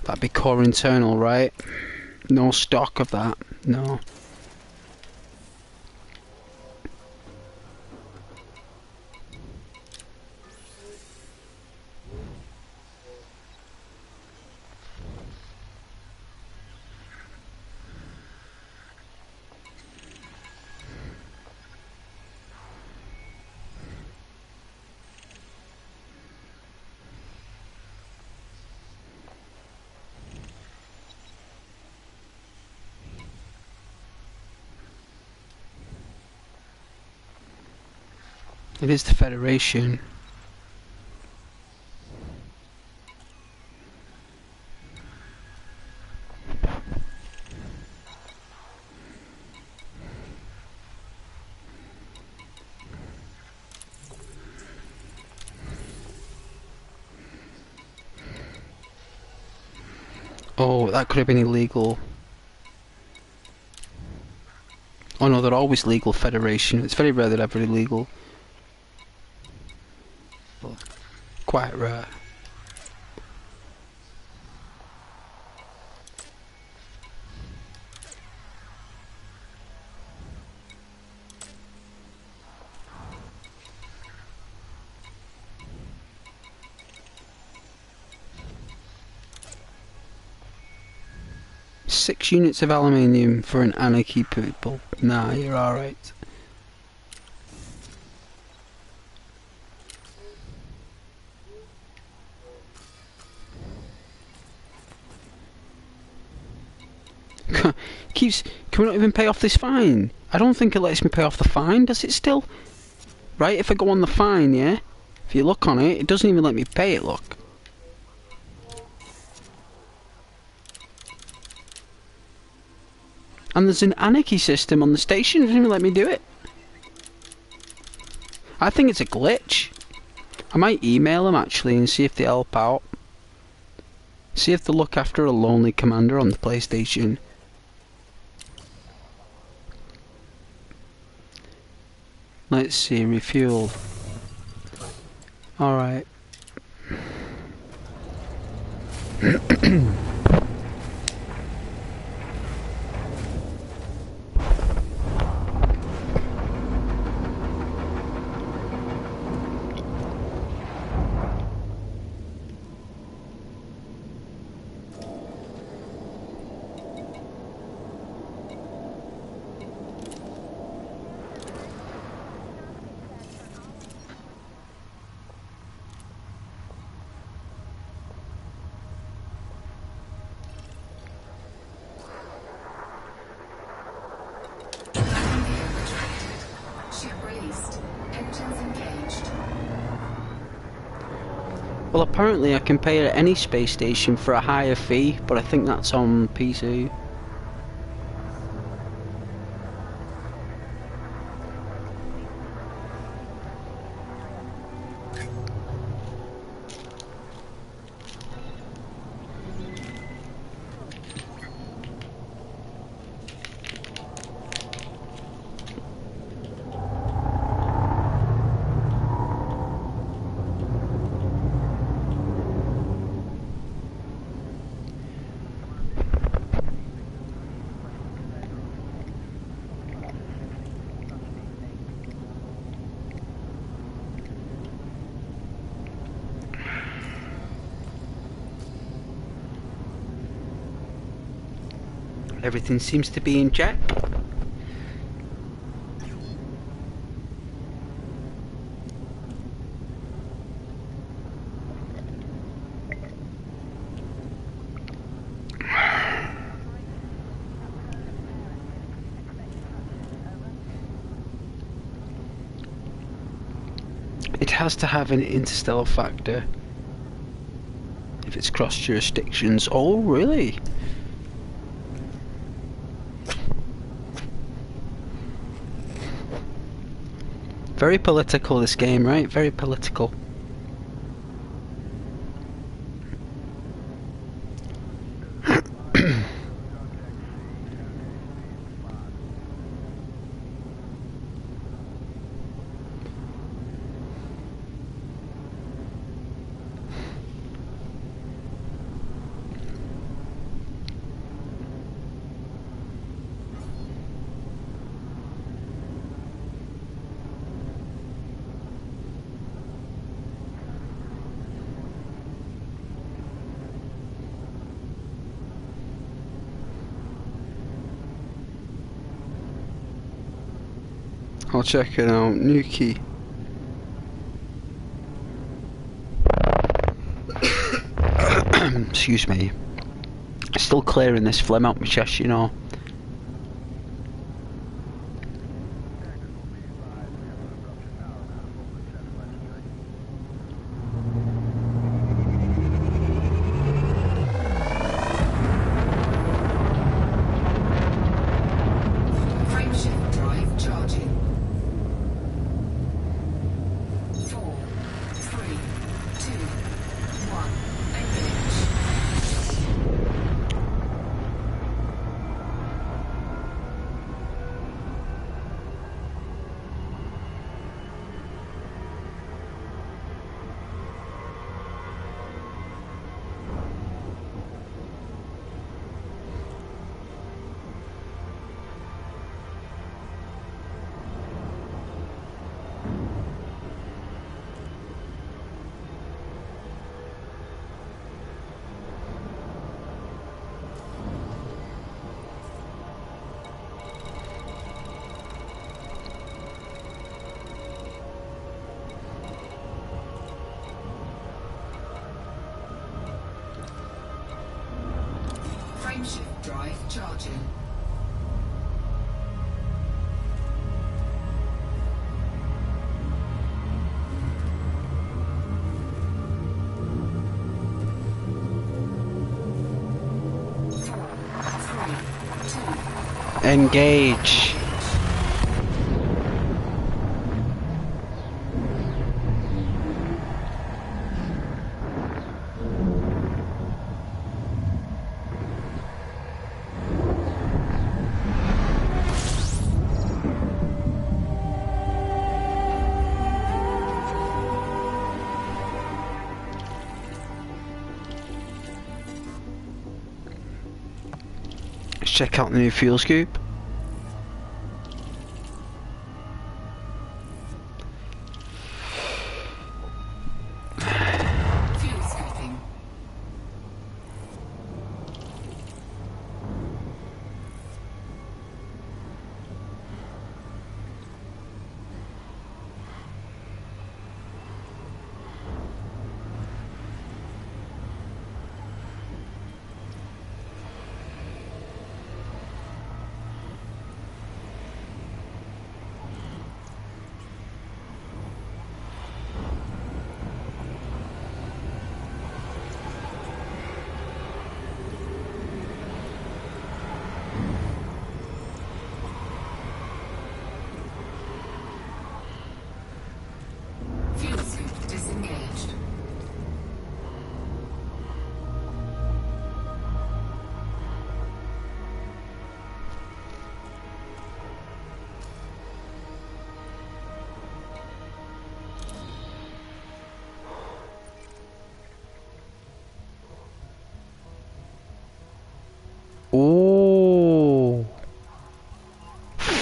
That'd be core internal, right? No stock of that. No. It is the Federation. Oh, that could have been illegal. Oh no, they're always legal, Federation. It's very rare they're ever illegal. Quite rare. Six units of aluminium for an anarchy people. Nah, you're alright. Keeps... Can we not even pay off this fine? I don't think it lets me pay off the fine, does it still? Right, if I go on the fine, yeah? If you look on it, it doesn't even let me pay it, look. And there's an anarchy system on the station, it doesn't even let me do it. I think it's a glitch. I might email them actually and see if they help out. See if they look after a lonely commander on the PlayStation. Let's see, refuel. Alright. Well, apparently I can pay at any space station for a higher fee, but I think that's on PC. Everything seems to be in check. It has to have an interstellar factor if it's cross jurisdictions. Oh, really? Very political, this game, right? Very political. I'll check it out. New key. Excuse me. Still clearing this phlegm out my chest, you know. Frameshift drive charging. 4, 3, 2, 1. Engage. Frameshift drive charging. Engage. Let's check out the new fuel scoop. Fuel scooping.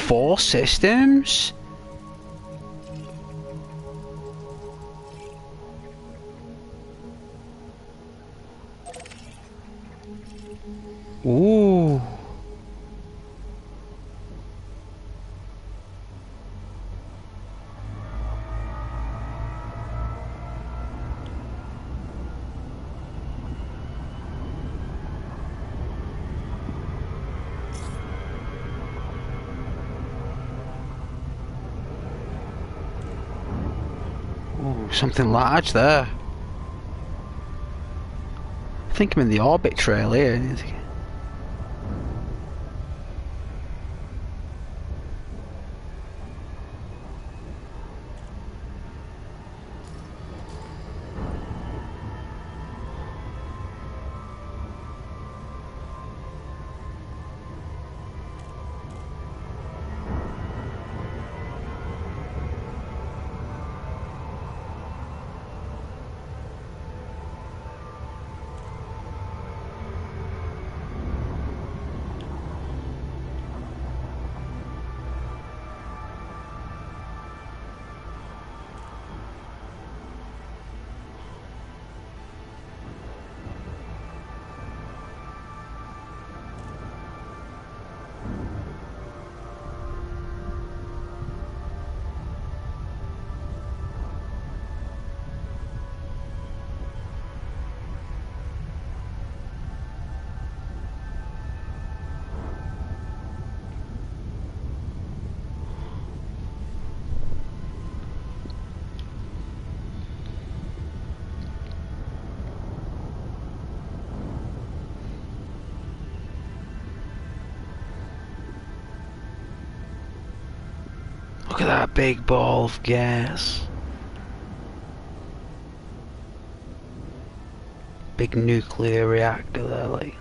4 systems? Ooh. Ooh, something large there. I think I'm in the orbit trail here. Look at that big ball of gas. Big nuclear reactor there, like.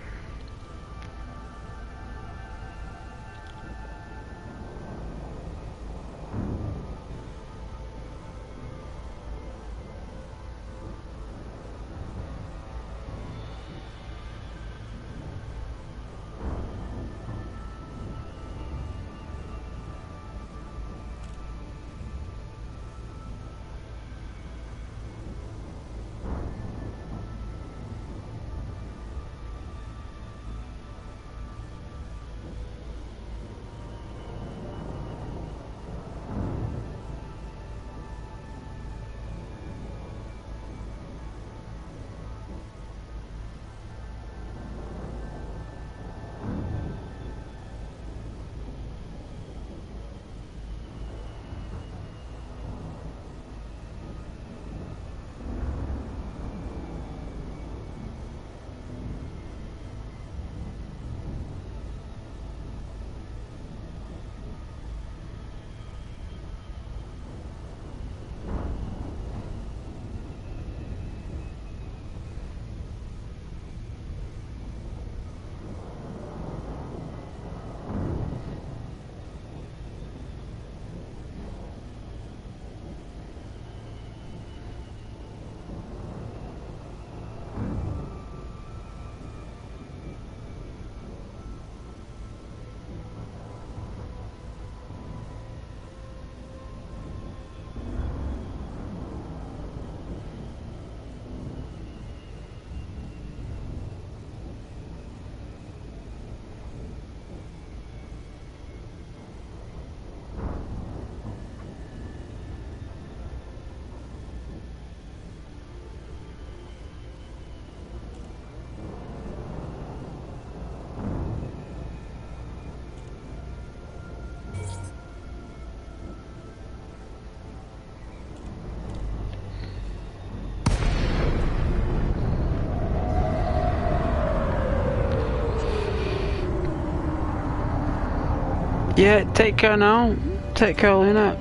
Yeah, take care now. Take care, Lena.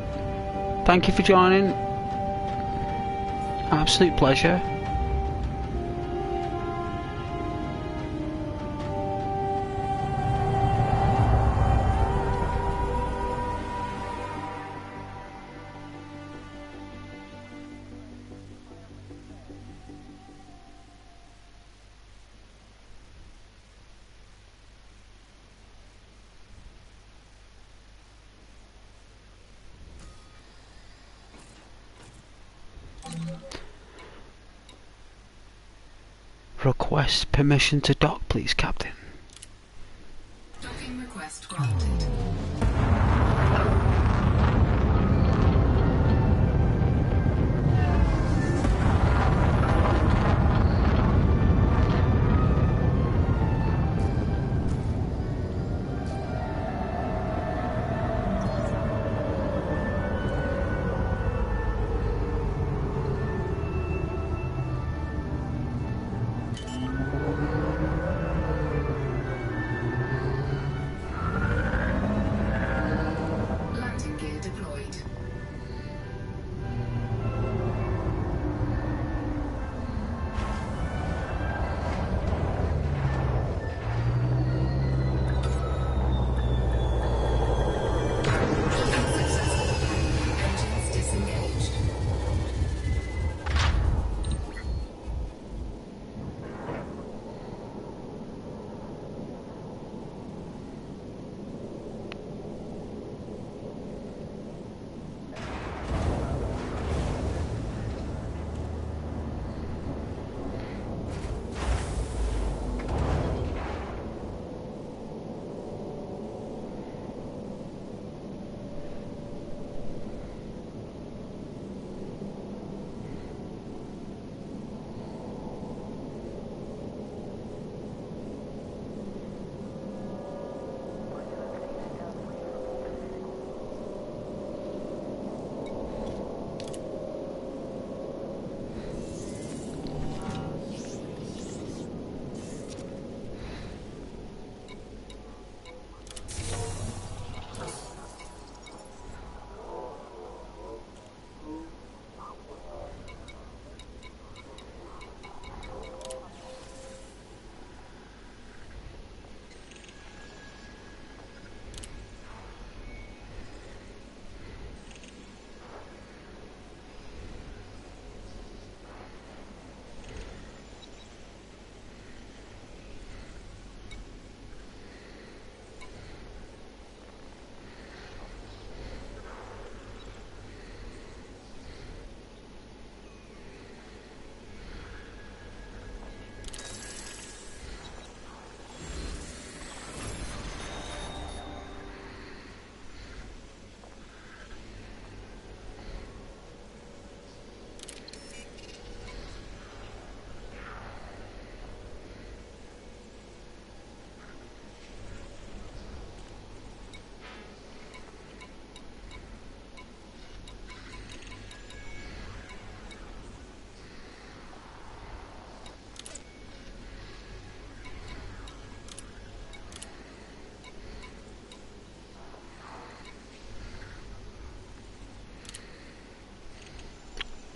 Thank you for joining. Absolute pleasure. Request permission to dock, please, Captain. Docking request granted. Landing gear deployed. Engines disengaged.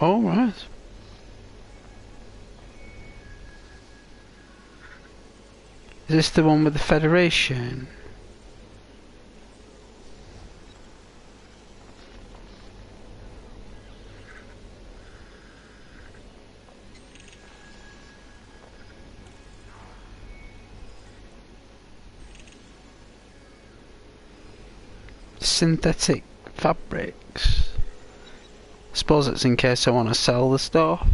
All right. Is this the one with the Federation? Synthetic fabrics. Suppose it's in case I want to sell the stuff.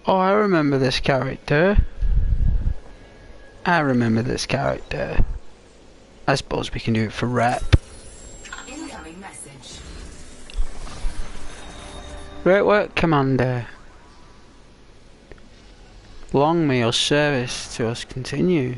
Oh, I remember this character. I remember this character. I suppose we can do it for rep. Incoming message. Great work, Commander. Long may your service to us continue.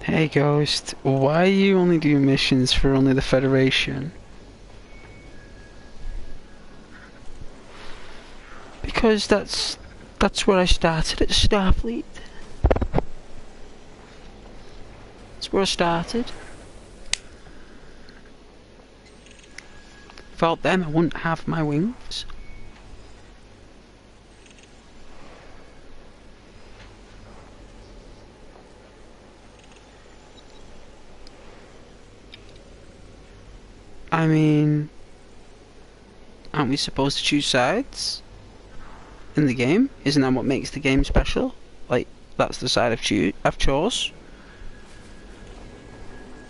Hey Ghost, why you only do missions for only the Federation? Because that's where I started at Starfleet. That's where I started. Without them I wouldn't have my wings. I mean, aren't we supposed to choose sides in the game? Isn't that what makes the game special? Like, that's the side I've chose.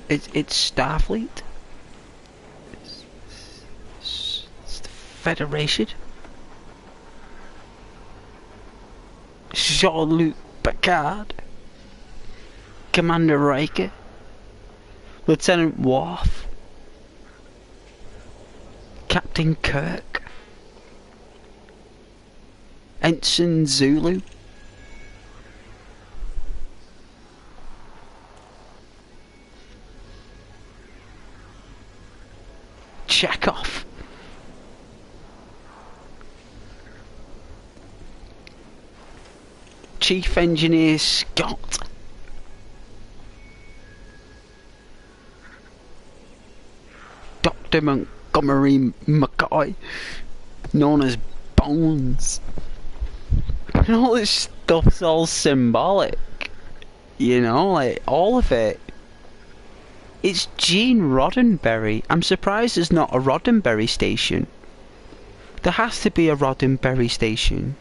It's Starfleet. It's the Federation. Jean-Luc Picard. Commander Riker. Lieutenant Worf. Captain Kirk. Ensign Zulu. Chekhov. Chief Engineer Scott. Dr. Montgomery McCoy, known as Bones. And all this stuff's all symbolic. You know, like, all of it. It's Gene Roddenberry. I'm surprised there's not a Roddenberry station. There has to be a Roddenberry station.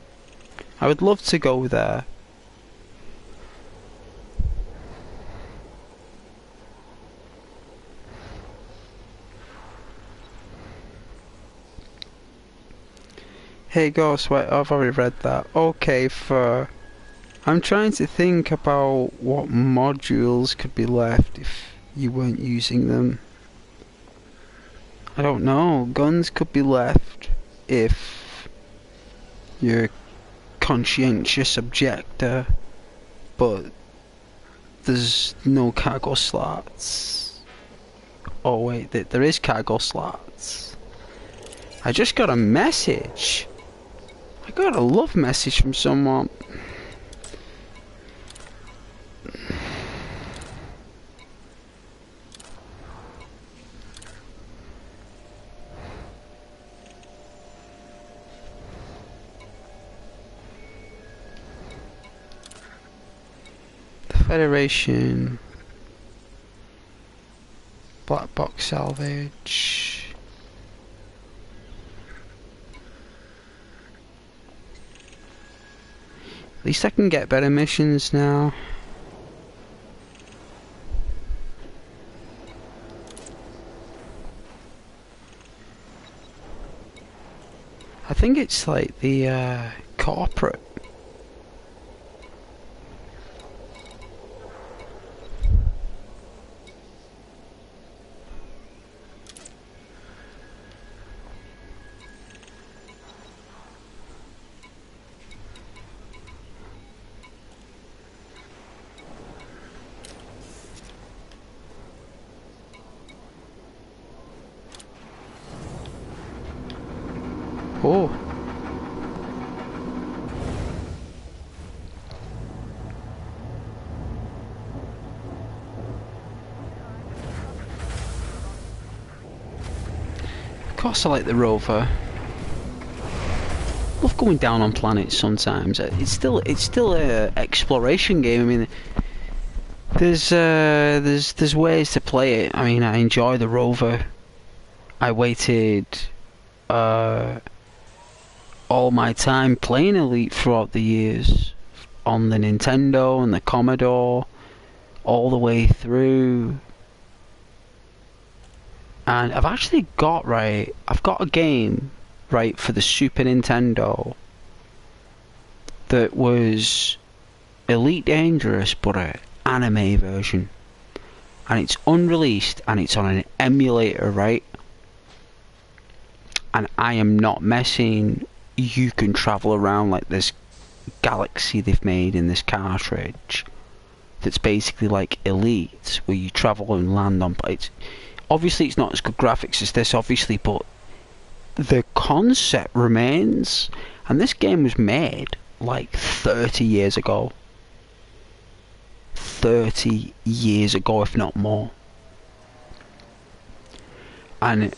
I would love to go there. Hey Ghost, wait, I've already read that. Okay, I'm trying to think about what modules could be left if you weren't using them. I don't know. Guns could be left if you're a conscientious objector, but there's no cargo slots. Oh wait, there is cargo slots. I just got a message. I got a love message from someone. The Federation. Black box salvage. At least I can get better missions now. I think it's like the corporate. Oh. Of course I like the rover. Love going down on planets sometimes. It's still a exploration game. I mean, there's ways to play it. I mean, I enjoy the rover. I waited all my time playing Elite throughout the years on the Nintendo and the Commodore, all the way through. And I've actually got I've got a game for the Super Nintendo that was Elite Dangerous, but an anime version, and it's unreleased and it's on an emulator, right? And I am not messing. You can travel around like this galaxy they've made in this cartridge that's basically like Elite, where you travel and land on planes. Obviously it's not as good graphics as this, obviously, but the concept remains. And this game was made like 30 years ago. 30 years ago, if not more. And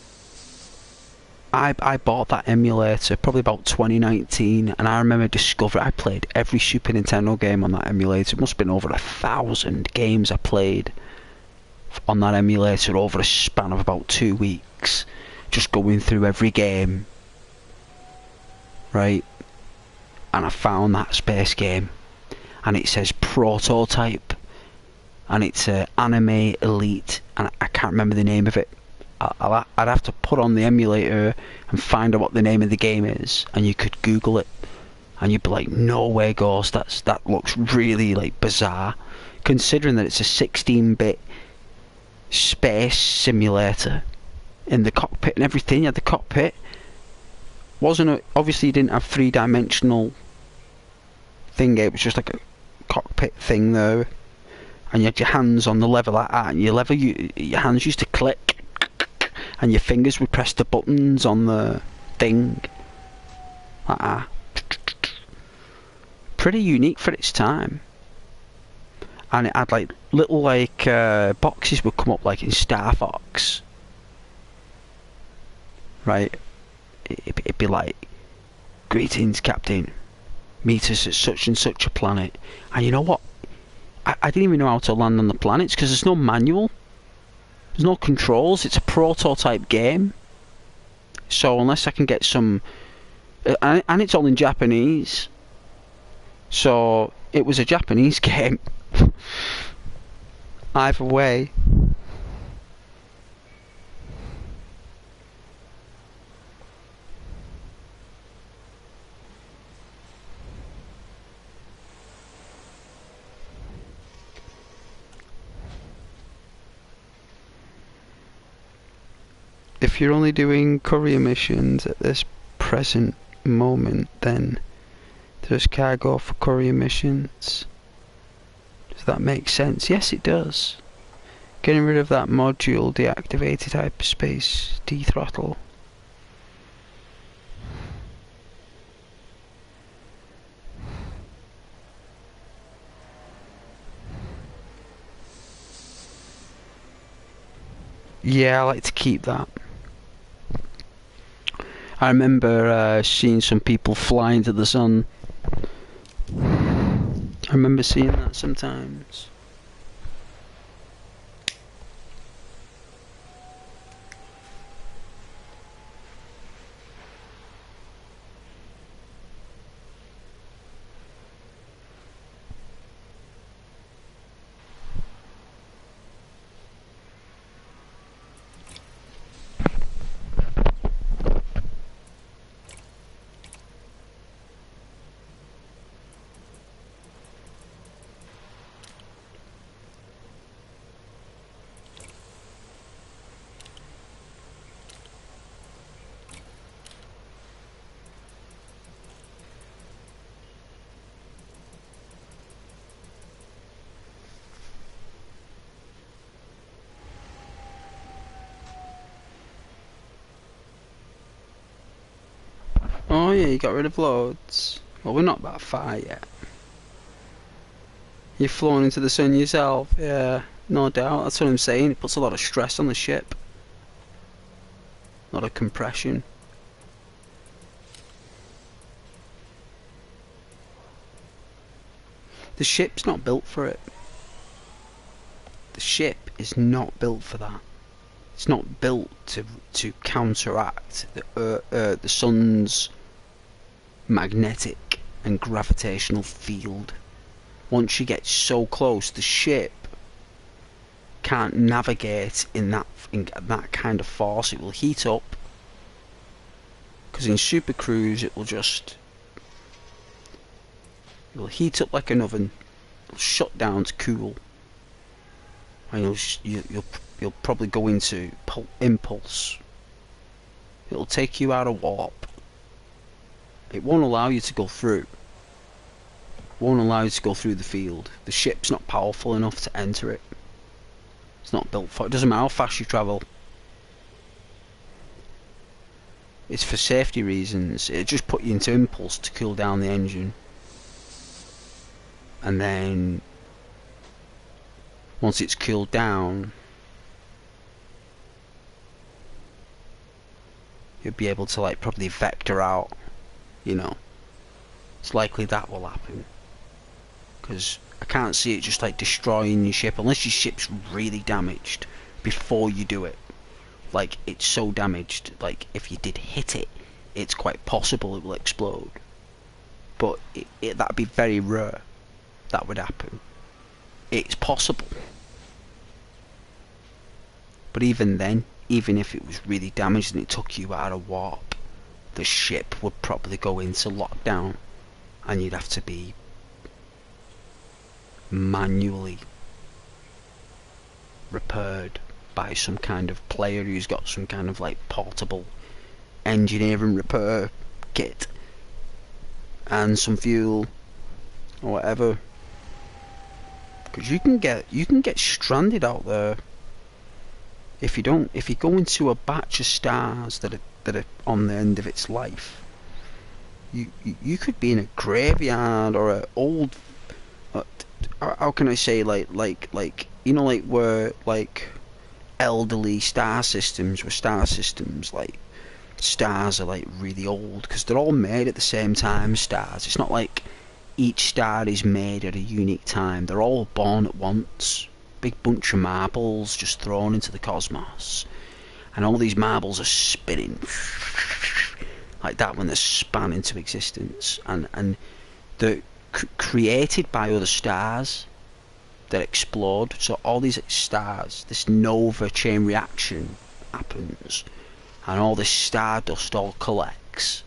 I bought that emulator probably about 2019, and I remember I played every Super Nintendo game on that emulator. It must have been over 1,000 games I played on that emulator over a span of about 2 weeks. weeks just going through every game, right? And I found that space game, and it says Prototype, and it's Anime Elite, and I can't remember the name of it. I'd have to put on the emulator and find out what the name of the game is, and you could Google it, and you'd be like, no way, Ghost, that looks really like bizarre, considering that it's a 16-bit space simulator in the cockpit and everything. You had the cockpit, obviously you didn't have three-dimensional thing, it was just like a cockpit thing though, and you had your hands on the lever like that, and your hands used to click, and your fingers would press the buttons on the thing like that. Pretty unique for its time. And it had like little like boxes would come up like in Star Fox, right? It'd be like, greetings Captain, meet us at such and such a planet. And you know what, I didn't even know how to land on the planets because there's no manual, there's no controls, it's a prototype game. So unless I can get some and it's all in Japanese, so it was a Japanese game. Either way, if you're only doing courier missions at this present moment, then there's cargo for courier missions. Does that make sense? Yes, it does. Getting rid of that module deactivated hyperspace dethrottle. Yeah, I like to keep that. I remember seeing some people fly into the sun. I remember seeing that sometimes. Oh yeah, you got rid of loads. Well, we're not that far yet. You've flown into the sun yourself, yeah, no doubt. That's what I'm saying. It puts a lot of stress on the ship. A lot of compression. The ship's not built for it. The ship is not built for that. It's not built to counteract the sun's magnetic and gravitational field. Once you get so close, the ship can't navigate in that kind of force. It will heat up, because in super cruise it will heat up like an oven. It'll shut down to cool, and you'll probably go into impulse. It'll take you out of warp. It won't allow you to go through. Won't allow you to go through the field. The ship's not powerful enough to enter it. It's not built for it. It doesn't matter how fast you travel. It's for safety reasons. It just put you into impulse to cool down the engine. And then once it's cooled down, you'll be able to like probably vector out, you know. It's likely that will happen, because I can't see it just like destroying your ship unless your ship's really damaged before you do it. Like, it's so damaged, like, if you did hit it, it's quite possible it will explode. But that'd be very rare that would happen. It's possible. But even then, even if it was really damaged and it took you out of warp, the ship would probably go into lockdown, and you'd have to be manually repaired by some kind of player who's got some kind of like portable engineering repair kit and some fuel or whatever. Because you can get stranded out there if you go into a batch of stars that are on the end of its life. You could be in a graveyard or an old how can I say, like you know, like where like elderly star systems, like stars are like really old because they're all made at the same time. Stars, it's not like each star is made at a unique time. They're all born at once. Big bunch of marbles just thrown into the cosmos, and all these marbles are spinning like that when they're spun into existence, and they're created by other stars that explode. So all these stars, this nova chain reaction happens, and all this stardust all collects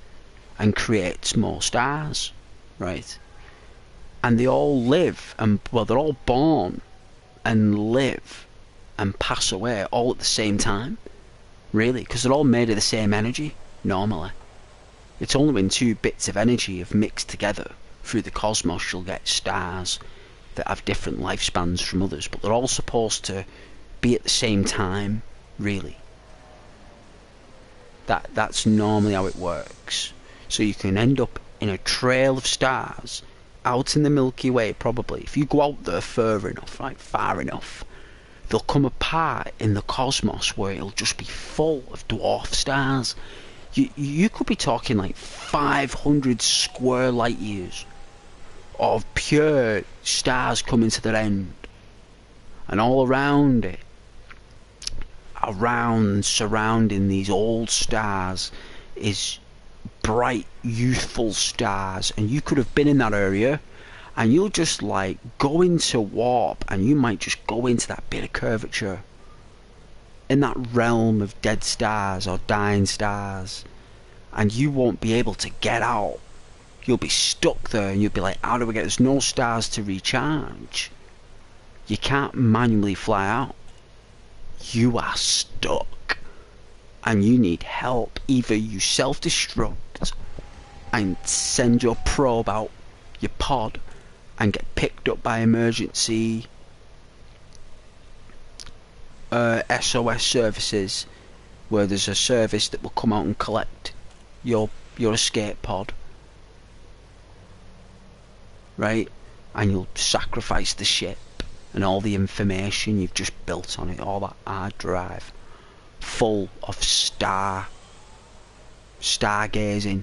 and creates more stars, right? And they all live, and well, they're all born and live and pass away all at the same time, really, because they're all made of the same energy. Normally, it's only when two bits of energy have mixed together through the cosmos you'll get stars that have different lifespans from others, but they're all supposed to be at the same time, really. That's normally how it works. So you can end up in a trail of stars out in the Milky Way, probably. If you go out there far enough, right, far enough, there'll come a part in the cosmos where it'll just be full of dwarf stars. You could be talking like 500 square light years of pure stars coming to their end, and all around it, surrounding these old stars, is bright, youthful stars, and you could have been in that area, and you'll just like go into warp, and you might just go into that bit of curvature in that realm of dead stars or dying stars, and you won't be able to get out. You'll be stuck there, and you'll be like, how do we get, there's no stars to recharge. You can't manually fly out. You are stuck, and you need help. Either you self-destruct and send your probe out, your pod, and get picked up by emergency SOS services, where there's a service that will come out and collect your escape pod, right? And you'll sacrifice the ship and all the information you've just built on it, all that hard drive full of stargazing.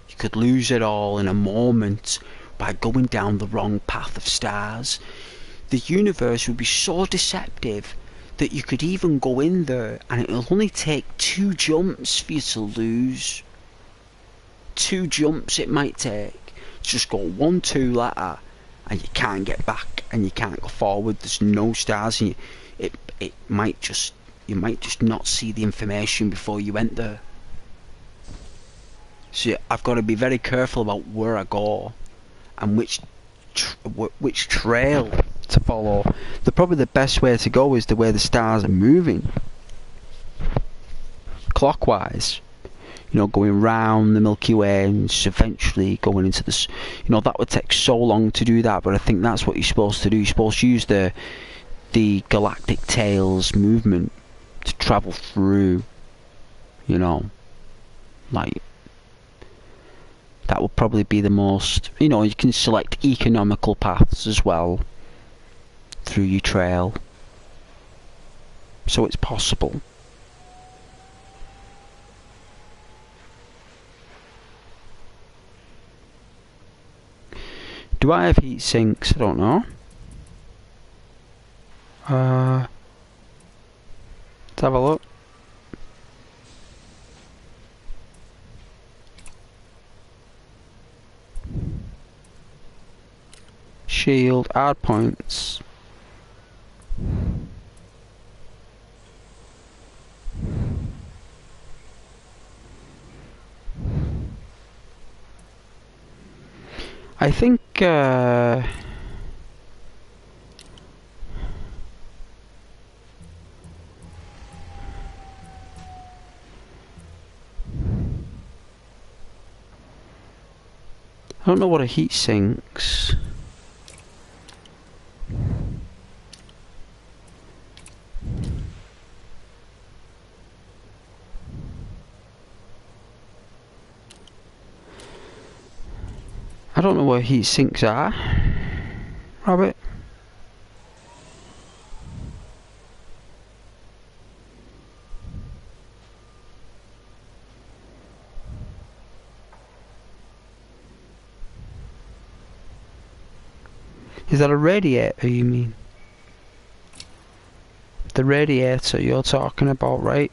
You could lose it all in a moment by going down the wrong path of stars. The universe would be so deceptive that you could even go in there and it'll only take 2 jumps for you to lose. 2 jumps it might take. Just go 1, 2 letter, and you can't get back, and you can't go forward. There's no stars, and you might just not see the information before you enter. So I've got to be very careful about where I go and which trail to follow. Probably the best way to go is the way the stars are moving, clockwise. You know, going round the Milky Way and eventually going into this. You know, that would take so long to do that, but I think that's what you're supposed to do. You're supposed to use the galactic tails movement to travel through. You know, like that would probably be the most. You know, you can select economical paths as well through your trail, so it's possible. Do I have heat sinks? I don't know. Let's have a look. Shield, hard points. I think I don't know what a heat sinks. I don't know what heat sinks are. Rabbit. Is that a radiator you mean? The radiator you're talking about, right?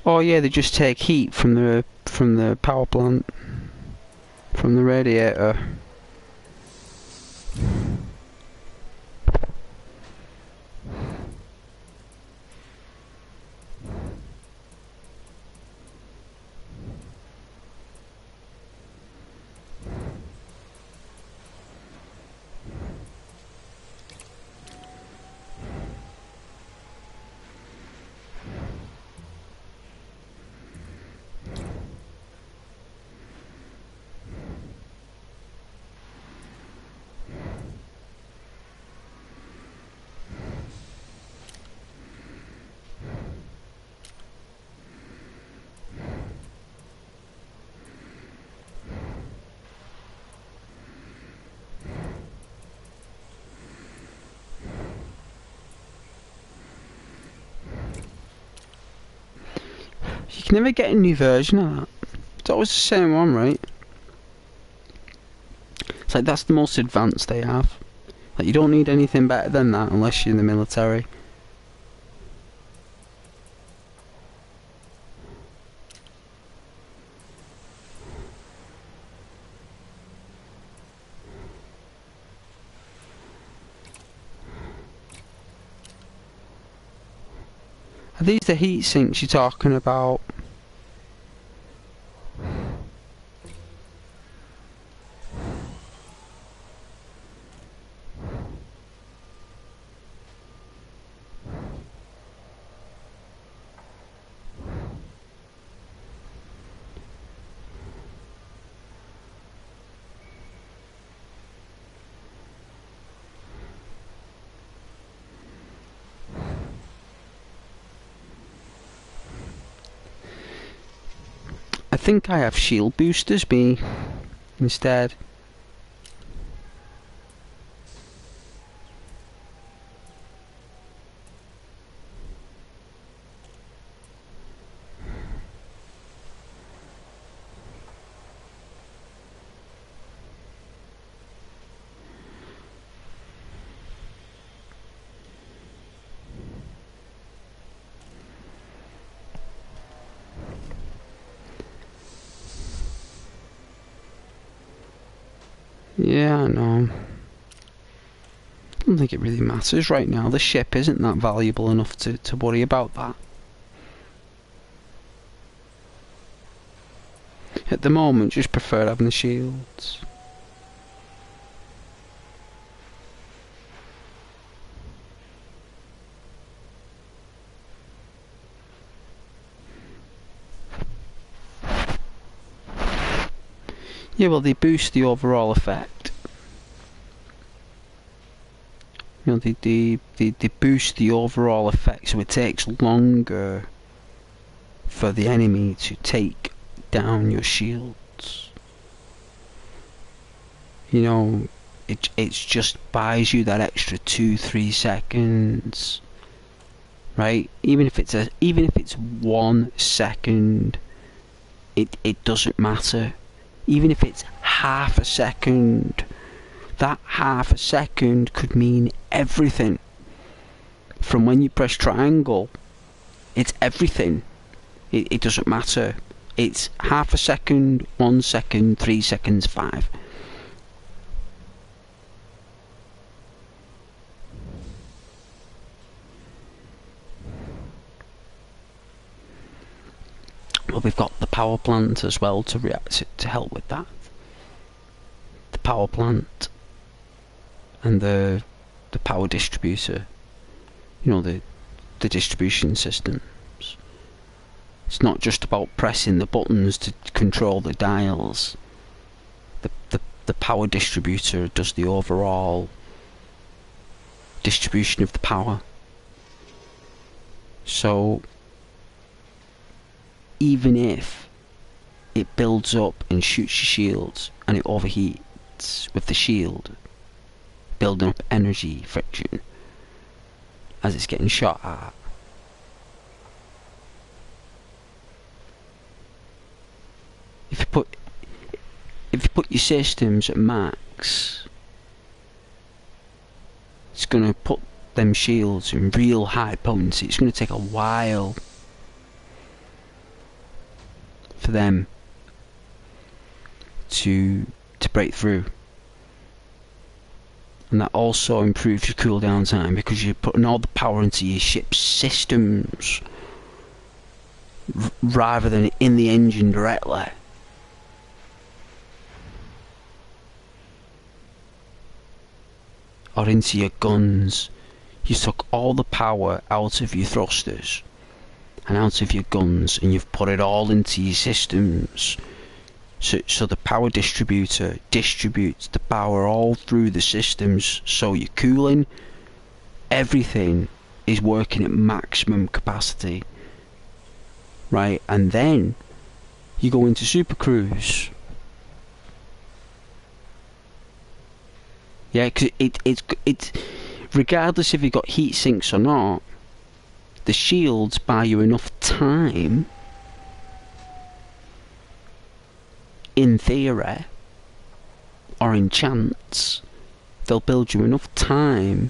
Oh yeah, they just take heat from the power plant, from the radiator. You can never get a new version of that. It's always the same one, right? It's like that's the most advanced they have. Like you don't need anything better than that unless you're in the military. Are these the heat sinks you're talking about? I think I have shield boosters me instead. Yeah, I know. I don't think it really matters right now. The ship isn't that valuable enough to worry about that. At the moment, just prefer having the shields. Yeah, well, they boost the overall effect. You know, they boost the overall effect, so it takes longer for the enemy to take down your shields. You know, it's just buys you that extra 2-3 seconds, right? Even if it's 1 second, it doesn't matter. Even if it's half a second, that half a second could mean everything. From when you press triangle, it's everything. It doesn't matter. It's half a second, 1 second, 3 seconds, 5. Well, we've got the power plant as well to react to help with that. The power plant and the power distributor. You know, the distribution systems. It's not just about pressing the buttons to control the dials. The power distributor does the overall distribution of the power. So even if it builds up and shoots your shields and it overheats with the shield, building up energy friction as it's getting shot at, if you put your systems at max, it's going to put them shields in real high potency. It's going to take a while for them to break through, and that also improves your cooldown time because you're putting all the power into your ship's systems rather than in the engine directly. Or into your guns. You took all the power out of your thrusters and out of your guns, and you've put it all into your systems. So the power distributor distributes the power all through the systems, so your cooling, everything is working at maximum capacity, right? And then you go into super cruise. Yeah, because it's regardless if you've got heat sinks or not, the shields buy you enough time, in theory, or in chance, they'll build you enough time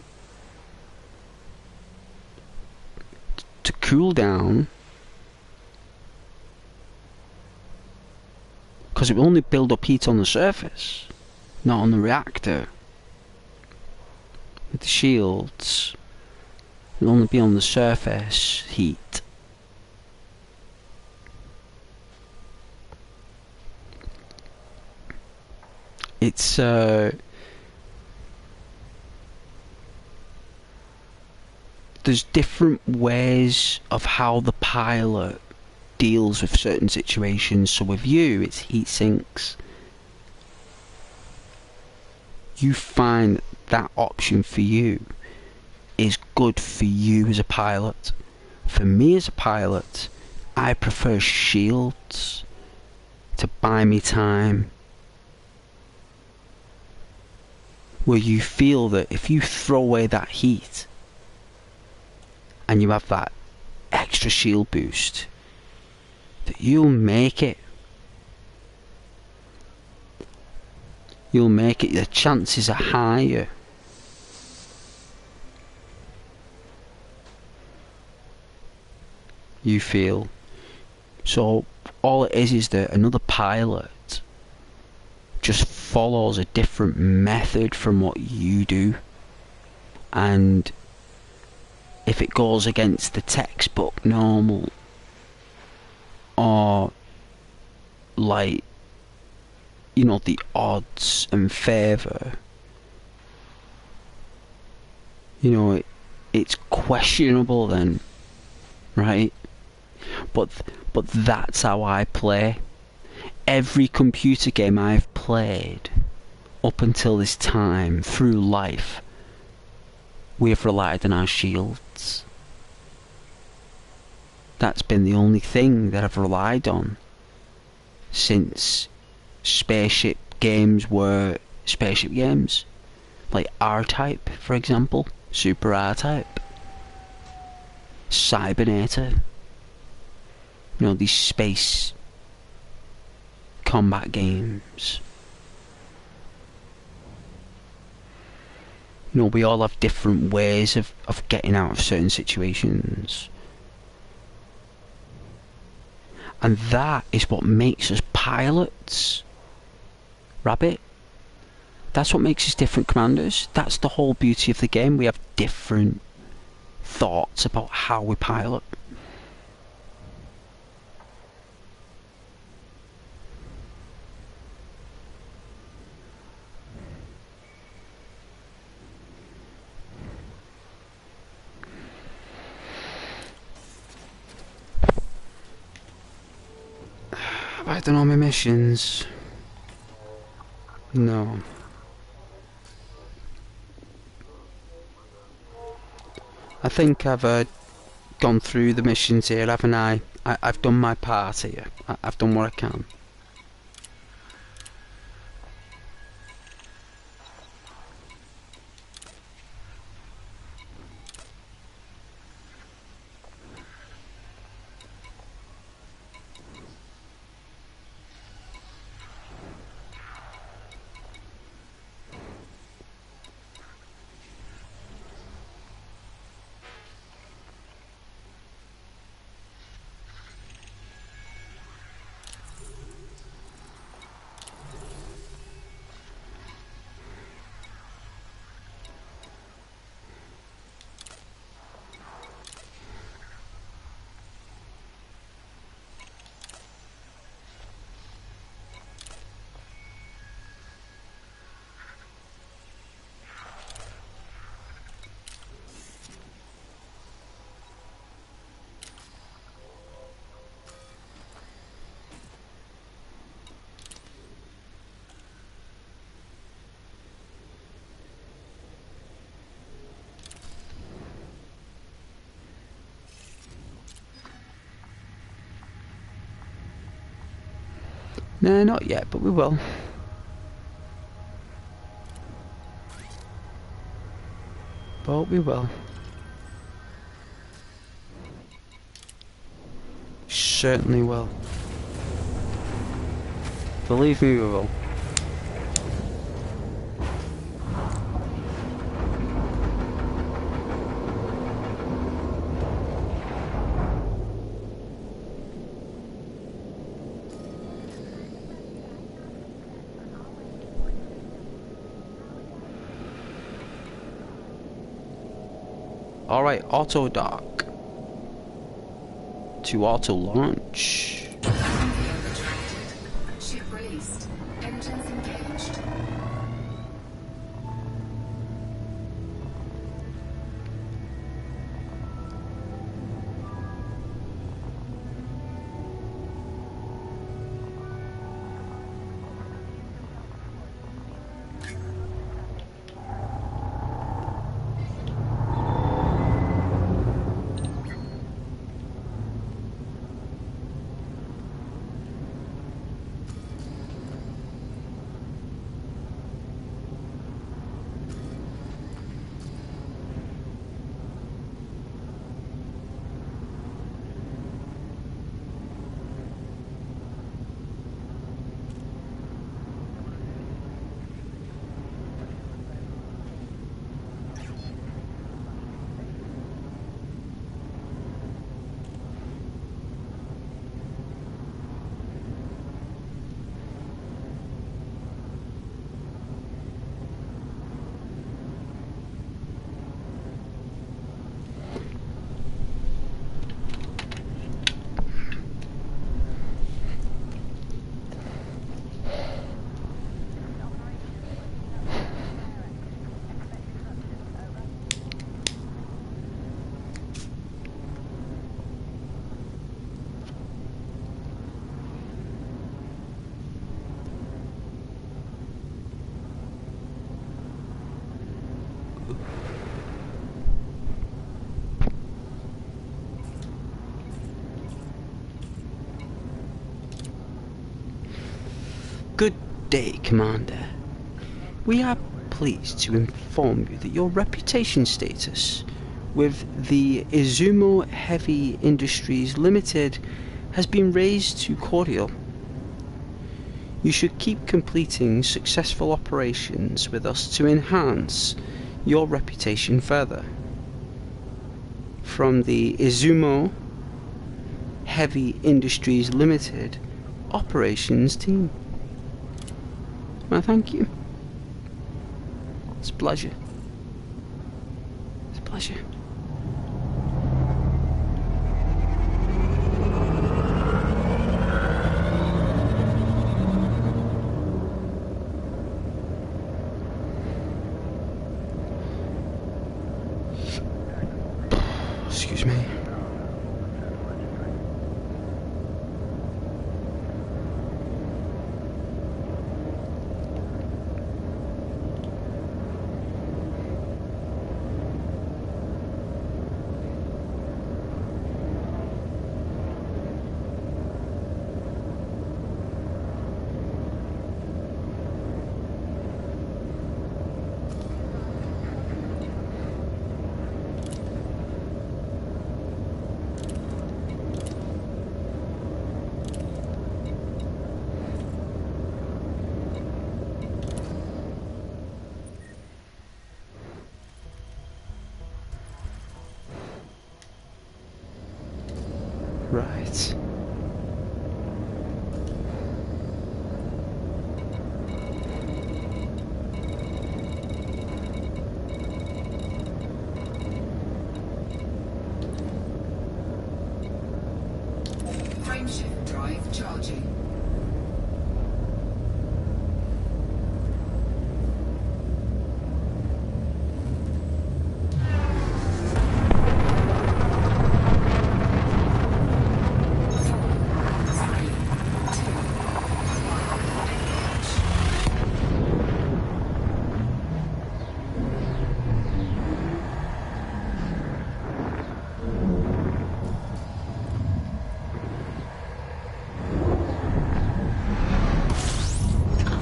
to cool down, because it will only build up heat on the surface, not on the reactor. With the shields, it'll only be on the surface heat. It's there's different ways of how the pilot deals with certain situations. So with you, it's heat sinks. You find that option for you is good for you as a pilot. For me as a pilot, I prefer shields to buy me time, where you feel that if you throw away that heat and you have that extra shield boost, that you'll make it. You'll make it. The chances are higher. You feel. So all it is that another pilot just follows a different method from what you do, and if it goes against the textbook normal, or like, you know, the odds and favour, you know, it's questionable then, right? But that's how I play. Every computer game I've played up until this time through life, we have relied on our shields. That's been the only thing that I've relied on since spaceship games were spaceship games. Like R-Type, for example. Super R-Type. Cybernator. You know, these space combat games. You know, we all have different ways of getting out of certain situations. And that is what makes us pilots. Rabbit. That's what makes us different commanders. That's the whole beauty of the game. We have different thoughts about how we pilot. Have I done all my missions? No. I think I've gone through the missions here, haven't I? I've done my part here. I've done what I can. No, not yet, but we will. But we will. Certainly will. Believe me, we will. Alright, auto dock. To auto launch. Ship released. Engines engaged. Good day, Commander. We are pleased to inform you that your reputation status with the Izumo Heavy Industries Limited has been raised to cordial. You should keep completing successful operations with us to enhance your reputation further. From the Izumo Heavy Industries Limited operations team. Well, thank you. It's a pleasure. It's a pleasure. Excuse me. Right. Frameshift drive charging.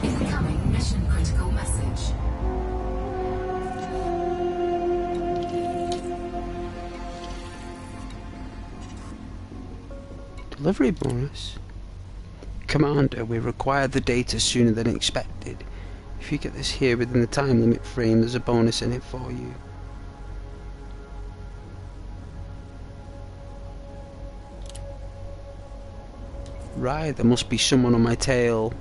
Incoming mission critical message. Delivery bonus. Commander, we require the data sooner than expected. If you get this here within the time limit frame, there's a bonus in it for you. Right, there must be someone on my tail.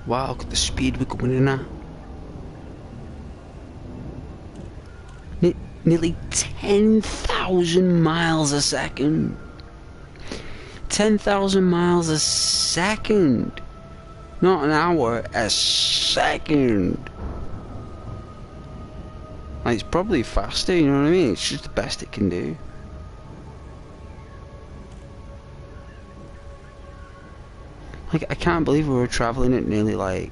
Wow, look at the speed we're going in at. Nearly 10,000 miles a second. 10,000 miles a second. Not an hour, a second. Like, it's probably faster, you know what I mean? It's just the best it can do. Like, I can't believe we were travelling at nearly like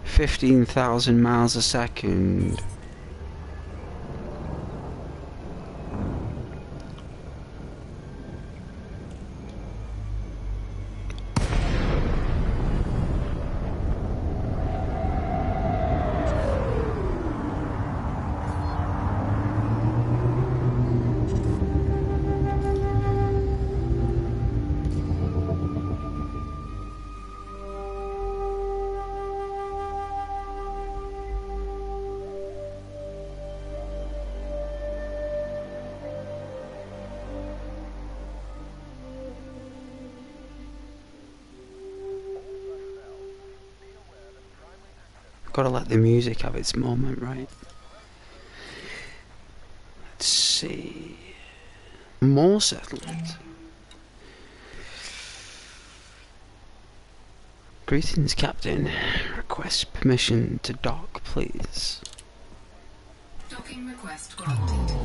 15,000 miles a second. Gotta let the music have its moment, right? Let's see. More settlement. Greetings, Captain. Request permission to dock, please. Docking request granted.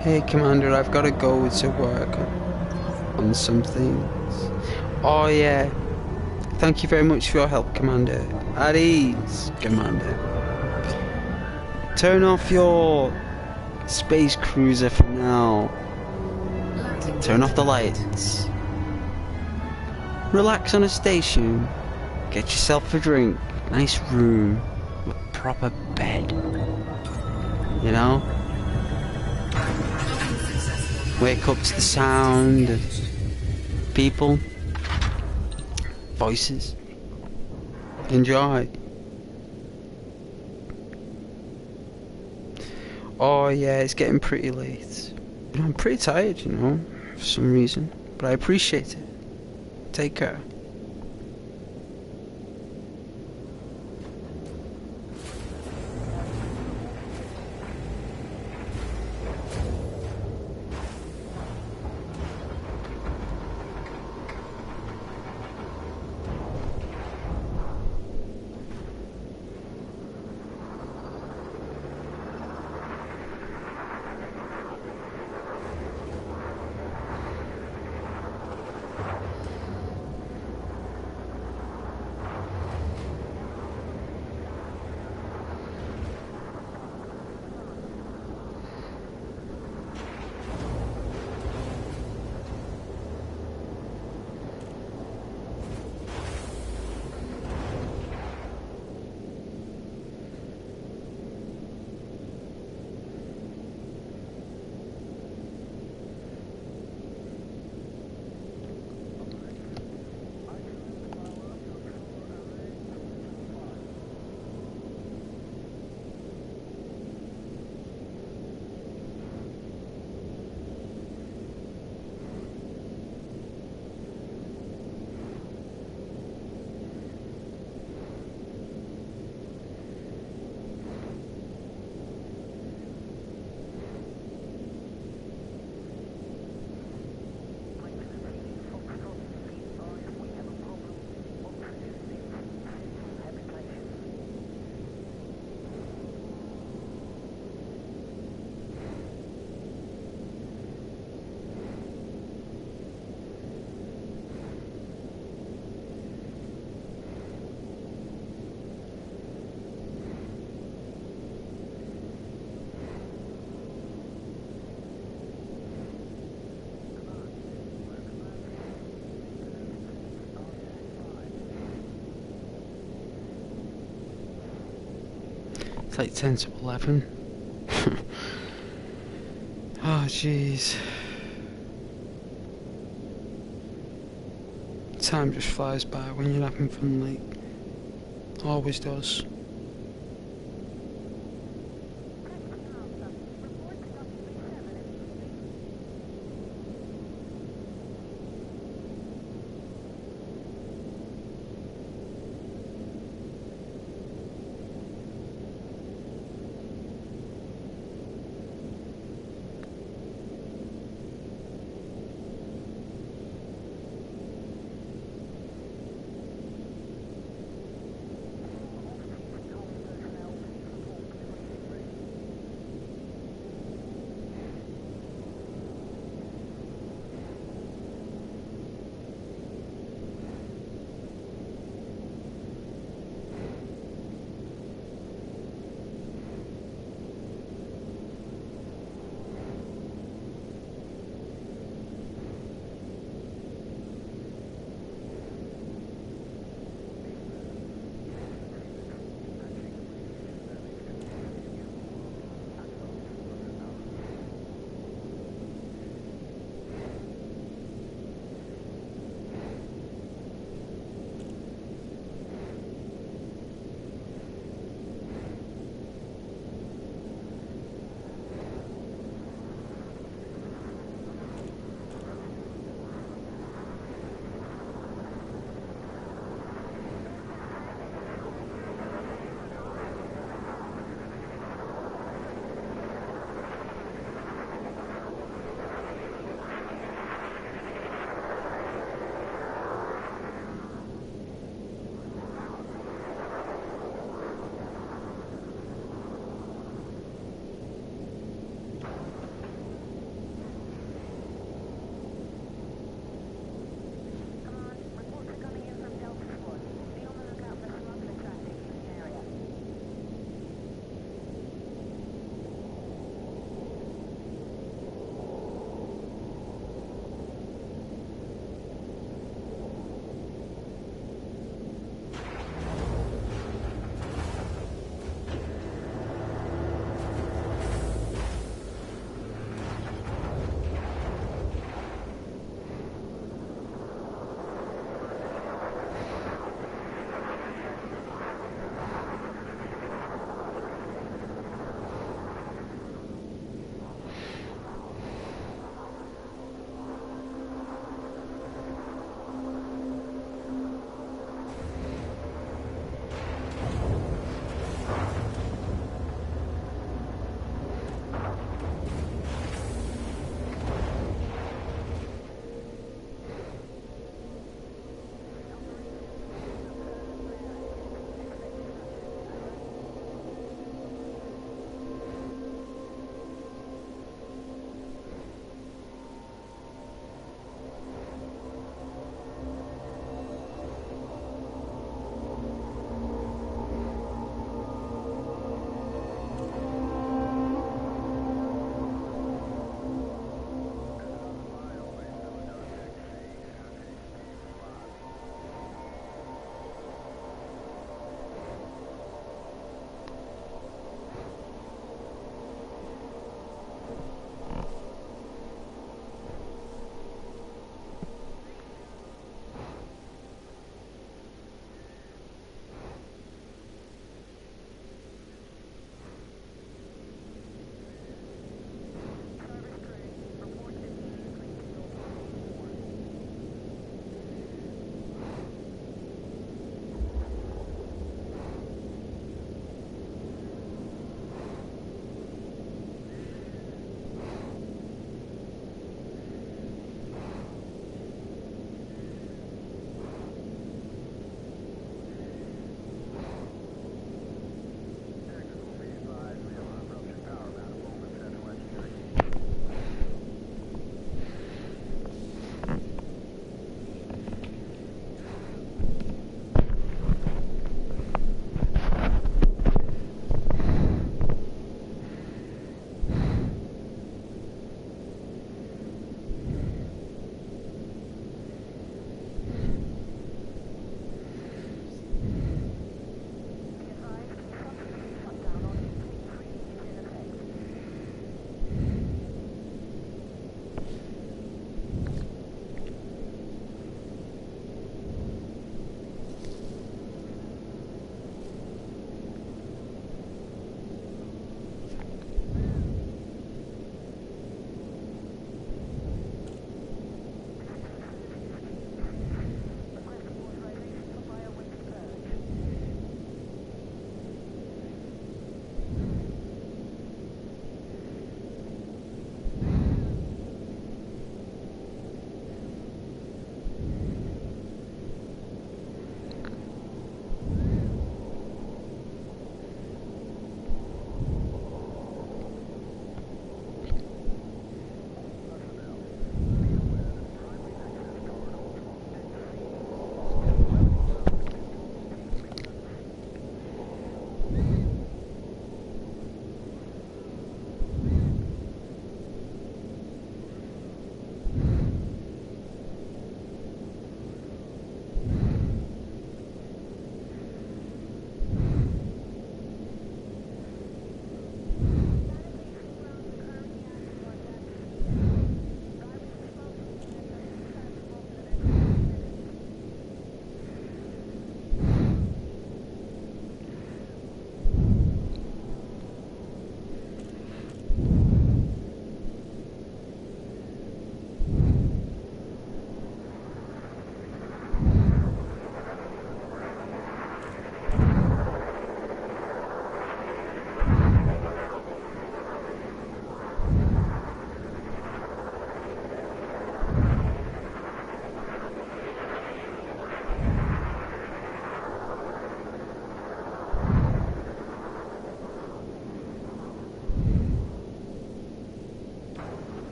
Hey, Commander, I've got to go to work on some things. Oh, yeah. Thank you very much for your help, Commander. At ease, Commander. Turn off your space cruiser for now. Turn off the lights. Relax on a station. Get yourself a drink. Nice room. A proper bed. You know? Wake up to the sound of people, voices. Enjoy. Oh yeah, it's getting pretty late. You know, I'm pretty tired, you know, for some reason. But I appreciate it. Take care. It's like 10 to 11. Oh, jeez. Time just flies by when you're having fun, like, always does.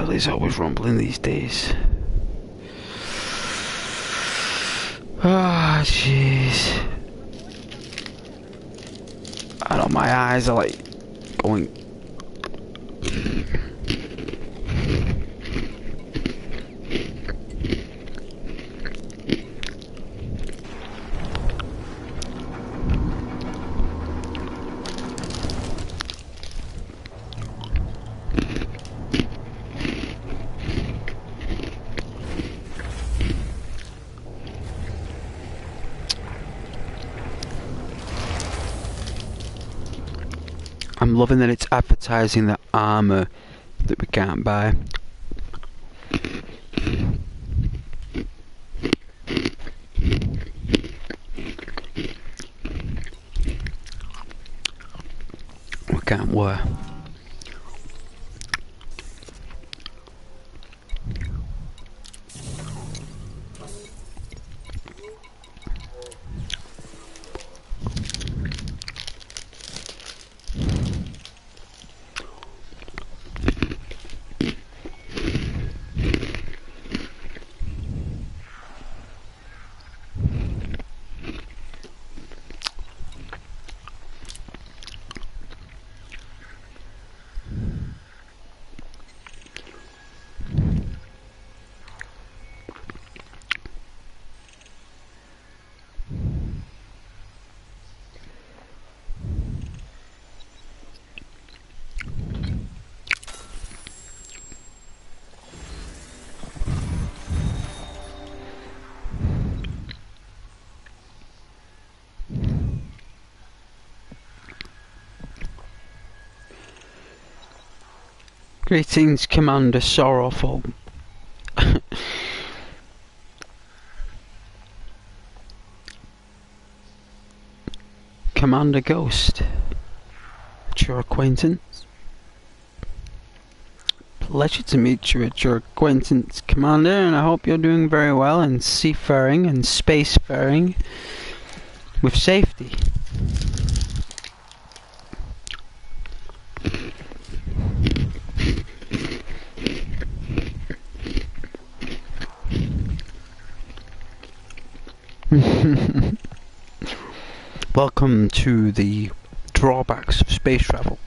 belly's always rumbling these days. Ah, jeez. I know my eyes are like going. I'm loving that it's advertising the armour that we can't buy. We can't wear. Greetings, Commander Sorrowful. Commander Ghost. At your acquaintance. Pleasure to meet you at your acquaintance, Commander, and I hope you're doing very well in seafaring and spacefaring with safety. Welcome to the drawbacks of space travel.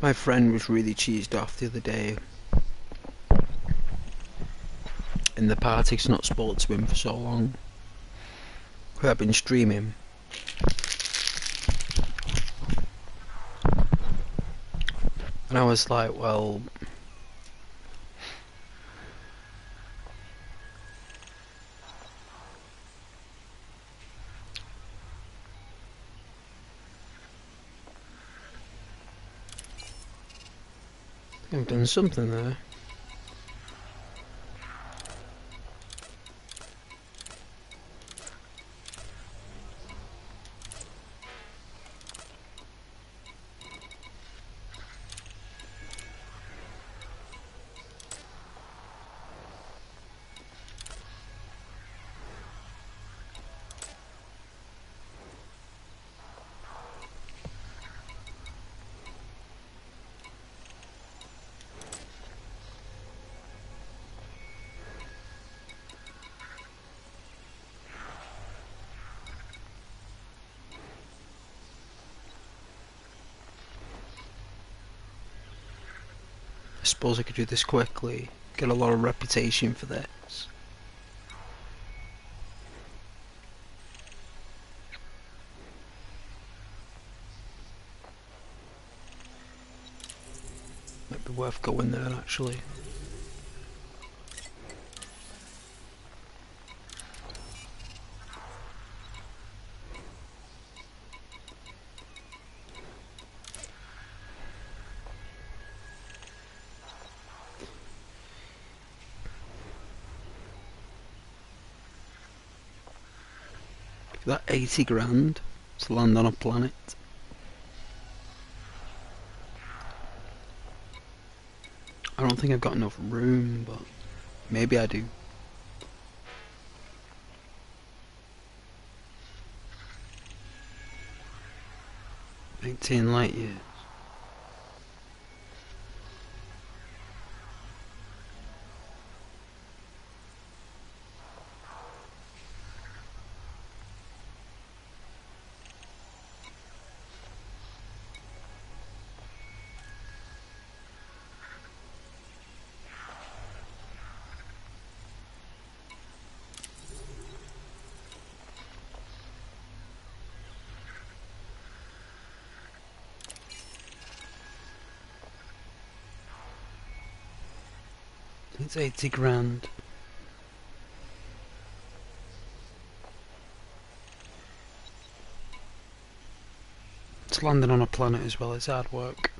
My friend was really cheesed off the other day in the party 'cause not spoke to him for so long. Who I've been streaming. And I was like, well, I've done something there. I suppose I could do this quickly, get a lot of reputation for this. Might be worth going there actually. That 80 grand to land on a planet. I don't think I've got enough room, but maybe I do. 18 light years. It's 80 grand. It's landing on a planet as well, it's hard work.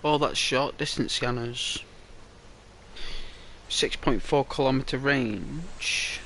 Oh, that's short distance scanners. 6.4 kilometer range.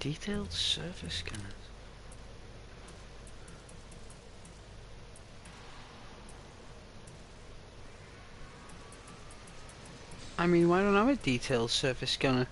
Detailed surface scanners. I mean, why don't I have a detailed surface scanner?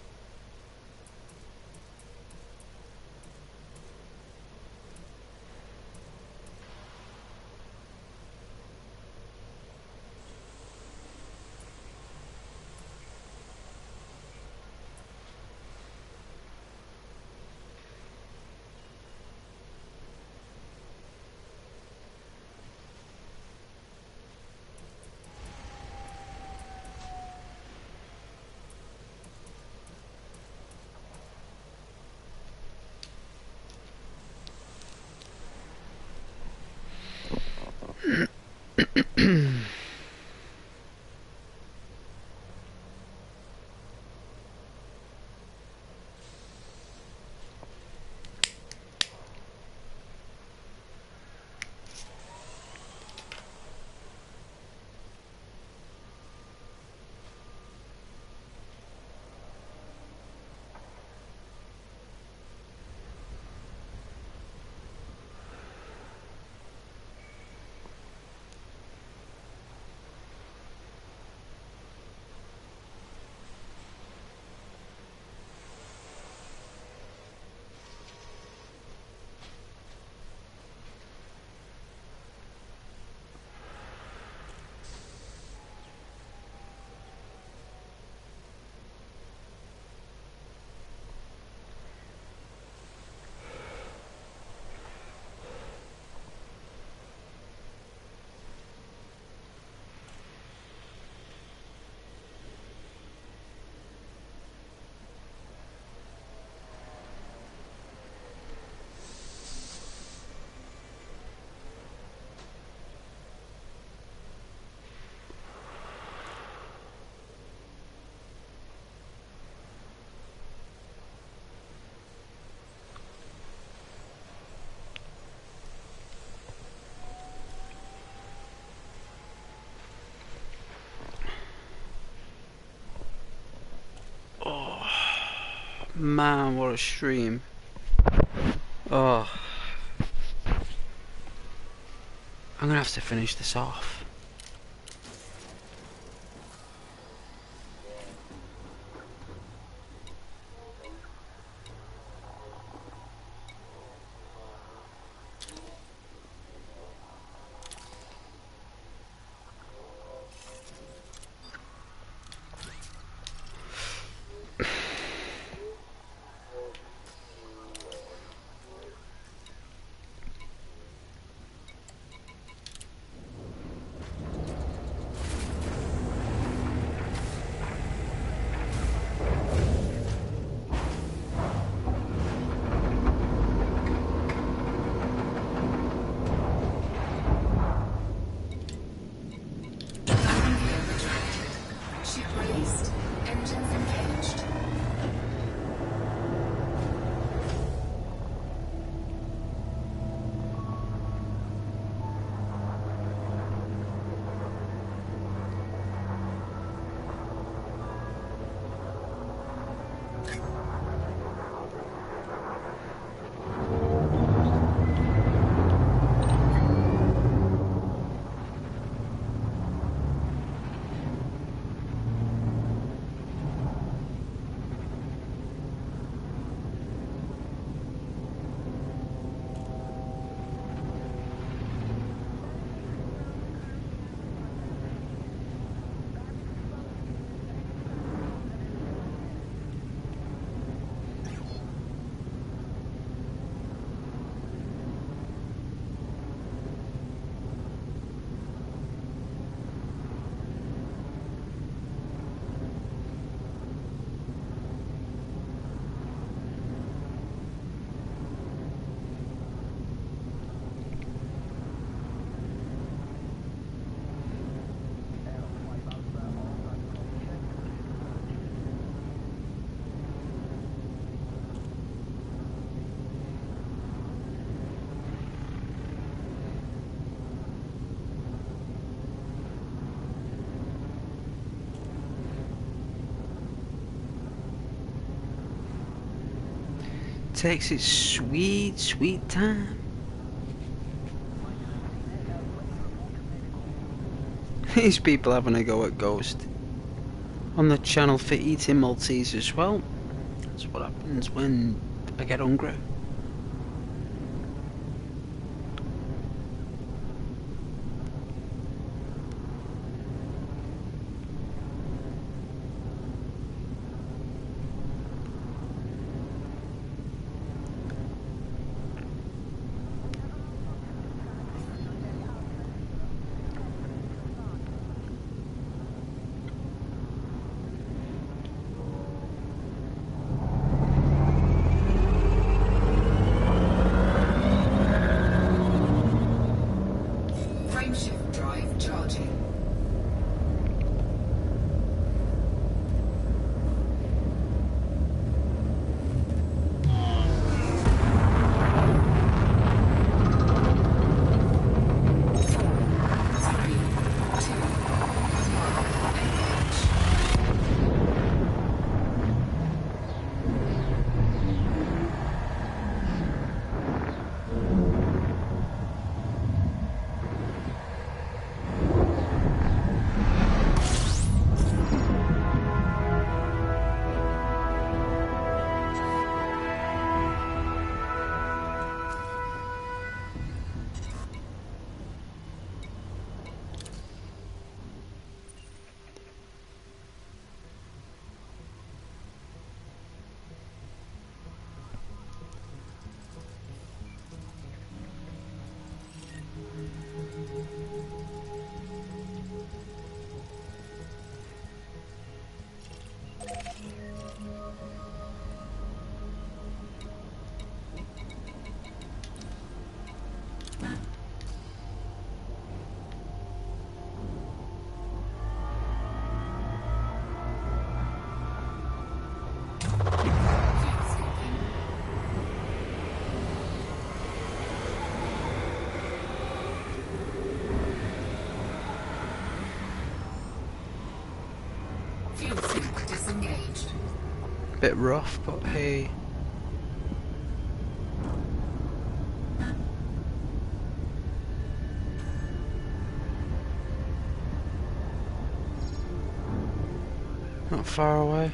Man, what a stream. Oh. I'm gonna have to finish this off. takes its sweet, sweet time. These people having a go at Ghost on the channel for eating Maltese as well. That's what happens when I get hungry. Frameshift drive charging. Fuel sink disengaged. Bit rough, but hey. Not far away.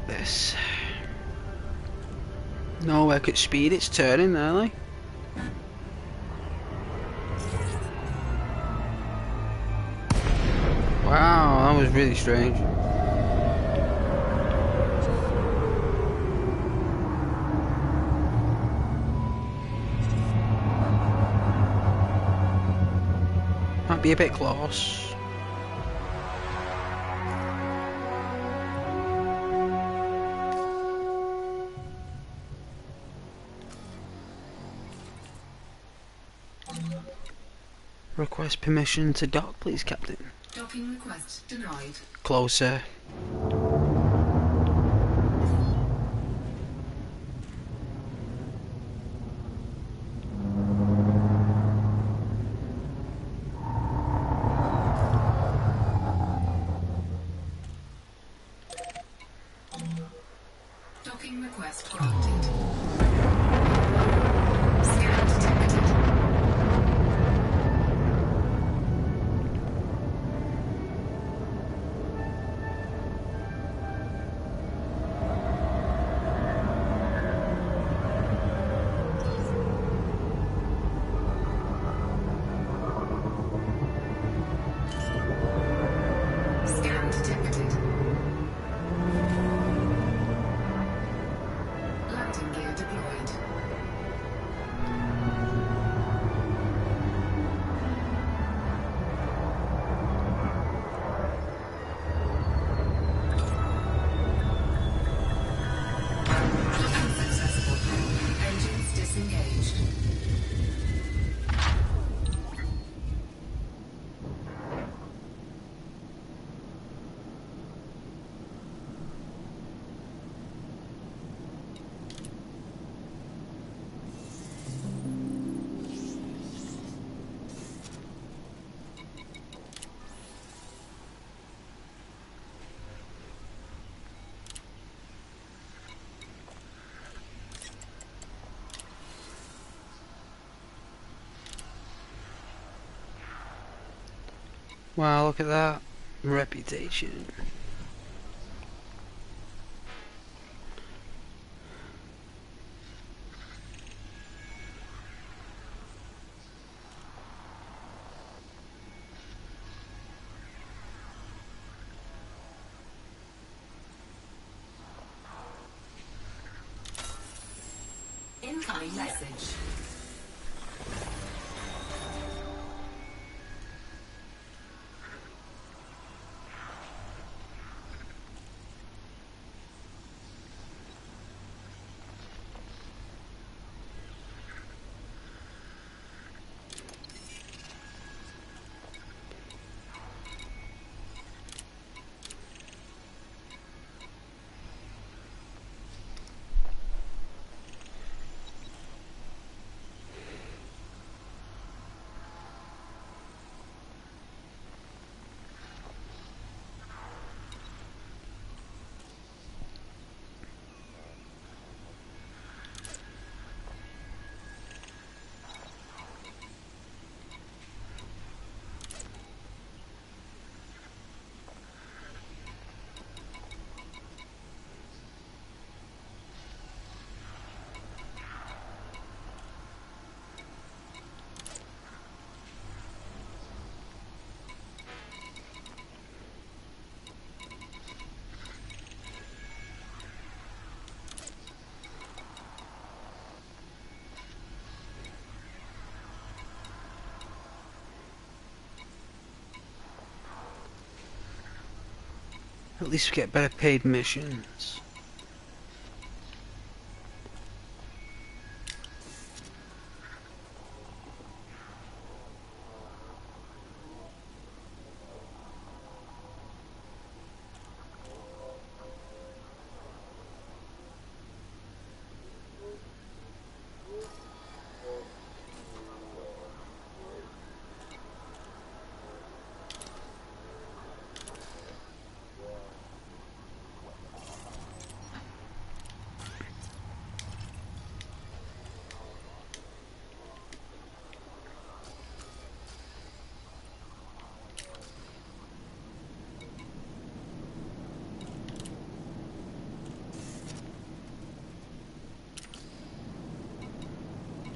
This. No, look at speed, it's turning there, like. Wow, that was really strange. Might be a bit close. Request permission to dock, please, Captain. Docking request denied. Closer. Docking request granted. Scan detected. Scan detected. Landing gear deployed. Unsuccessful. Engines disengaged. Wow, look at that. Reputation. Incoming message. At least we get better paid missions.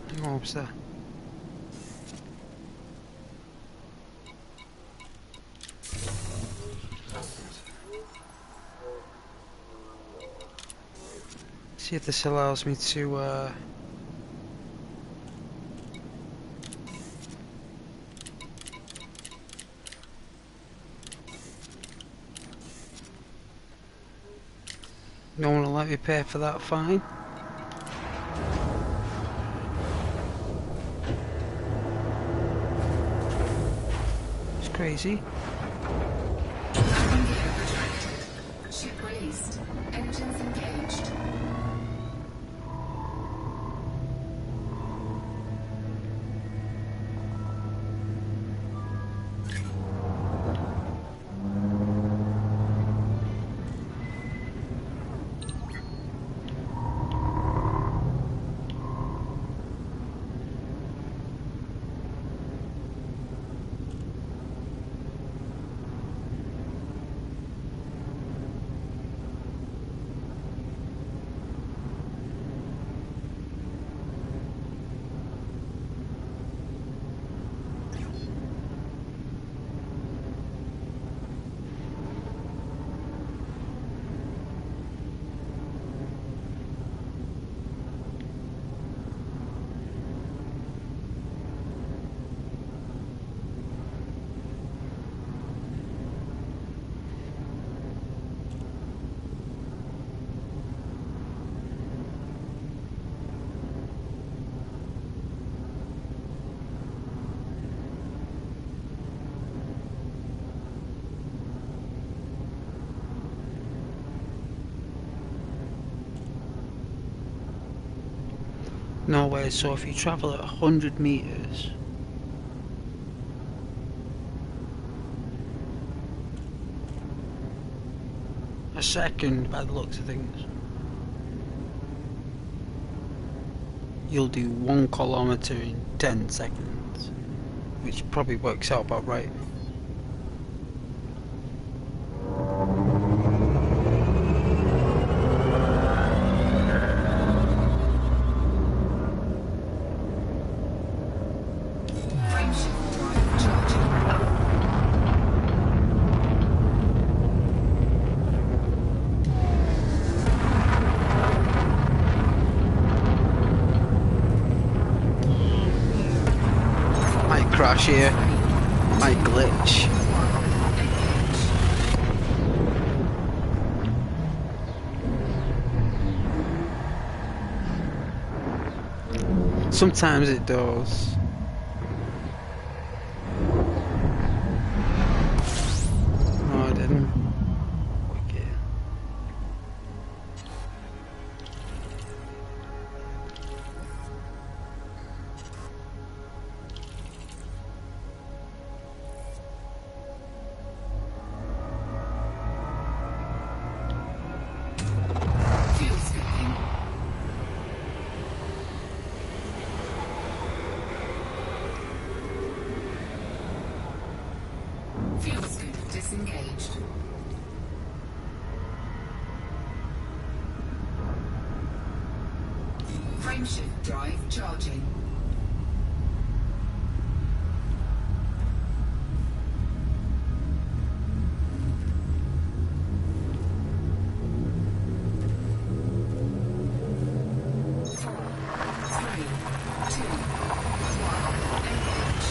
Hang on, what's that? See if this allows me to no one will let me pay for that fine. It's crazy. Landing gear retracted. Ship released. Engines engaged. No way, so if you travel at 100 meters, a second by the looks of things, you'll do 1 kilometer in 10 seconds, which probably works out about right. Frameshift drive charging. Might crash here, might glitch. Sometimes it does. No, I didn't. Okay. Fuel skipping. Fuel scoop disengaged. Frameshift drive charging. Three, two, one, engage.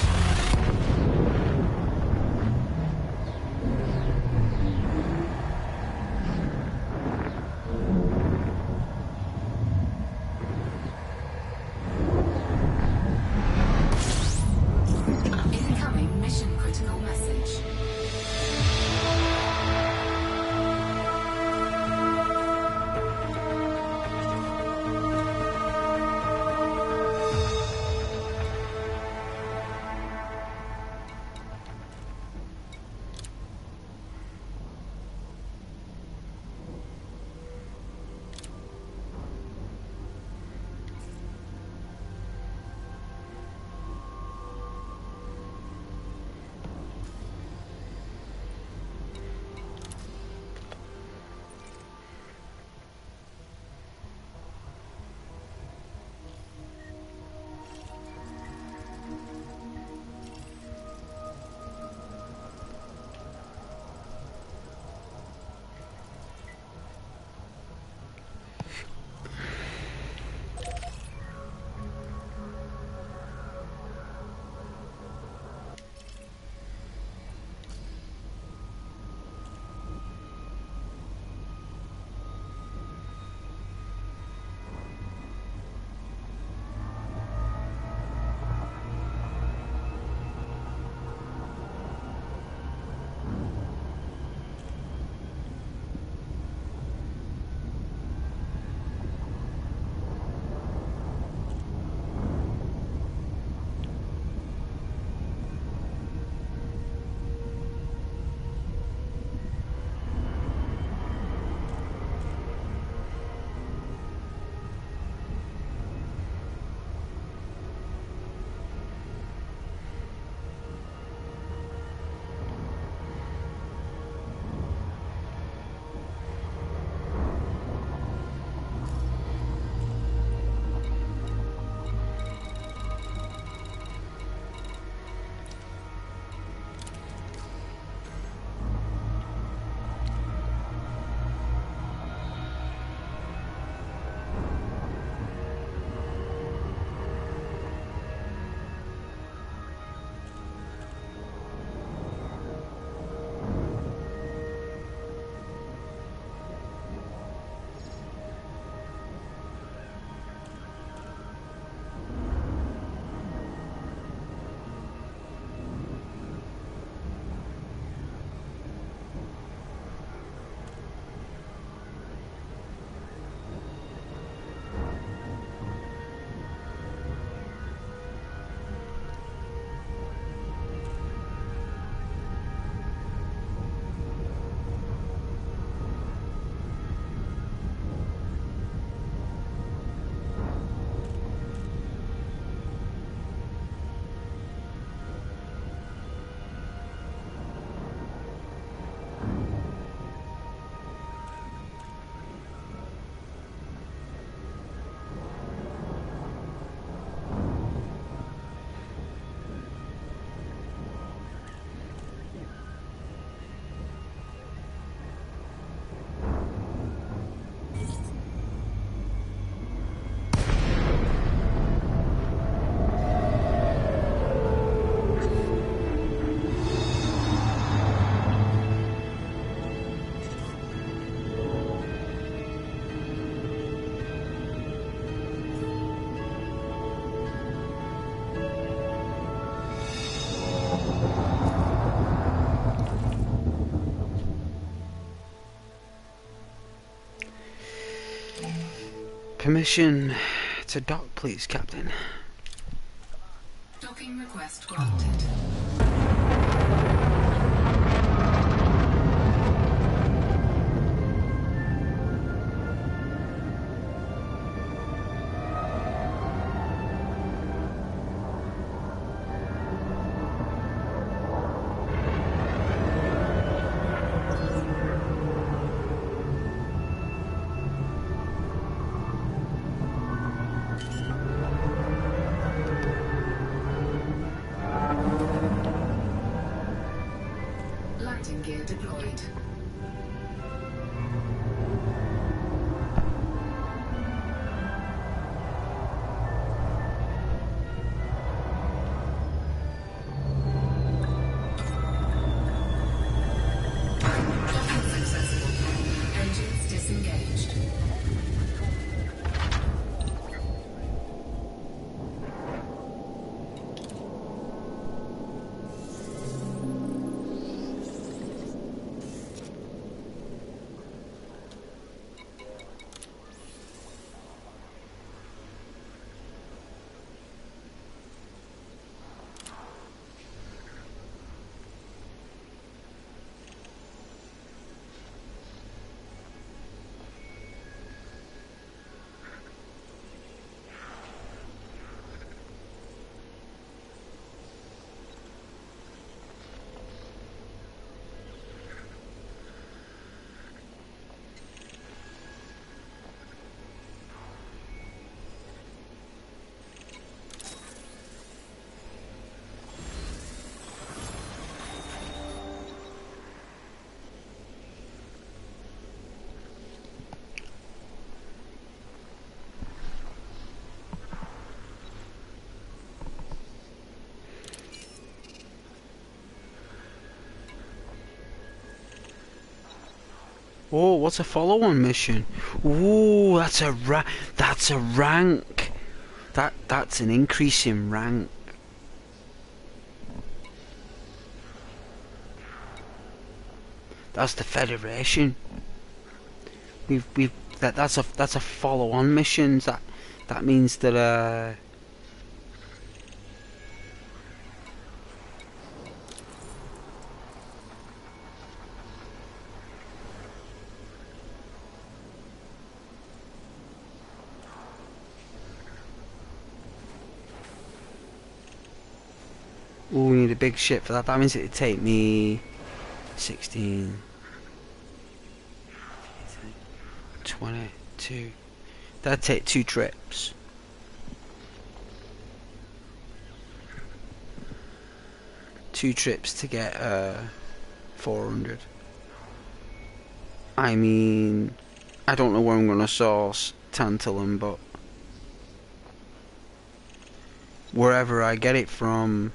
Permission to dock, please, Captain. Docking request granted. Landing gear deployed. Docking successful. Engines disengaged. Oh, what's a follow-on mission? Ooh, that's a rank. That's an increase in rank. That's the Federation. That's a follow-on mission. That means that ooh, we need a big ship for that. That means it'd take me 16, 22. That'd take 2 trips. Two trips to get 400. I mean, I don't know where I'm gonna source tantalum, but wherever I get it from,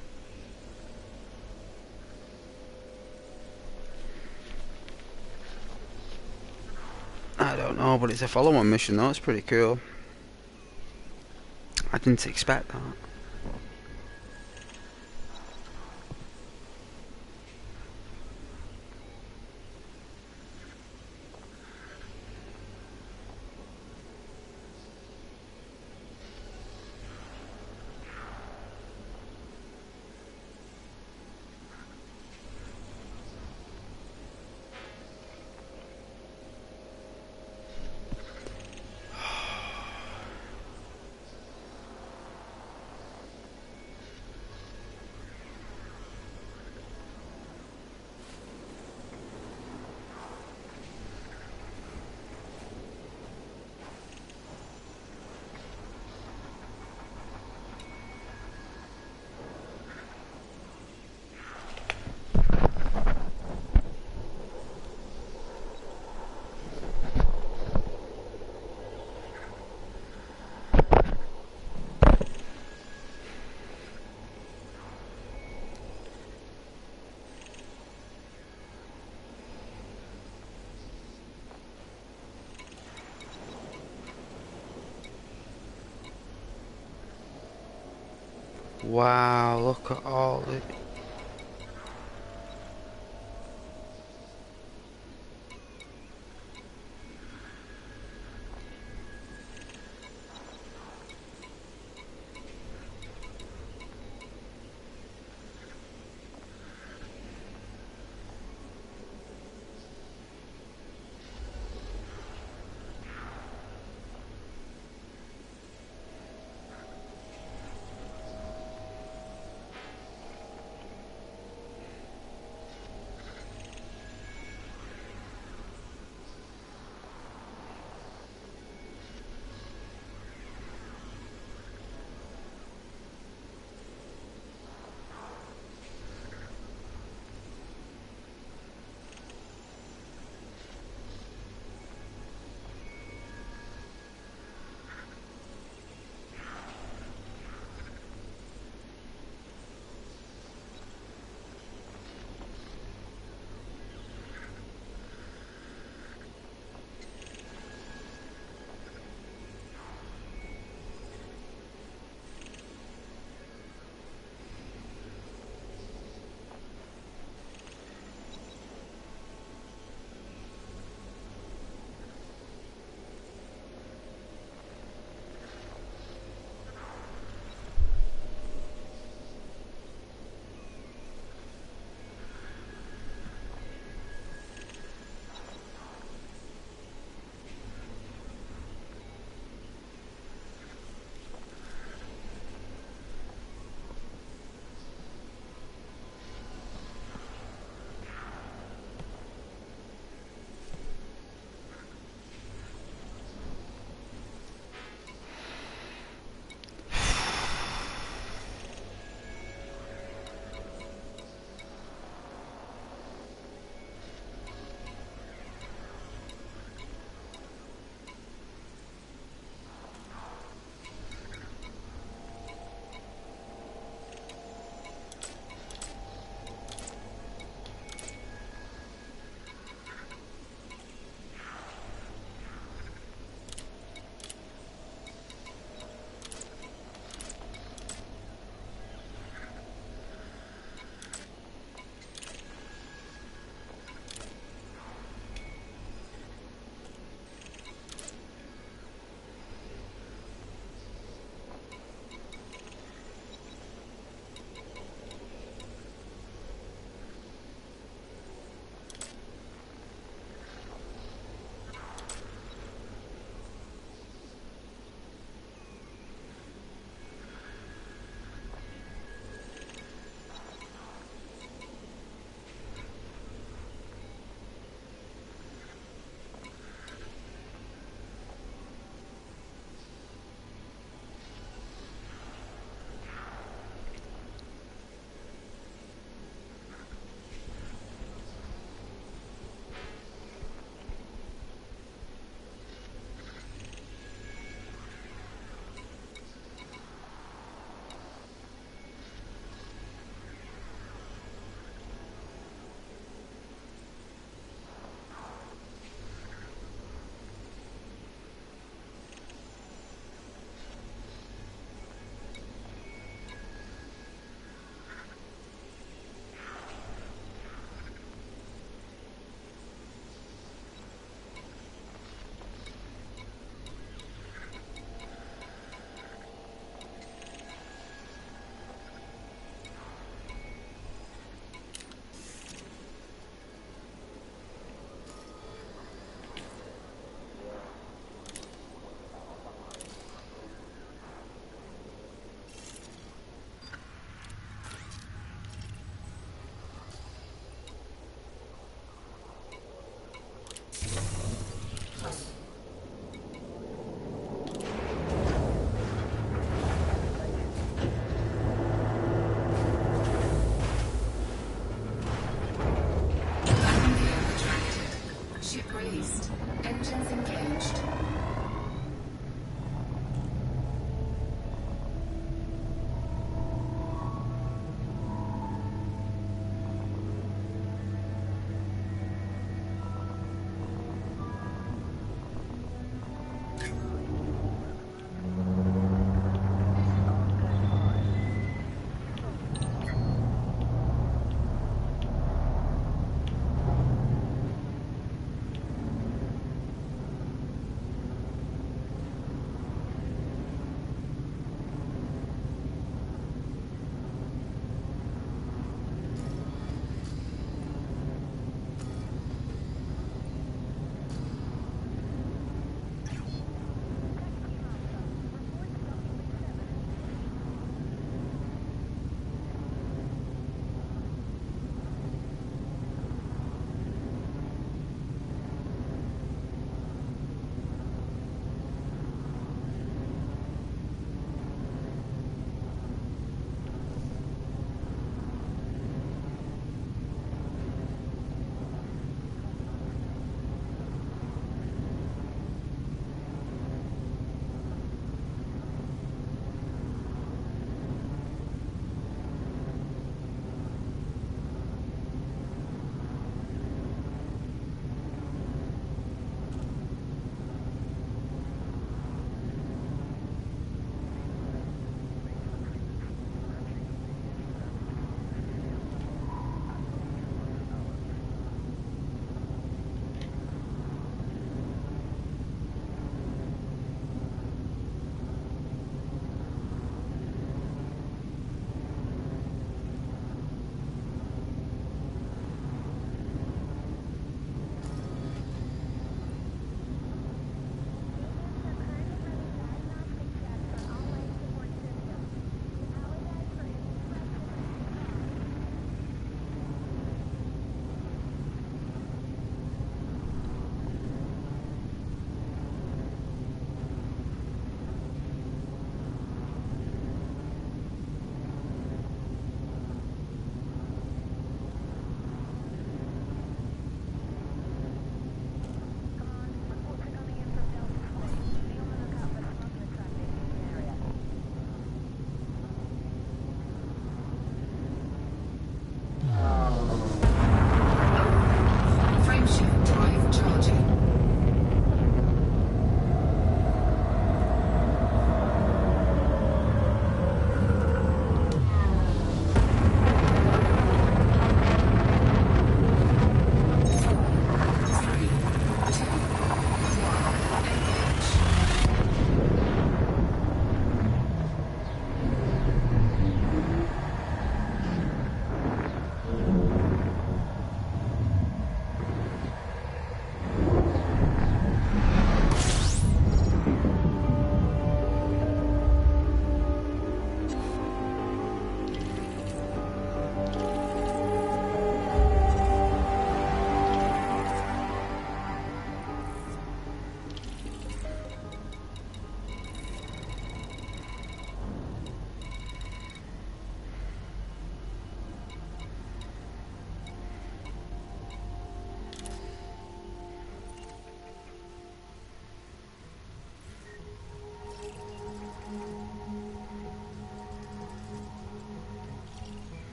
I don't know, but it's a follow-on mission though. It's pretty cool. I didn't expect that. Wow, look at all it.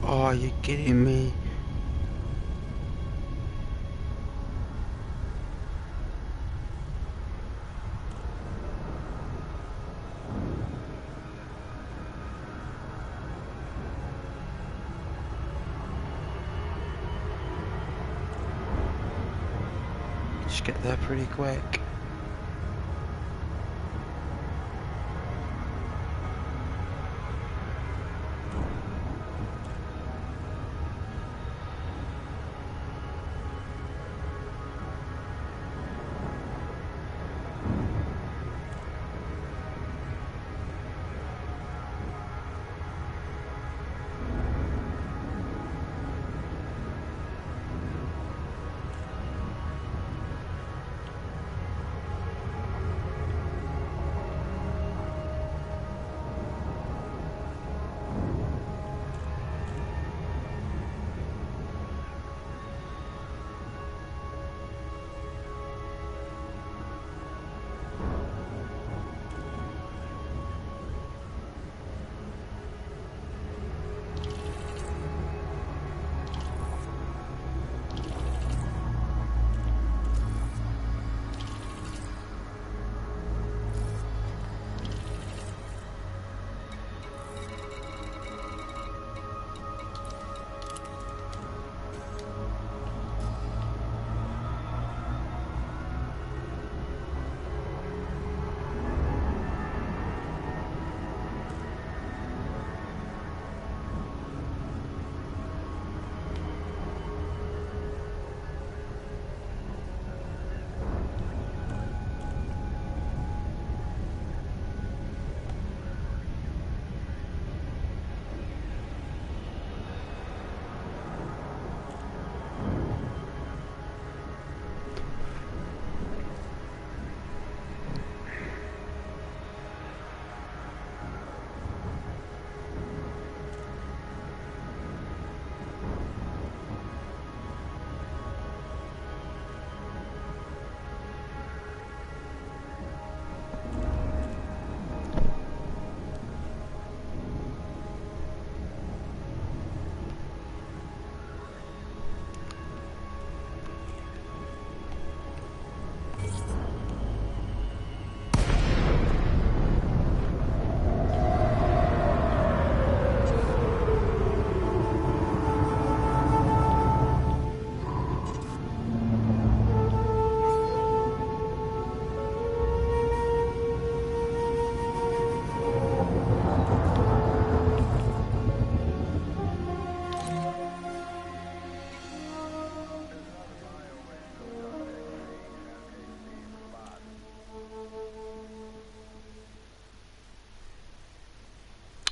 Oh, you're kidding me. Just get there pretty quick.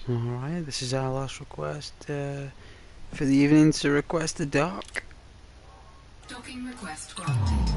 Alright, this is our last request for the evening to request a dock. Docking request granted.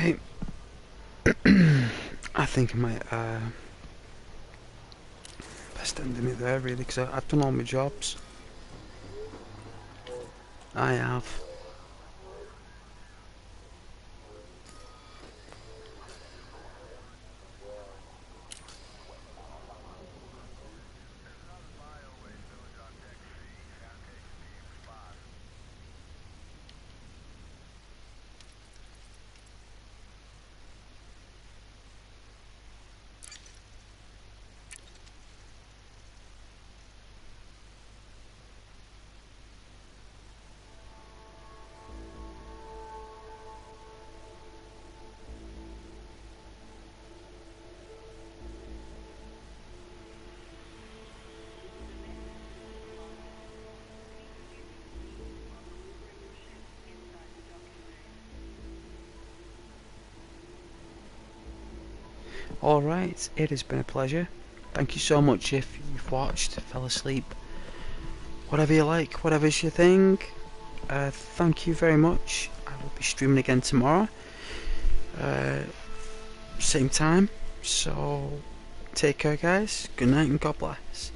Right. I think I might best ending it there really, because I've done all my jobs. I have. Alright, it has been a pleasure. Thank you so much if you've watched, fell asleep, whatever you like, whatever's your thing. Thank you very much. I will be streaming again tomorrow. Same time. So, take care guys. Good night and God bless.